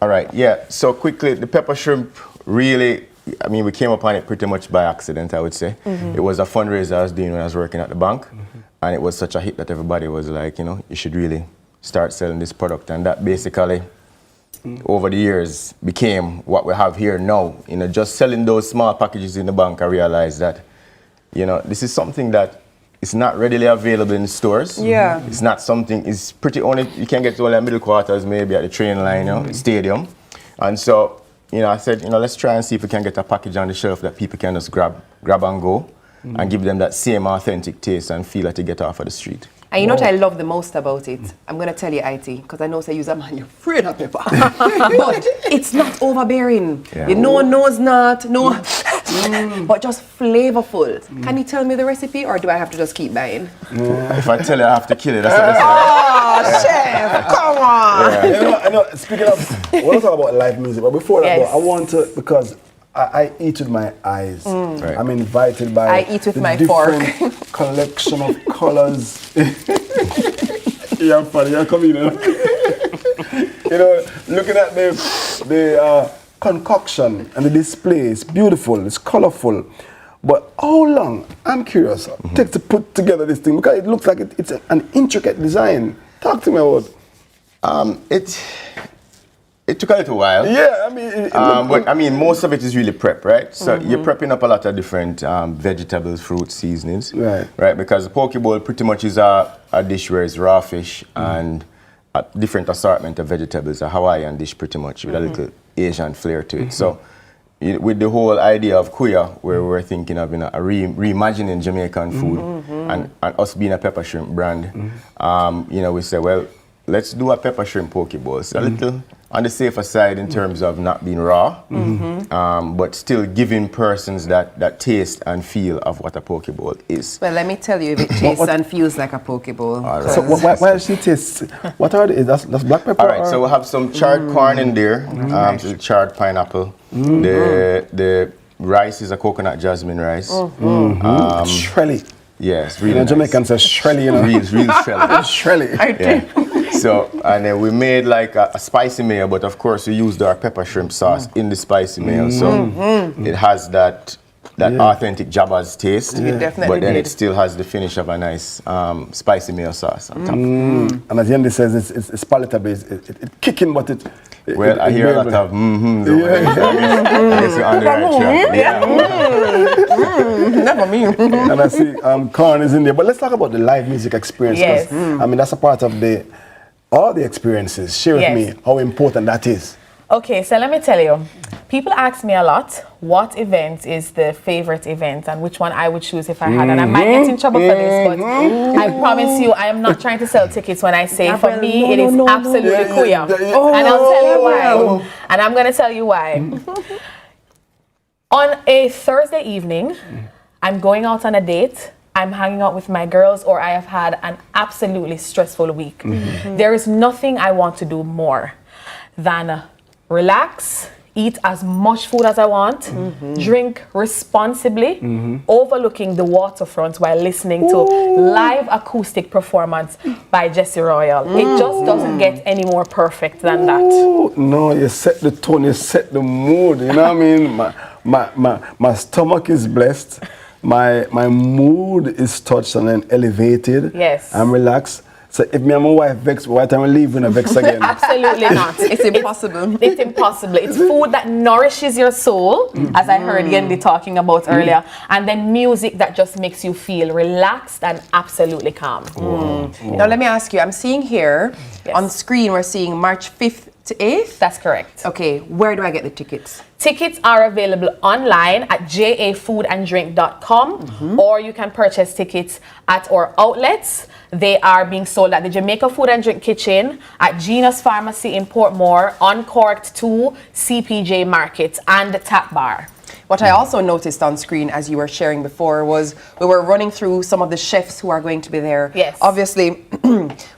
Speaker 14: All right, so quickly, the pepper shrimp really, I mean, we came upon it pretty much by accident, I would say. It was a fundraiser I was doing when I was working at the bank, and it was such a hit that everybody was like, you know, you should really start selling this product. And that basically, over the years, became what we have here now. You know, just selling those small packages in the bank, I realized that, you know, this is something that is not readily available in the stores. It's not something, it's pretty only, you can get to only middle quarters, maybe at the train line, you know, stadium. And so, you know, I said, you know, let's try and see if we can get a package on the shelf that people can just grab and go and give them that same authentic taste and feel that you get off of the street.
Speaker 18: And you know what I love the most about it? I'm going to tell you, IT, because I know say use a man, you're afraid of pepper. But it's not overbearing. You know, nose not, no, but just flavorful. Can you tell me the recipe, or do I have to just keep buying?
Speaker 14: If I tell you, I have to kill it.
Speaker 18: Chef, come on.
Speaker 19: I know, speaking of, I want to talk about live music, but before that, though, I want to, because I eat with my eyes. I'm invited by
Speaker 18: I eat with my fork.
Speaker 19: Collection of colors. You're funny, you're coming, you know. You know, looking at the concoction and the display, it's beautiful, it's colorful. But how long, I'm curious, it takes to put together this thing? Because it looks like it's an intricate design. Talk to me about
Speaker 14: it took a little while.
Speaker 19: Yeah, I mean...
Speaker 14: but I mean, most of it is really prep, right? So you're prepping up a lot of different vegetables, fruits, seasonings. Right? Because the poke bowl pretty much is a dish where it's raw fish and a different assortment of vegetables, a Hawaiian dish pretty much with a little Asian flair to it. So with the whole idea of kuya, where we're thinking of reimagining Jamaican food and us being a pepper shrimp brand, you know, we say, well, let's do a pepper shrimp poke bowl. It's a little on the safer side in terms of not being raw, but still giving persons that taste and feel of what a poke bowl is.
Speaker 18: Well, let me tell you, if it tastes and feels like a poke bowl.
Speaker 19: Right. So why does she taste? What are these? That's black pepper?
Speaker 14: All right, so we'll have some charred corn in there, so charred pineapple. The rice is a coconut jasmine rice.
Speaker 19: Shrelly.
Speaker 14: Yes, really.
Speaker 19: You know, Jamaican says shrelly, you know.
Speaker 14: Real shrelly.
Speaker 19: Shrelly.
Speaker 14: Yeah. So, and then we made like a spicy mayo, but of course we used our pepper shrimp sauce in the spicy mayo. So it has that authentic Jabba's taste, but then it still has the finish of a nice spicy mayo sauce on top.
Speaker 19: And as Yendi says, it's palatable, it's kicking, but it
Speaker 14: well, I hear a lot of I guess you're on the right track.
Speaker 18: Never me.
Speaker 19: And I see corn is in there. But let's talk about the live music experience.
Speaker 20: Yes.
Speaker 19: I mean, that's a part of all the experiences. Share with me how important that is.
Speaker 20: Okay, so let me tell you. People ask me a lot, what event is the favorite event and which one I would choose if I had. And I might get in trouble for this, but I promise you, I am not trying to sell tickets when I say for me, it is absolutely kuya. And I'll tell you why. And I'm going to tell you why. On a Thursday evening, I'm going out on a date. I'm hanging out with my girls, or I have had an absolutely stressful week. There is nothing I want to do more than relax, eat as much food as I want, drink responsibly, overlooking the waterfront while listening to live acoustic performance by Jesse Royal. It just doesn't get any more perfect than that.
Speaker 19: No, you set the tone, you set the mood, you know what I mean? My stomach is blessed. my mood is touched and then elevated.
Speaker 20: Yes.
Speaker 19: I'm relaxed. So if me and my wife vex, why time we leave when I vex again?
Speaker 20: Absolutely not.
Speaker 18: It's impossible.
Speaker 20: It's impossible. It's food that nourishes your soul, as I heard Yendi talking about earlier, and then music that just makes you feel relaxed and absolutely calm.
Speaker 18: Now let me ask you, I'm seeing here on screen, we're seeing March 5th to 8th?
Speaker 20: That's correct.
Speaker 18: Okay, where do I get the tickets?
Speaker 20: Tickets are available online at jafoodanddrink.com, or you can purchase tickets at our outlets. They are being sold at the Jamaica Food and Drink Kitchen, at Genius Pharmacy in Portmore, Uncorked 2, CPJ Market, and the Tap Bar.
Speaker 18: What I also noticed on screen as you were sharing before was we were running through some of the chefs who are going to be there.
Speaker 20: Yes.
Speaker 18: Obviously,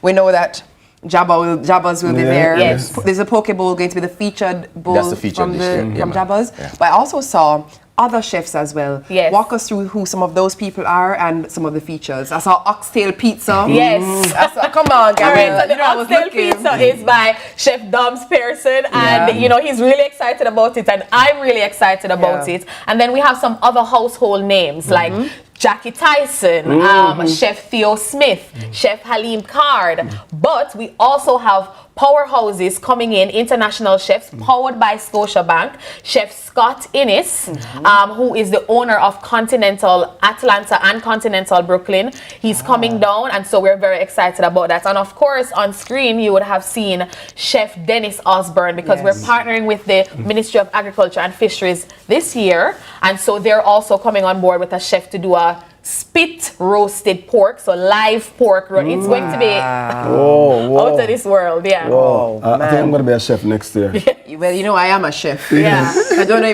Speaker 18: we know that Jabbas will be there.
Speaker 20: Yes.
Speaker 18: There's a poke bowl going to be the featured bowl
Speaker 14: That's the featured
Speaker 18: from
Speaker 14: dish,
Speaker 18: from
Speaker 14: yeah.
Speaker 18: Jabbas.
Speaker 14: Yeah.
Speaker 18: But I also saw other chefs as well.
Speaker 20: Yes.
Speaker 18: Walk us through who some of those people are and some of the features. I saw oxtail pizza.
Speaker 20: Yes.
Speaker 18: I saw, come on, Gabriel.
Speaker 20: All right, so the oxtail pizza is by Chef Doms Pearson, and you know he's really excited about it, and I'm really excited about it. And then we have some other household names like Jackie Tyson, Chef Theo Smith, Chef Halim Card, but we also have powerhouses coming in, international chefs powered by Scotiabank. Chef Scott Innes, who is the owner of Continental Atlanta and Continental Brooklyn. He's coming down, and so we're very excited about that. And of course, on screen, you would have seen Chef Dennis Osborne, because we're partnering with the Ministry of Agriculture and Fisheries this year. And so they're also coming on board with a chef to do a spit roasted pork, so live pork. It's going to be out of this world,
Speaker 19: Whoa. I think I'm going to be a chef next year.
Speaker 18: Well, you know, I am a chef.
Speaker 20: Yeah.
Speaker 18: I don't know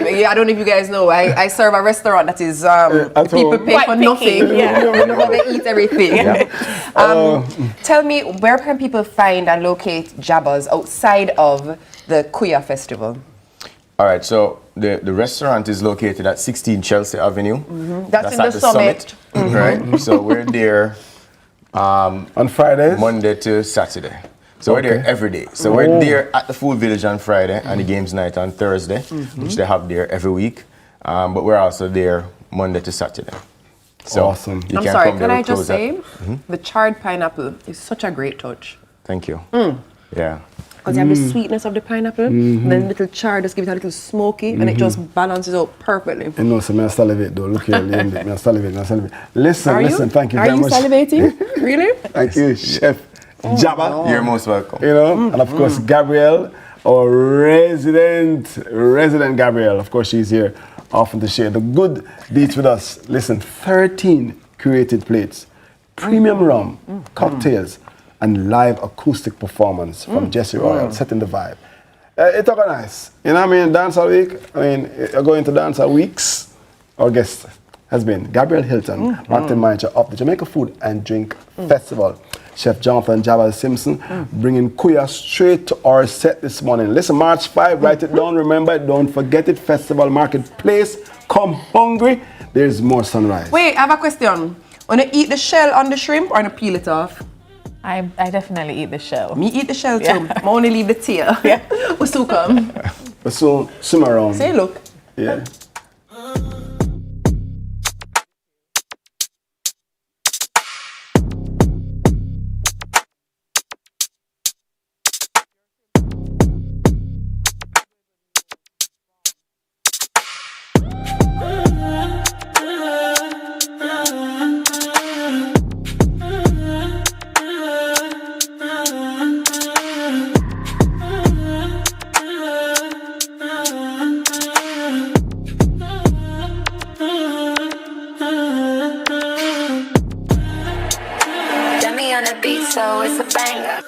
Speaker 18: if you guys know. I serve a restaurant that is people pay
Speaker 20: Quite
Speaker 18: for
Speaker 20: picky,
Speaker 18: nothing. They eat everything. Tell me, where can people find and locate Jabbas outside of the Kuya Festival?
Speaker 14: All right, so the restaurant is located at 16 Chelsea Avenue.
Speaker 18: That's in
Speaker 14: at
Speaker 18: the summit.
Speaker 14: Right? So we're there
Speaker 19: on Fridays?
Speaker 14: Monday to Saturday. So we're there every day. So we're there at the Food Village on Friday and the games night on Thursday, which they have there every week. But we're also there Monday to Saturday. So
Speaker 19: awesome.
Speaker 14: You
Speaker 18: I'm
Speaker 14: can
Speaker 18: sorry,
Speaker 14: come
Speaker 18: can
Speaker 14: there
Speaker 18: I just
Speaker 14: close
Speaker 18: say,
Speaker 14: at-
Speaker 18: the charred pineapple is such a great touch.
Speaker 14: Thank you. Yeah.
Speaker 18: Because you have the sweetness of the pineapple, and then little char just gives it a little smoky, and it just balances out perfectly.
Speaker 19: You know, so I salivate though. Look here, Lindy. I salivate. Listen, thank you
Speaker 18: Are
Speaker 19: very
Speaker 18: you
Speaker 19: much.
Speaker 18: salivating? Really?
Speaker 19: Thank you, Chef Jabba.
Speaker 14: You're most welcome.
Speaker 19: You know, and of course, Gabrielle, our resident Gabrielle. Of course, she's here often to share the good deeds with us. Listen, 13 curated plates, premium rum, cocktails, and live acoustic performance from Jesse Royal, setting the vibe. It's organized. You know what I mean? Dancehall week. I mean, you're going to dancehall weeks. Our guest has been Gabrielle Hilton, marketing manager of the Jamaica Food and Drink Festival. Chef Jonathan Jabba Simpson, bringing Kuya straight to our set this morning. Listen, March 5, write it down, remember it, don't forget it. Festival Marketplace, come hungry, there's more sunrise.
Speaker 18: Wait, I have a question. Wanna eat the shell on the shrimp or wanna peel it off?
Speaker 20: I definitely eat the shell.
Speaker 18: Me eat the shell too. I only leave the tail. Yeah. What's to come?
Speaker 19: But so, swim around.
Speaker 18: Say, look.
Speaker 19: Yeah.
Speaker 24: On the beat, so it's a banger.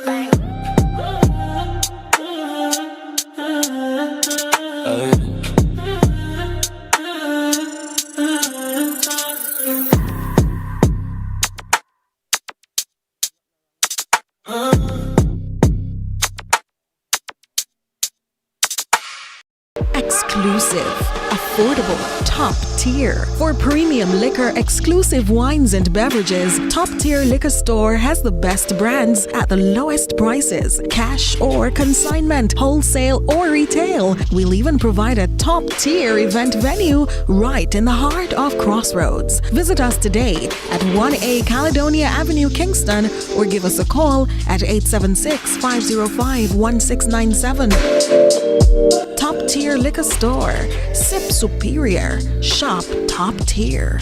Speaker 17: Exclusive, affordable, top tier. For premium liquor, exclusive wines and beverages, Top Tier Liquor Store has the best brands at the lowest prices. Cash or consignment, wholesale or retail. We'll even provide a top-tier event venue right in the heart of Crossroads. Visit us today at 1A Caledonia Avenue, Kingston, or give us a call at 876-505-1697. Top-tier liquor store. Sip superior. Shop top-tier.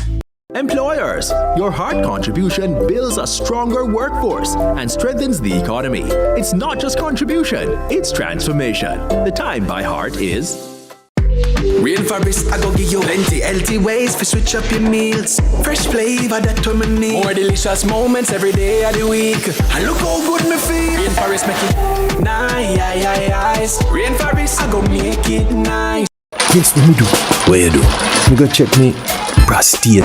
Speaker 29: Employers, your hard contribution builds a stronger workforce and strengthens the economy. It's not just contribution, it's transformation. The time by heart is
Speaker 4: Rainforest, I go give you plenty healthy ways to switch up your meals. Fresh flavor that me need. More delicious moments every day of the week. And look how good me feel. Rainforest make it nice. Rainforest, I go make it nice.
Speaker 28: Yes, what me do? What you do? Me go check me prostate.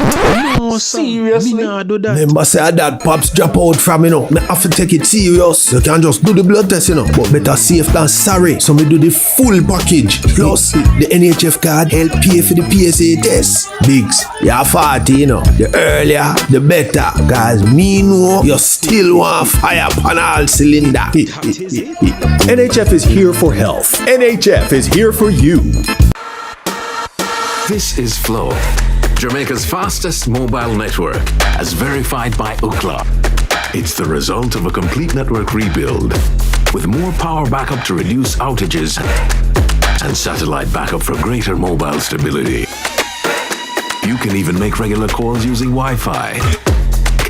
Speaker 19: No, seriously? Me nah do that.
Speaker 28: Remember say that pops drop out from me now. Me have to take it serious. You can't just do the blood test, but better safe than sorry. So me do the full package. Plus the NHF card help pay for the PSA test. Bigs, you're 40, The earlier, the better. Cause me know you still want fire on all cylinder.
Speaker 29: NHF is here for health. NHF is here for you.
Speaker 9: This is Flow, Jamaica's fastest mobile network, as verified by Ookla. It's the result of a complete network rebuild, with more power backup to reduce outages and satellite backup for greater mobile stability. You can even make regular calls using Wi-Fi.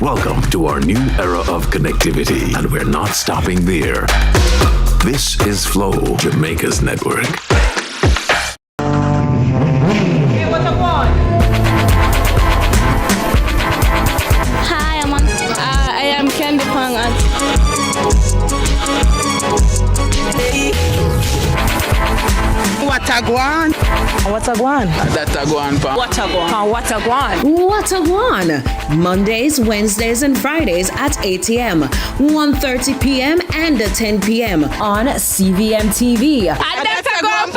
Speaker 9: Welcome to our new era of connectivity, and we're not stopping there. This is Flow, Jamaica's network.
Speaker 10: Watagwan. Watagwan.
Speaker 4: That Tagwan.
Speaker 10: Watagwan.
Speaker 11: Watagwan. Mondays, Wednesdays, and Fridays at 8 a.m., 1:30 p.m., and 10 p.m. on CVMTV.
Speaker 10: Watagwan.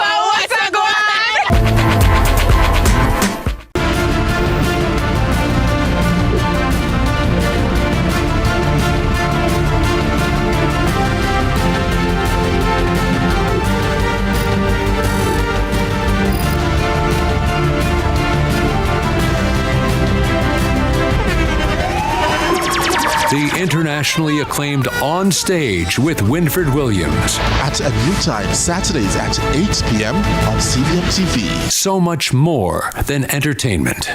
Speaker 15: The internationally acclaimed On Stage with Winford Williams.
Speaker 21: At a new time, Saturdays at 8 p.m. on CVMTV.
Speaker 15: So much more than entertainment.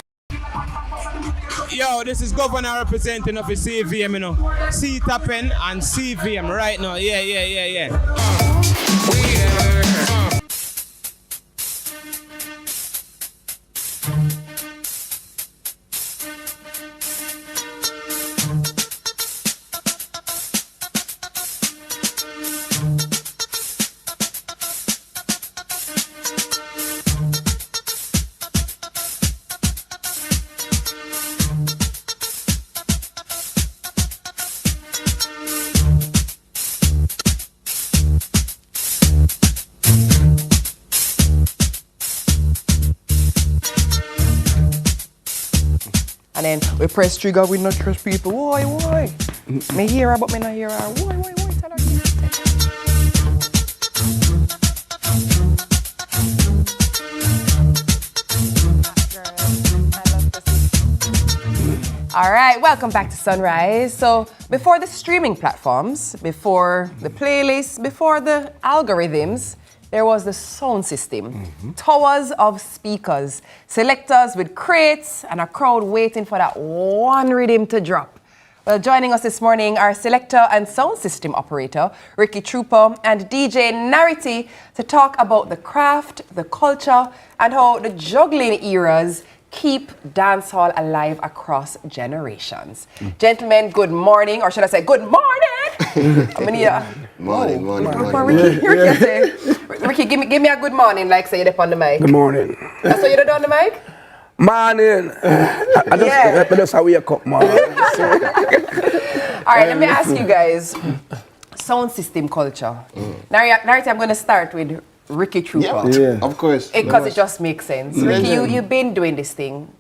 Speaker 22: Yo, this is Governor representing of the CVM, C-Tapen and CVM right now. Yeah.
Speaker 18: And then we press trigger, we not trust people. Why? Me hear her, but me not hear her. Why? Tell her. All right, welcome back to Sunrise. So before the streaming platforms, before the playlists, before the algorithms, there was the sound system. Towers of speakers, selectors with crates, and a crowd waiting for that one rhythm to drop. Well, joining us this morning are selector and sound system operator Ricky Trooper and DJ Narity to talk about the craft, the culture, and how the juggling eras keep dancehall alive across generations. Gentlemen, good morning, or should I say good morning? Morning. Ricky, give me a good morning, like say you're up on the mic.
Speaker 4: Good morning.
Speaker 18: That's what you're on the mic?
Speaker 4: Morning. I just how we up, man.
Speaker 18: All right, let me ask you guys, sound system culture. Narity, I'm going to start with Ricky Trooper.
Speaker 19: Yeah, of course.
Speaker 18: Because it just makes sense. Ricky, you've been doing this thing.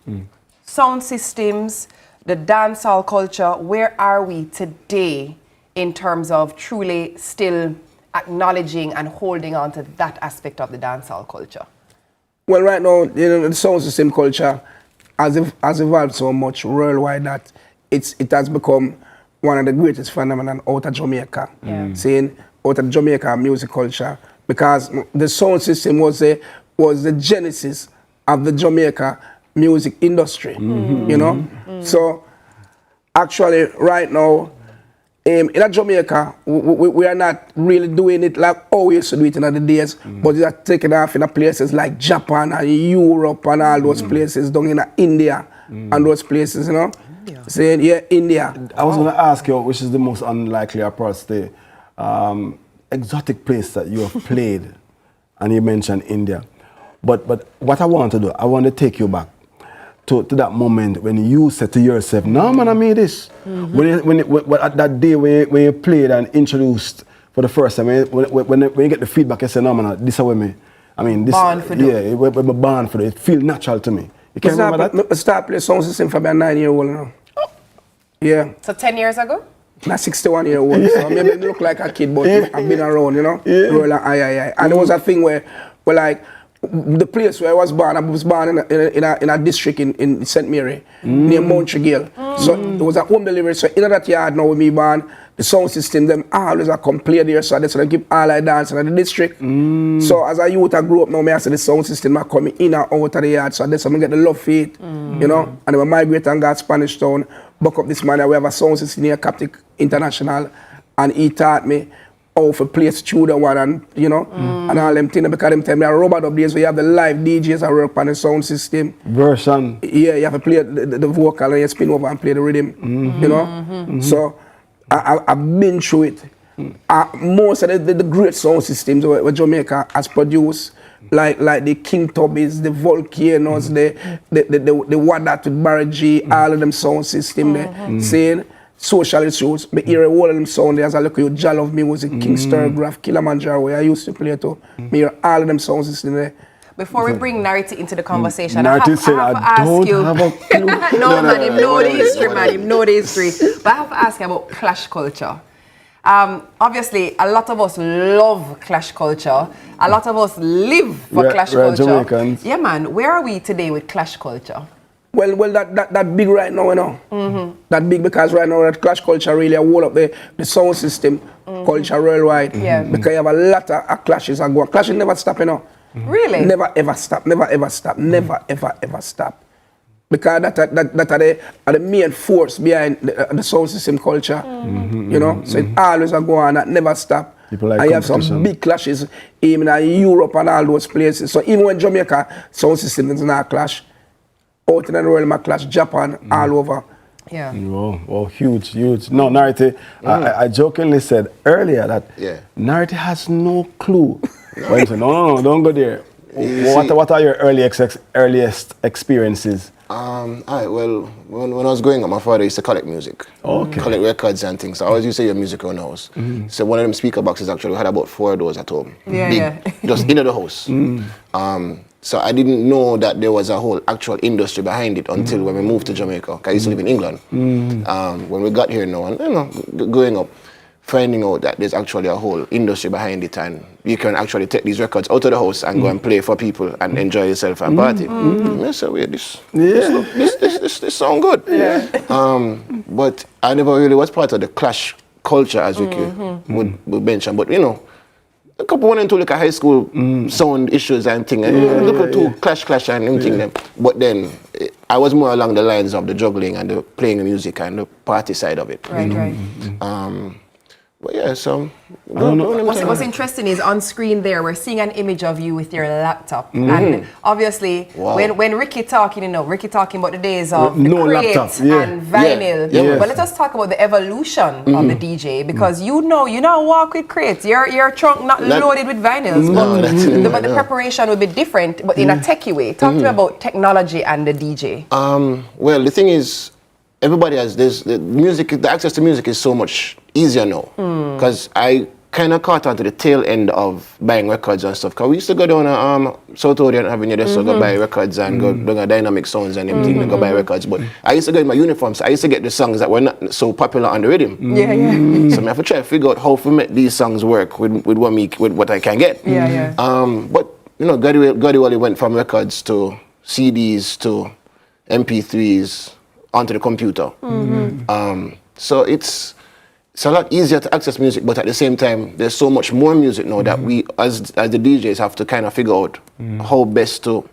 Speaker 18: Sound systems, the dancehall culture, where are we today in terms of truly still acknowledging and holding on to that aspect of the dancehall culture?
Speaker 1: Well, right now, you know, the sound system culture has evolved so much worldwide that it has become one of the greatest phenomenon out of Jamaica. Saying out of Jamaica music culture, because the sound system was the genesis of the Jamaica music industry. You know, so actually right now. In Jamaica, we are not really doing it like how we used to do it in the days, but we are taking off in places like Japan and Europe and all those places, down in India and those places, you know? Saying, yeah, India.
Speaker 19: I was going to ask you, which is the most unlikely approach, the exotic place that you have played, and you mentioned India. But what I want to do, I want to take you back to that moment when you said to yourself, no man, I made this. When at that day when you played and introduced for the first time, when you get the feedback, you say, no man, this is what me. I mean, this.
Speaker 18: Born for
Speaker 19: we're born for it. It feels natural to me. You can remember that?
Speaker 1: I started playing sound system for about 9 years old now. Yeah.
Speaker 18: So 10 years ago?
Speaker 1: Not 61 years old. So maybe it look like a kid, but I've been around, you know? Roll like, aye. And there was a thing where like, the place where I was born in a district in St. Mary, near Mount Tregear. So it was a home delivery. So in that yard now with me born, the sound system, them always a come play there. So that's why I keep all I dancing in the district. So as a youth I grew up now, I see the sound system I come in and out of the yard. So that's why I get the love for it. You know? And then I migrate and got Spanish Town, buck up this man, we have a sound system near Captic International, and he taught me how to play studio one and you know and all them things, because them tell me a robot up there, so you have the live DJs that work on the sound system.
Speaker 19: Version.
Speaker 1: Yeah, you have to play the vocal and you spin over and play the rhythm. You know? So I've been through it. Most of the great sound systems where Jamaica has produced, like the King Tubbies, the Volcanoes, the Wadat with Barry G, all of them sound system there. Saying social issues, but hear all of them sound there as I look at you, Jollof Music, King Sturgraph, Kilimanjaro, where I used to play to. Me hear all of them sound system there.
Speaker 18: Before we bring Narity into the conversation,
Speaker 19: Narity
Speaker 18: I have to ask you. No, man, him know the history, man. Him know the history. But I have to ask you about clash culture. Obviously, a lot of us love clash culture. A lot of us live for clash culture.
Speaker 19: Jamaicans.
Speaker 18: Yeah, man. Where are we today with clash culture?
Speaker 1: Well, that big right now, you know. That big because right now that clash culture really hold up the sound system culture worldwide.
Speaker 18: Yeah.
Speaker 1: Because you have a lot of clashes are going. Clashes never stop, you know.
Speaker 18: Really?
Speaker 1: Never ever stop. Never ever stop. Never ever stop. Because that are the main force behind the sound system culture. You know, so it always a go on, that never stop.
Speaker 19: People like
Speaker 1: and you have some big clashes even in Europe and all those places. So even when Jamaica sound system is not clash, out in the world my clash, Japan, all over.
Speaker 18: Yeah.
Speaker 19: Oh, huge. No, Narity, I jokingly said earlier that Narity has no clue. But he said, no, don't go there. What are your earliest experiences?
Speaker 2: Alright, well, when I was growing up, my father used to collect music. Collect records and things. So I always used to hear music around the house. So one of them speaker boxes actually, we had about 4 of those at home. Just in the house. So I didn't know that there was a whole actual industry behind it until when we moved to Jamaica. I used to live in England. When we got here now, and you know, growing up, finding out that there's actually a whole industry behind it, and you can actually take these records out of the house and go and play for people and enjoy yourself and party. So this sound good. But I never really was part of the clash culture, as we would mention. But you know, a couple went into like a high school sound issues and things. Look at two clash and everything them. But then I was more along the lines of the juggling and the playing the music and the party side of it. But yeah, so
Speaker 18: what's interesting is on screen there we're seeing an image of you with your laptop, and obviously when Ricky talking, you know, Ricky talking about the days of the crate and vinyl. But let us talk about the evolution of the DJ, because you know walk with crates. Your trunk not loaded with vinyls, but the preparation will be different, but in a techie way. Talk to me about technology and the DJ.
Speaker 2: Well, the thing is, everybody has the access to music is so much easier now, because I kind of caught on to the tail end of buying records and stuff, because we used to go down South Odeon Avenue just to go buy records and go down to Dynamic Sounds and everything and go buy records. But I used to go in my uniforms, I used to get the songs that were not so popular on the rhythm. So I have to try to figure out how to make these songs work with what I can get. But gradually went from records to CDs to MP3s onto the computer. So it's a lot easier to access music, but at the same time, there's so much more music now that we, as the DJs, have to kind of figure out how best to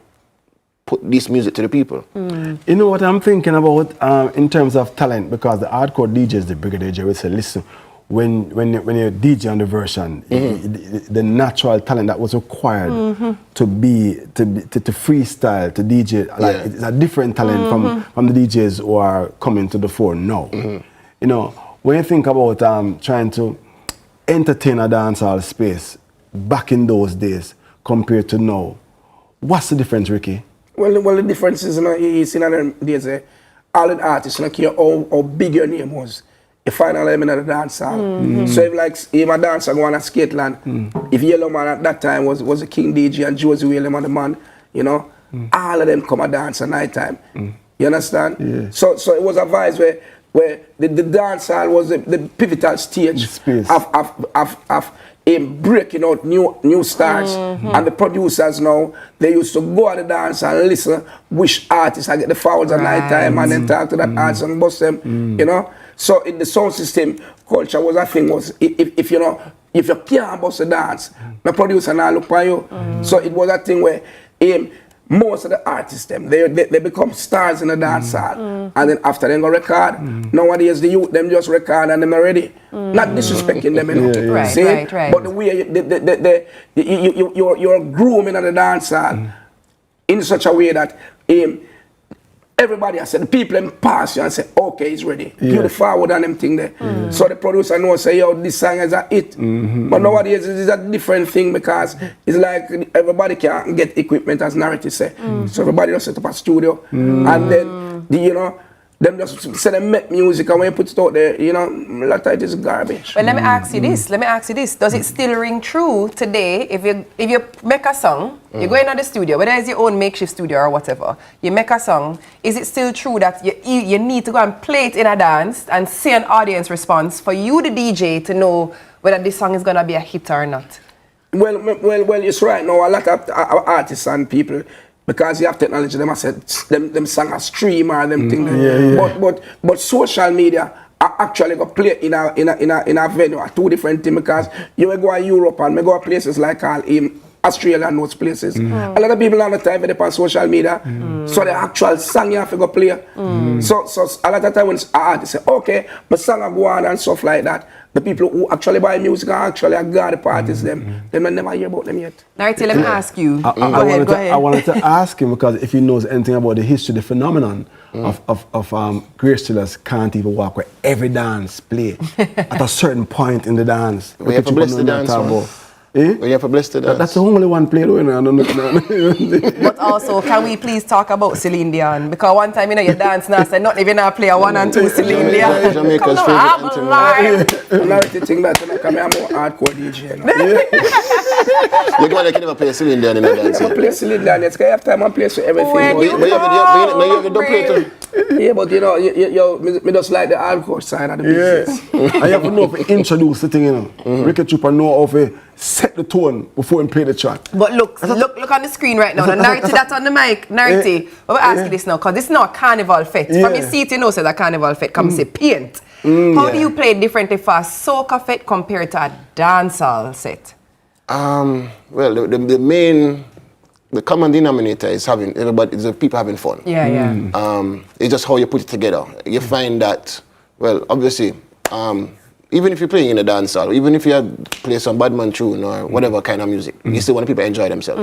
Speaker 2: put this music to the people.
Speaker 19: You know what I'm thinking about in terms of talent, because the hardcore DJs, the Brigadier Jerry will say, listen, when you DJ on the version, the natural talent that was required to freestyle, to DJ, like it's a different talent from the DJs who are coming to the fore now. You know, when you think about trying to entertain a dancehall space back in those days compared to now, what's the difference, Ricky?
Speaker 1: Well, the difference is, in them days, all the artists, don't care how big your name was. You find all them in the dance hall. So if a dancer go on a skate land, if Yellow Man at that time was a King DJ and Josie William and the man, all of them come and dance at night time. You understand?
Speaker 19: Yeah.
Speaker 1: So it was a vibe where the dance hall was the pivotal stage of breaking out new stars. And the producers now, they used to go at the dance and listen which artists I get the fouls at night time and then talk to that artist and bust them, So in the sound system, culture was a thing, was if you can't bust a dance, the producer now look for you. So it was a thing where most of the artists they become stars in the dance hall. And then after they go record, nowadays the youth them just record and them already. Not disrespecting them,
Speaker 18: Right.
Speaker 1: But the way you're grooming at the dance hall in such a way that everybody has said, the people them pass you and say, okay, it's ready. Give the forward and them thing there. So the producer knows, say, yo, this song is a hit. But nowadays it's a different thing because it's like everybody can get equipment, as narrative say. So everybody just set up a studio and then, them just say they make music and when you put it out there, a lot of it is garbage.
Speaker 18: Well, let me ask you this. Does it still ring true today if you make a song, you go into the studio, whether it's your own makeshift studio or whatever, you make a song, is it still true that you need to go and play it in a dance and see an audience response for you, the DJ, to know whether this song is going to be a hit or not?
Speaker 1: Well, it's right now. A lot of artists and people, because you have technology, them song a stream or them thing. But social media actually go play in a venue are two different things, because you will go to Europe and go to places like Australia and those places. A lot of people on the time they on social media, so the actual song you have to go play. So a lot of time when artists say, okay, but song will go on and stuff like that, the people who actually buy music and actually got the parties, them will never hear about them yet.
Speaker 18: Narity, let me ask you.
Speaker 19: Go ahead. I wanted to ask him, because if he knows anything about the history, the phenomenon of Grace Chillers can't even walk where every dance play at a certain point in the dance.
Speaker 2: We have to bless the dance. We have to bless the dance.
Speaker 19: That's the only one play though.
Speaker 18: But also, can we please talk about Celine Dion? Because one time, you dance now, say not even play a 1 and 2 Celine Dion.
Speaker 2: Jamaica's
Speaker 18: Come on, I'm alive.
Speaker 1: Narity think that I'm a more hardcore DJ.
Speaker 2: You go and never play Celine Dion in a dance.
Speaker 1: I play Celine Dion, because I have time and place for everything.
Speaker 2: But you have a double play too.
Speaker 1: Yeah, but me just like the hardcore side of the business.
Speaker 19: I have to know how to introduce the thing, Ricky Trooper know how to set the tone before he play the track.
Speaker 18: But look on the screen right now. Narity, that's on the mic. Narity, we'll ask you this now, because this is not a carnival fit. From your seat, so it's a carnival fit. Come say paint. How do you play differently for a soca fit compared to a dancehall set?
Speaker 2: Well, the common denominator is is the people having fun. It's just how you put it together. You find that, well, obviously, even if you're playing in a dance hall, even if you play some Badman tune or whatever kind of music, you still want people to enjoy themselves.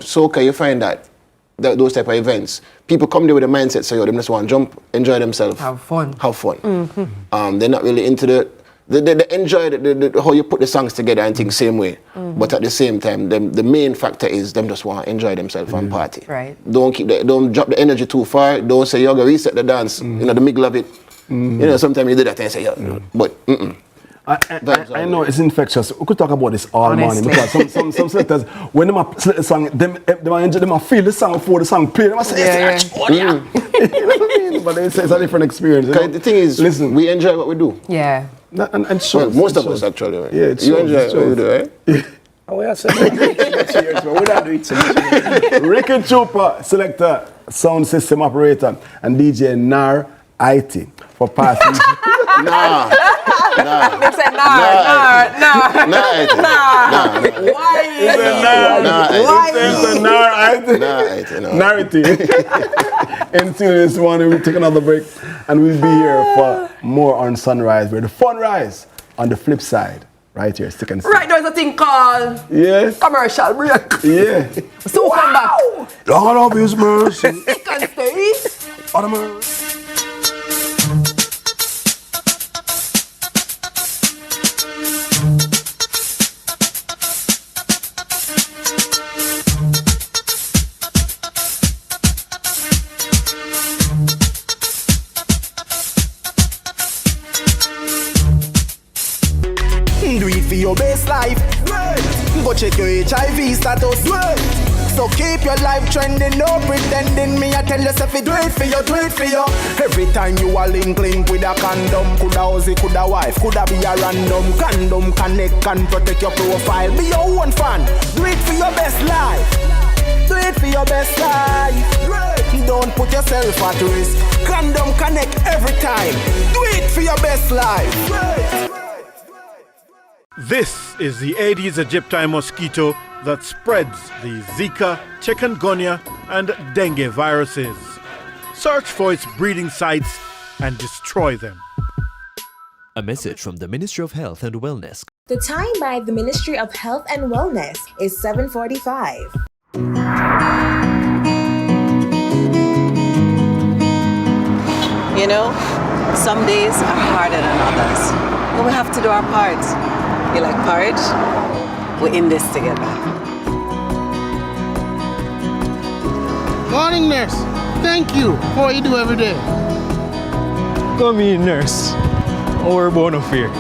Speaker 2: Soca, you find that those type of events, people come there with a mindset, so they just want to jump, enjoy themselves,
Speaker 18: have fun.
Speaker 2: They're not really into they enjoy how you put the songs together and things same way. But at the same time, the main factor is them just want to enjoy themselves and party.
Speaker 18: Right.
Speaker 2: Don't drop the energy too far. Don't say you're gonna reset the dance. The middle of it. Sometimes you do that and say but
Speaker 19: I know it's infectious. We could talk about this all morning, because some selectors, when they select the song, them feel the song before the song play. They say, you know what I mean? But it's a different experience.
Speaker 2: The thing is, listen, we enjoy what we do.
Speaker 18: Yeah.
Speaker 19: And sure,
Speaker 2: most of us actually. Right?
Speaker 19: Yeah,
Speaker 2: you enjoy what you do, right?
Speaker 1: Oh, yeah, so cheers, man. We don't do it so much.
Speaker 19: Ricky Chupa, selector, sound system operator, and DJ Nar IT for passing.
Speaker 2: Nah.
Speaker 18: They said nah. Why?
Speaker 19: Narity. Until this morning, we'll take another break and we'll be here for more on Sunrise, where the fun rise on the flip side. Right here, stick and see.
Speaker 18: Right, there's a thing called commercial break.
Speaker 19: Yeah.
Speaker 18: So come back.
Speaker 19: Lord of His mercy.
Speaker 18: Stick and stay.
Speaker 13: Do it for your best life. Go check your HIV status. So keep your life trending, no pretending. Me I tell yourself do it for you. Every time you are link with a condom, coulda husband, coulda wife, coulda be a random. Condom connect and protect your profile. Be your own fan. Do it for your best life. Do it for your best life. Don't put yourself at risk. Condom connect every time. Do it for your best life.
Speaker 3: This is the Aedes aegypti mosquito that spreads the Zika, chikungunya, and dengue viruses. Search for its breeding sites and destroy them.
Speaker 5: A message from the Ministry of Health and Wellness.
Speaker 6: The time by the Ministry of Health and Wellness is 7:45.
Speaker 8: You know, some days are harder than others, but we have to do our part. You like porridge? We're in this together.
Speaker 16: Morning, nurse. Thank you for what you do every day.
Speaker 23: Come in, nurse. Or born of fear.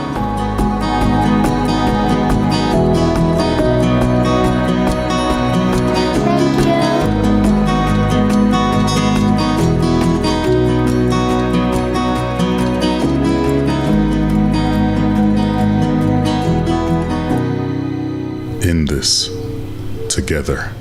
Speaker 21: In this together.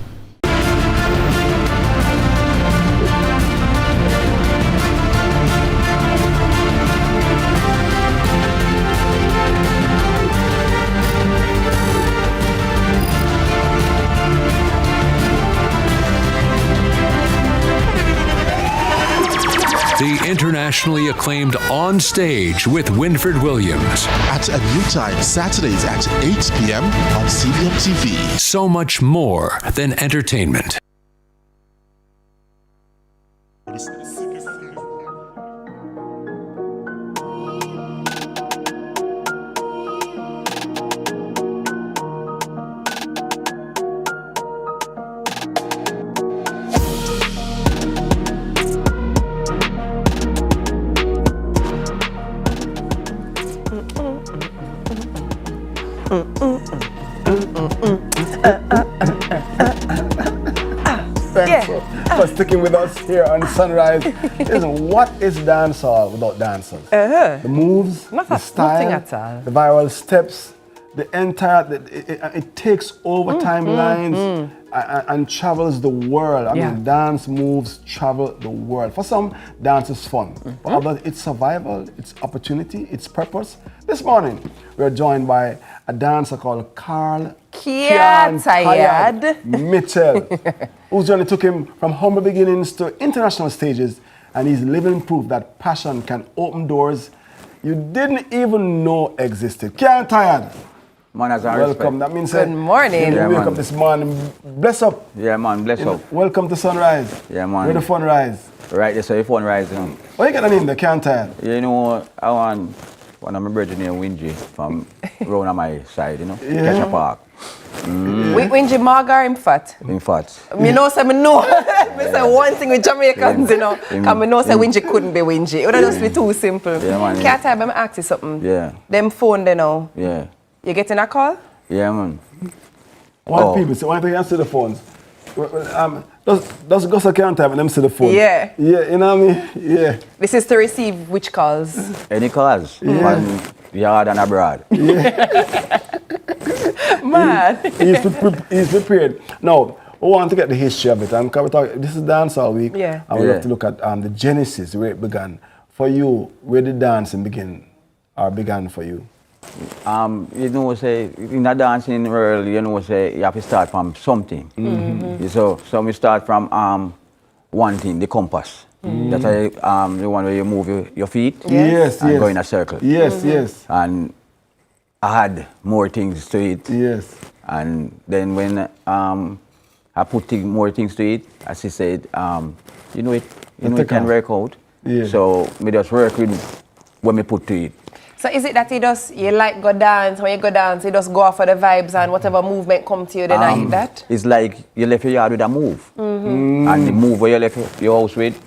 Speaker 15: The internationally acclaimed On Stage with Winfred Williams.
Speaker 21: At a new time, Saturdays at 8 p.m. on CVM TV.
Speaker 15: So much more than entertainment.
Speaker 19: For sticking with us here on Sunrise. Listen, what is dancehall without dancers? The moves, the style,
Speaker 18: nothing at all.
Speaker 19: the viral steps, the entire, it takes over timelines and travels the world. I mean, dance moves travel the world. For some, dance is fun. For others, it's survival, it's opportunity, it's purpose. This morning, we're joined by a dancer called Carl Tired Mitchell, whose journey took him from humble beginnings to international stages, and he's living proof that passion can open doors you didn't even know existed. Carl Tired.
Speaker 25: Man, as I
Speaker 19: welcome. That means
Speaker 18: good morning.
Speaker 19: You wake up this morning. Bless up.
Speaker 25: Yeah, man. Bless up.
Speaker 19: Welcome to Sunrise.
Speaker 25: Yeah, man.
Speaker 19: Where the fun rise.
Speaker 25: Right, that's where the fun rise.
Speaker 19: Why you get the name, the Carl Tired?
Speaker 25: You know, I want one of my brothers named Wingy from round on my side, you know, Ketchup Park.
Speaker 18: Wingy Margar him fat?
Speaker 25: Him fat.
Speaker 18: Me know say me know. Me say one thing with Jamaicans, you know, because me know say Wingy couldn't be Wingy. It would just be too simple.
Speaker 25: Yeah, man.
Speaker 18: Can't I me ask you something?
Speaker 25: Yeah.
Speaker 18: Them phone they know.
Speaker 25: Yeah.
Speaker 18: You getting a call?
Speaker 25: Yeah, man.
Speaker 19: Why people answer the phones? Does go so can't have them see the phone.
Speaker 18: Yeah.
Speaker 19: Yeah, you know what I mean? Yeah.
Speaker 18: This is to receive which calls?
Speaker 25: Any calls?
Speaker 19: Yeah.
Speaker 25: From yard and abroad.
Speaker 19: Yeah.
Speaker 18: Man.
Speaker 19: He's prepared. Now, we want to get the history of it. This is Dancehall Week.
Speaker 18: Yeah.
Speaker 19: And we have to look at the genesis, where it began. For you, where did dancing began for you?
Speaker 25: You know, say in a dancing world, you know, say you have to start from something. So we start from one thing, the compass. That's the one where you move your feet and go in a circle.
Speaker 19: Yes.
Speaker 25: And I had more things to it.
Speaker 19: Yes.
Speaker 25: And then when I put more things to it, as he said, it can work out.
Speaker 19: Yeah.
Speaker 25: So me just work with what me put to it.
Speaker 18: So is it that you like go dance, when you go dance, you just go off for the vibes and whatever movement come to you, then I hit that?
Speaker 25: It's like you left your yard with a move. And the move where you left your house with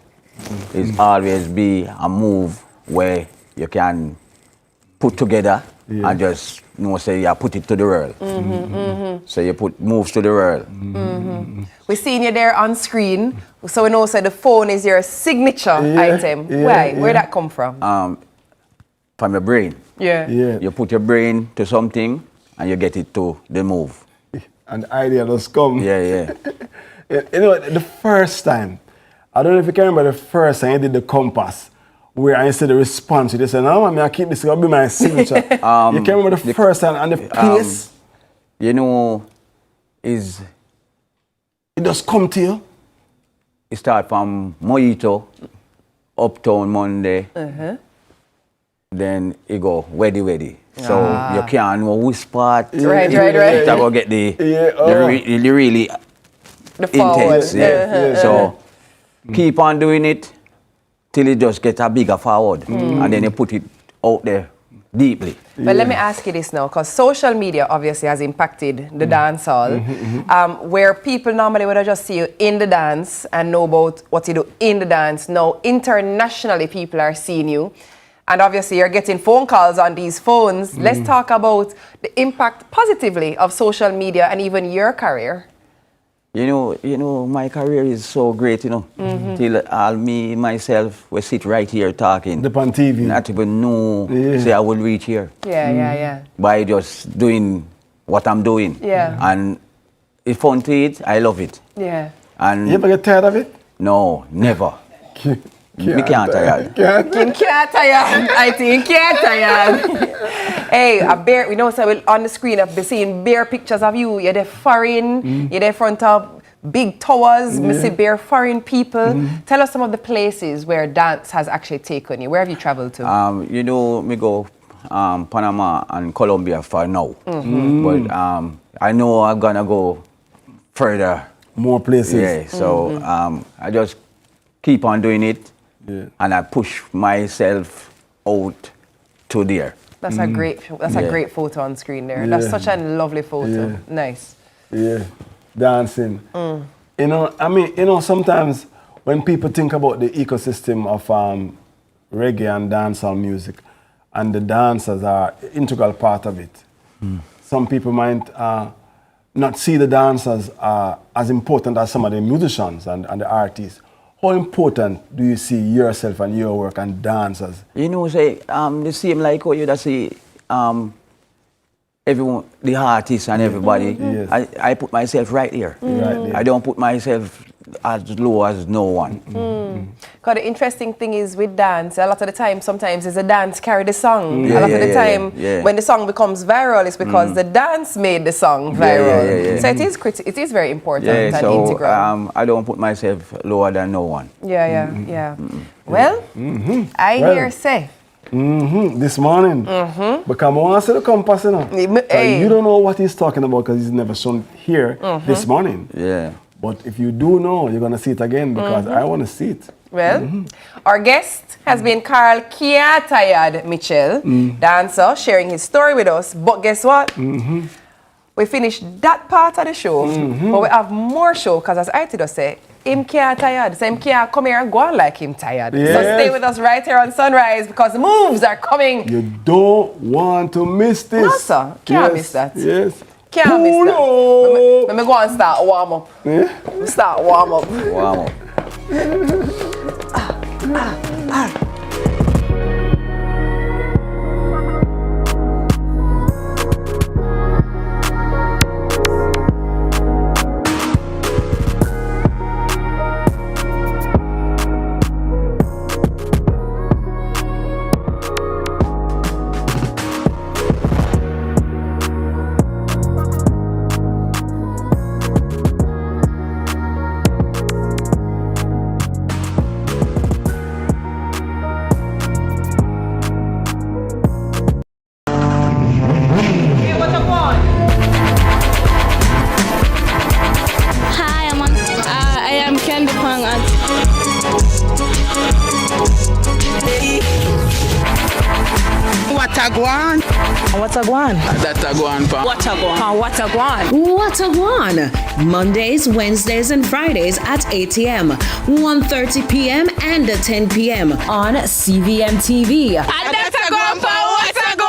Speaker 25: is always be a move where you can put together and just say you put it to the world. So you put moves to the world.
Speaker 18: We're seeing you there on screen, so we know the phone is your signature item. Why? Where that come from?
Speaker 25: From your brain.
Speaker 18: Yeah.
Speaker 25: You put your brain to something and you get it to the move.
Speaker 19: And the idea just come.
Speaker 25: Yeah.
Speaker 19: You know, the first time, I don't know if you can remember the first time you did the compass, where I said the response, you said, no, man, I keep this, it'll be my signature. You can remember the first time and the pace?
Speaker 25: It
Speaker 19: just come to you?
Speaker 25: It start from Mojito, Uptown Monday. Then it go weddy. So you can't know which spot.
Speaker 18: Right.
Speaker 25: You go get the really intense. So keep on doing it till it just gets a bigger forward. And then you put it out there deeply.
Speaker 18: But let me ask you this now, because social media obviously has impacted the dance hall, where people normally would just see you in the dance and know about what you do in the dance. Now, internationally, people are seeing you. And obviously, you're getting phone calls on these phones. Let's talk about the impact positively of social media and even your career.
Speaker 25: You know, my career is so great, till all me, myself, we sit right here talking.
Speaker 19: On TV.
Speaker 25: Not even know, say I will reach here.
Speaker 18: Yeah.
Speaker 25: By just doing what I'm doing.
Speaker 18: Yeah.
Speaker 25: And it's fun to it, I love it.
Speaker 18: Yeah.
Speaker 25: And
Speaker 19: you ever get tired of it?
Speaker 25: No, never. Me can't tired.
Speaker 18: Can't tired. I think can't tired. Hey, we know so on the screen I've been seeing bare pictures of you. You're there foreign, you're there in front of big towers, we see bare foreign people. Tell us some of the places where dance has actually taken you. Where have you traveled to?
Speaker 25: Me go Panama and Colombia for now. But I know I'm gonna go further.
Speaker 19: More places.
Speaker 25: Yeah, so I just keep on doing it. And I push myself out to there.
Speaker 18: That's a great photo on screen there. That's such a lovely photo. Nice.
Speaker 19: Yeah, dancing. Sometimes when people think about the ecosystem of reggae and dancehall music, and the dancers are an integral part of it, some people might not see the dancers as important as some of the musicians and the artists. How important do you see yourself and your work and dancers?
Speaker 25: The same like how you see everyone, the artists and everybody. I put myself right here. I don't put myself as low as no one.
Speaker 18: Because the interesting thing is with dance, a lot of the time, sometimes it's a dance carry the song.
Speaker 25: Yeah,
Speaker 18: a lot of the time,
Speaker 25: yeah.
Speaker 18: when the song becomes viral, it's because the dance made the song viral. So it is very important and integral.
Speaker 25: I don't put myself lower than no one.
Speaker 18: Well, I hear say.
Speaker 19: This morning. Because I want to see the compass, you don't know what he's talking about because he's never shown here this morning.
Speaker 25: Yeah.
Speaker 19: But if you do know, you're going to see it again because I want to see it.
Speaker 18: Well, our guest has been Carl Kiatayad Mitchell, dancer, sharing his story with us. But guess what? We finished that part of the show, but we have more show because as I just say, him can't tired. So him can't come here and go on like him tired.
Speaker 19: Yes.
Speaker 18: So stay with us right here on Sunrise because the moves are coming.
Speaker 19: You don't want to miss this.
Speaker 18: No, sir. Can't miss that.
Speaker 19: Yes.
Speaker 18: Can't miss that. Let me go and start warm up.
Speaker 19: Yeah.
Speaker 18: Start warm up.
Speaker 25: Warm up.
Speaker 10: What a guan?
Speaker 7: That a guan pa.
Speaker 10: What a guan? What a guan?
Speaker 11: What a Guan! Mondays, Wednesdays, and Fridays at 8 a.m., 1:30 p.m., and 10 p.m. on CVM TV.
Speaker 10: That's a guan pa. What a guan?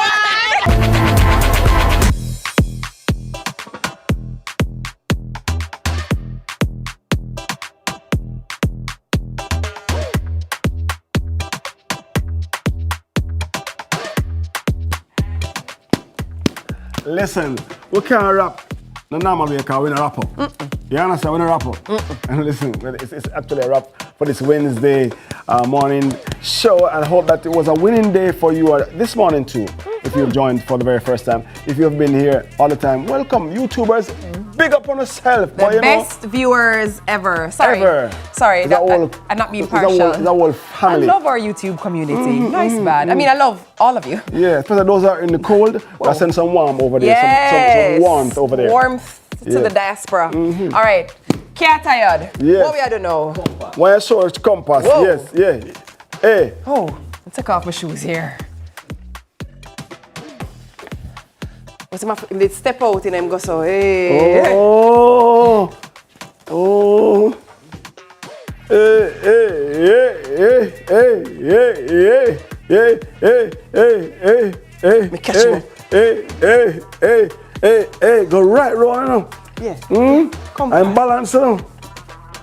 Speaker 19: Listen, we can't rap the normal way because we're not rap up. You understand? We're not rap up. And listen, it's actually a rap for this Wednesday morning show, and I hope that it was a winning day for you this morning too. If you've joined for the very first time, if you've been here all the time, welcome, YouTubers. Big up on yourself.
Speaker 18: The best viewers ever. Sorry. I'm not being partial.
Speaker 19: It's a whole family.
Speaker 18: I love our YouTube community. Nice bad. I mean, I love all of you.
Speaker 19: Yeah, especially those that are in the cold. I send some warmth over there.
Speaker 18: Yes.
Speaker 19: Some warmth over there.
Speaker 18: Warmth to the diaspora. All right. Can't tired.
Speaker 19: Yes.
Speaker 18: What we I don't know.
Speaker 19: Why I saw compass.
Speaker 18: Whoa.
Speaker 19: Yes, yeah. Hey.
Speaker 18: Oh, I took off my shoes here. What's my let's step out in them go so hey.
Speaker 19: Oh. Oh. Hey,
Speaker 18: Me catch him up.
Speaker 19: Hey, go right, Rowan.
Speaker 18: Yeah.
Speaker 19: Come I'm balanced now.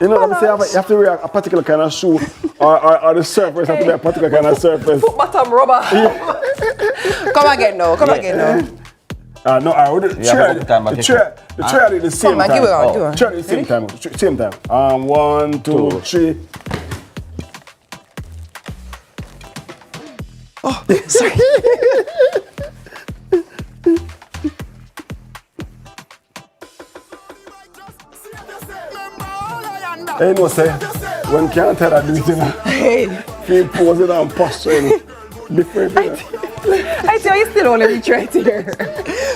Speaker 19: You know, you have to wear a particular kind of shoe, or the surface have to be a particular kind of surface.
Speaker 18: Foot bottom rubber. Come again now.
Speaker 19: No, I would the chair at the same time. Chair at the same time. 1, 2, 3.
Speaker 18: Oh, sorry.
Speaker 19: Hey, no, say, when can't tell that do it, you know.
Speaker 18: Hey.
Speaker 19: Feel posing and posturing. Different.
Speaker 18: I tell you, still only reach right here.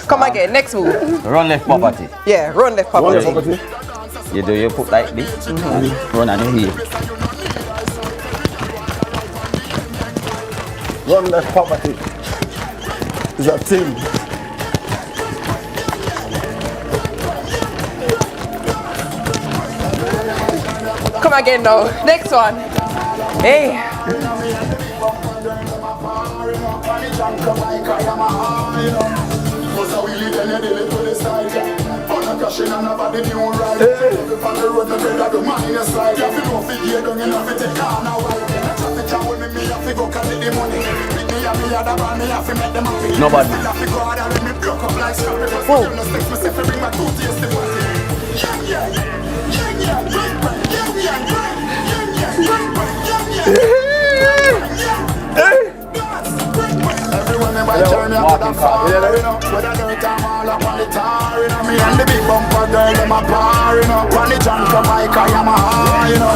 Speaker 18: Come again, next move.
Speaker 25: Run left property.
Speaker 18: Yeah, run left property.
Speaker 25: You put like this, run on your heel.
Speaker 19: Run left property. It's a thing.
Speaker 18: Come again now. Next one. Hey.
Speaker 25: Nobody.
Speaker 12: Me and the big bumper girl, them a par, you know. When the jump come bike, I am a high, you know.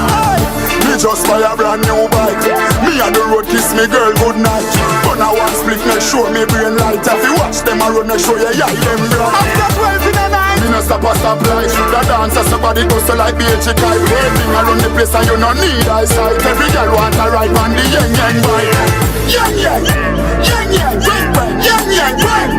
Speaker 12: Me just buy a brand new bike. Me and the road kiss me girl good night. But now one split, make sure me brain light. If you watch them a road, make sure you eye them bright. After 12 in the night, me no stop a stop light. The dancer somebody goes to like BH kite. Waiting around the place and you no need eyesight. Every girl want a ride on the yang bike. Yang, big bike, yang, bike.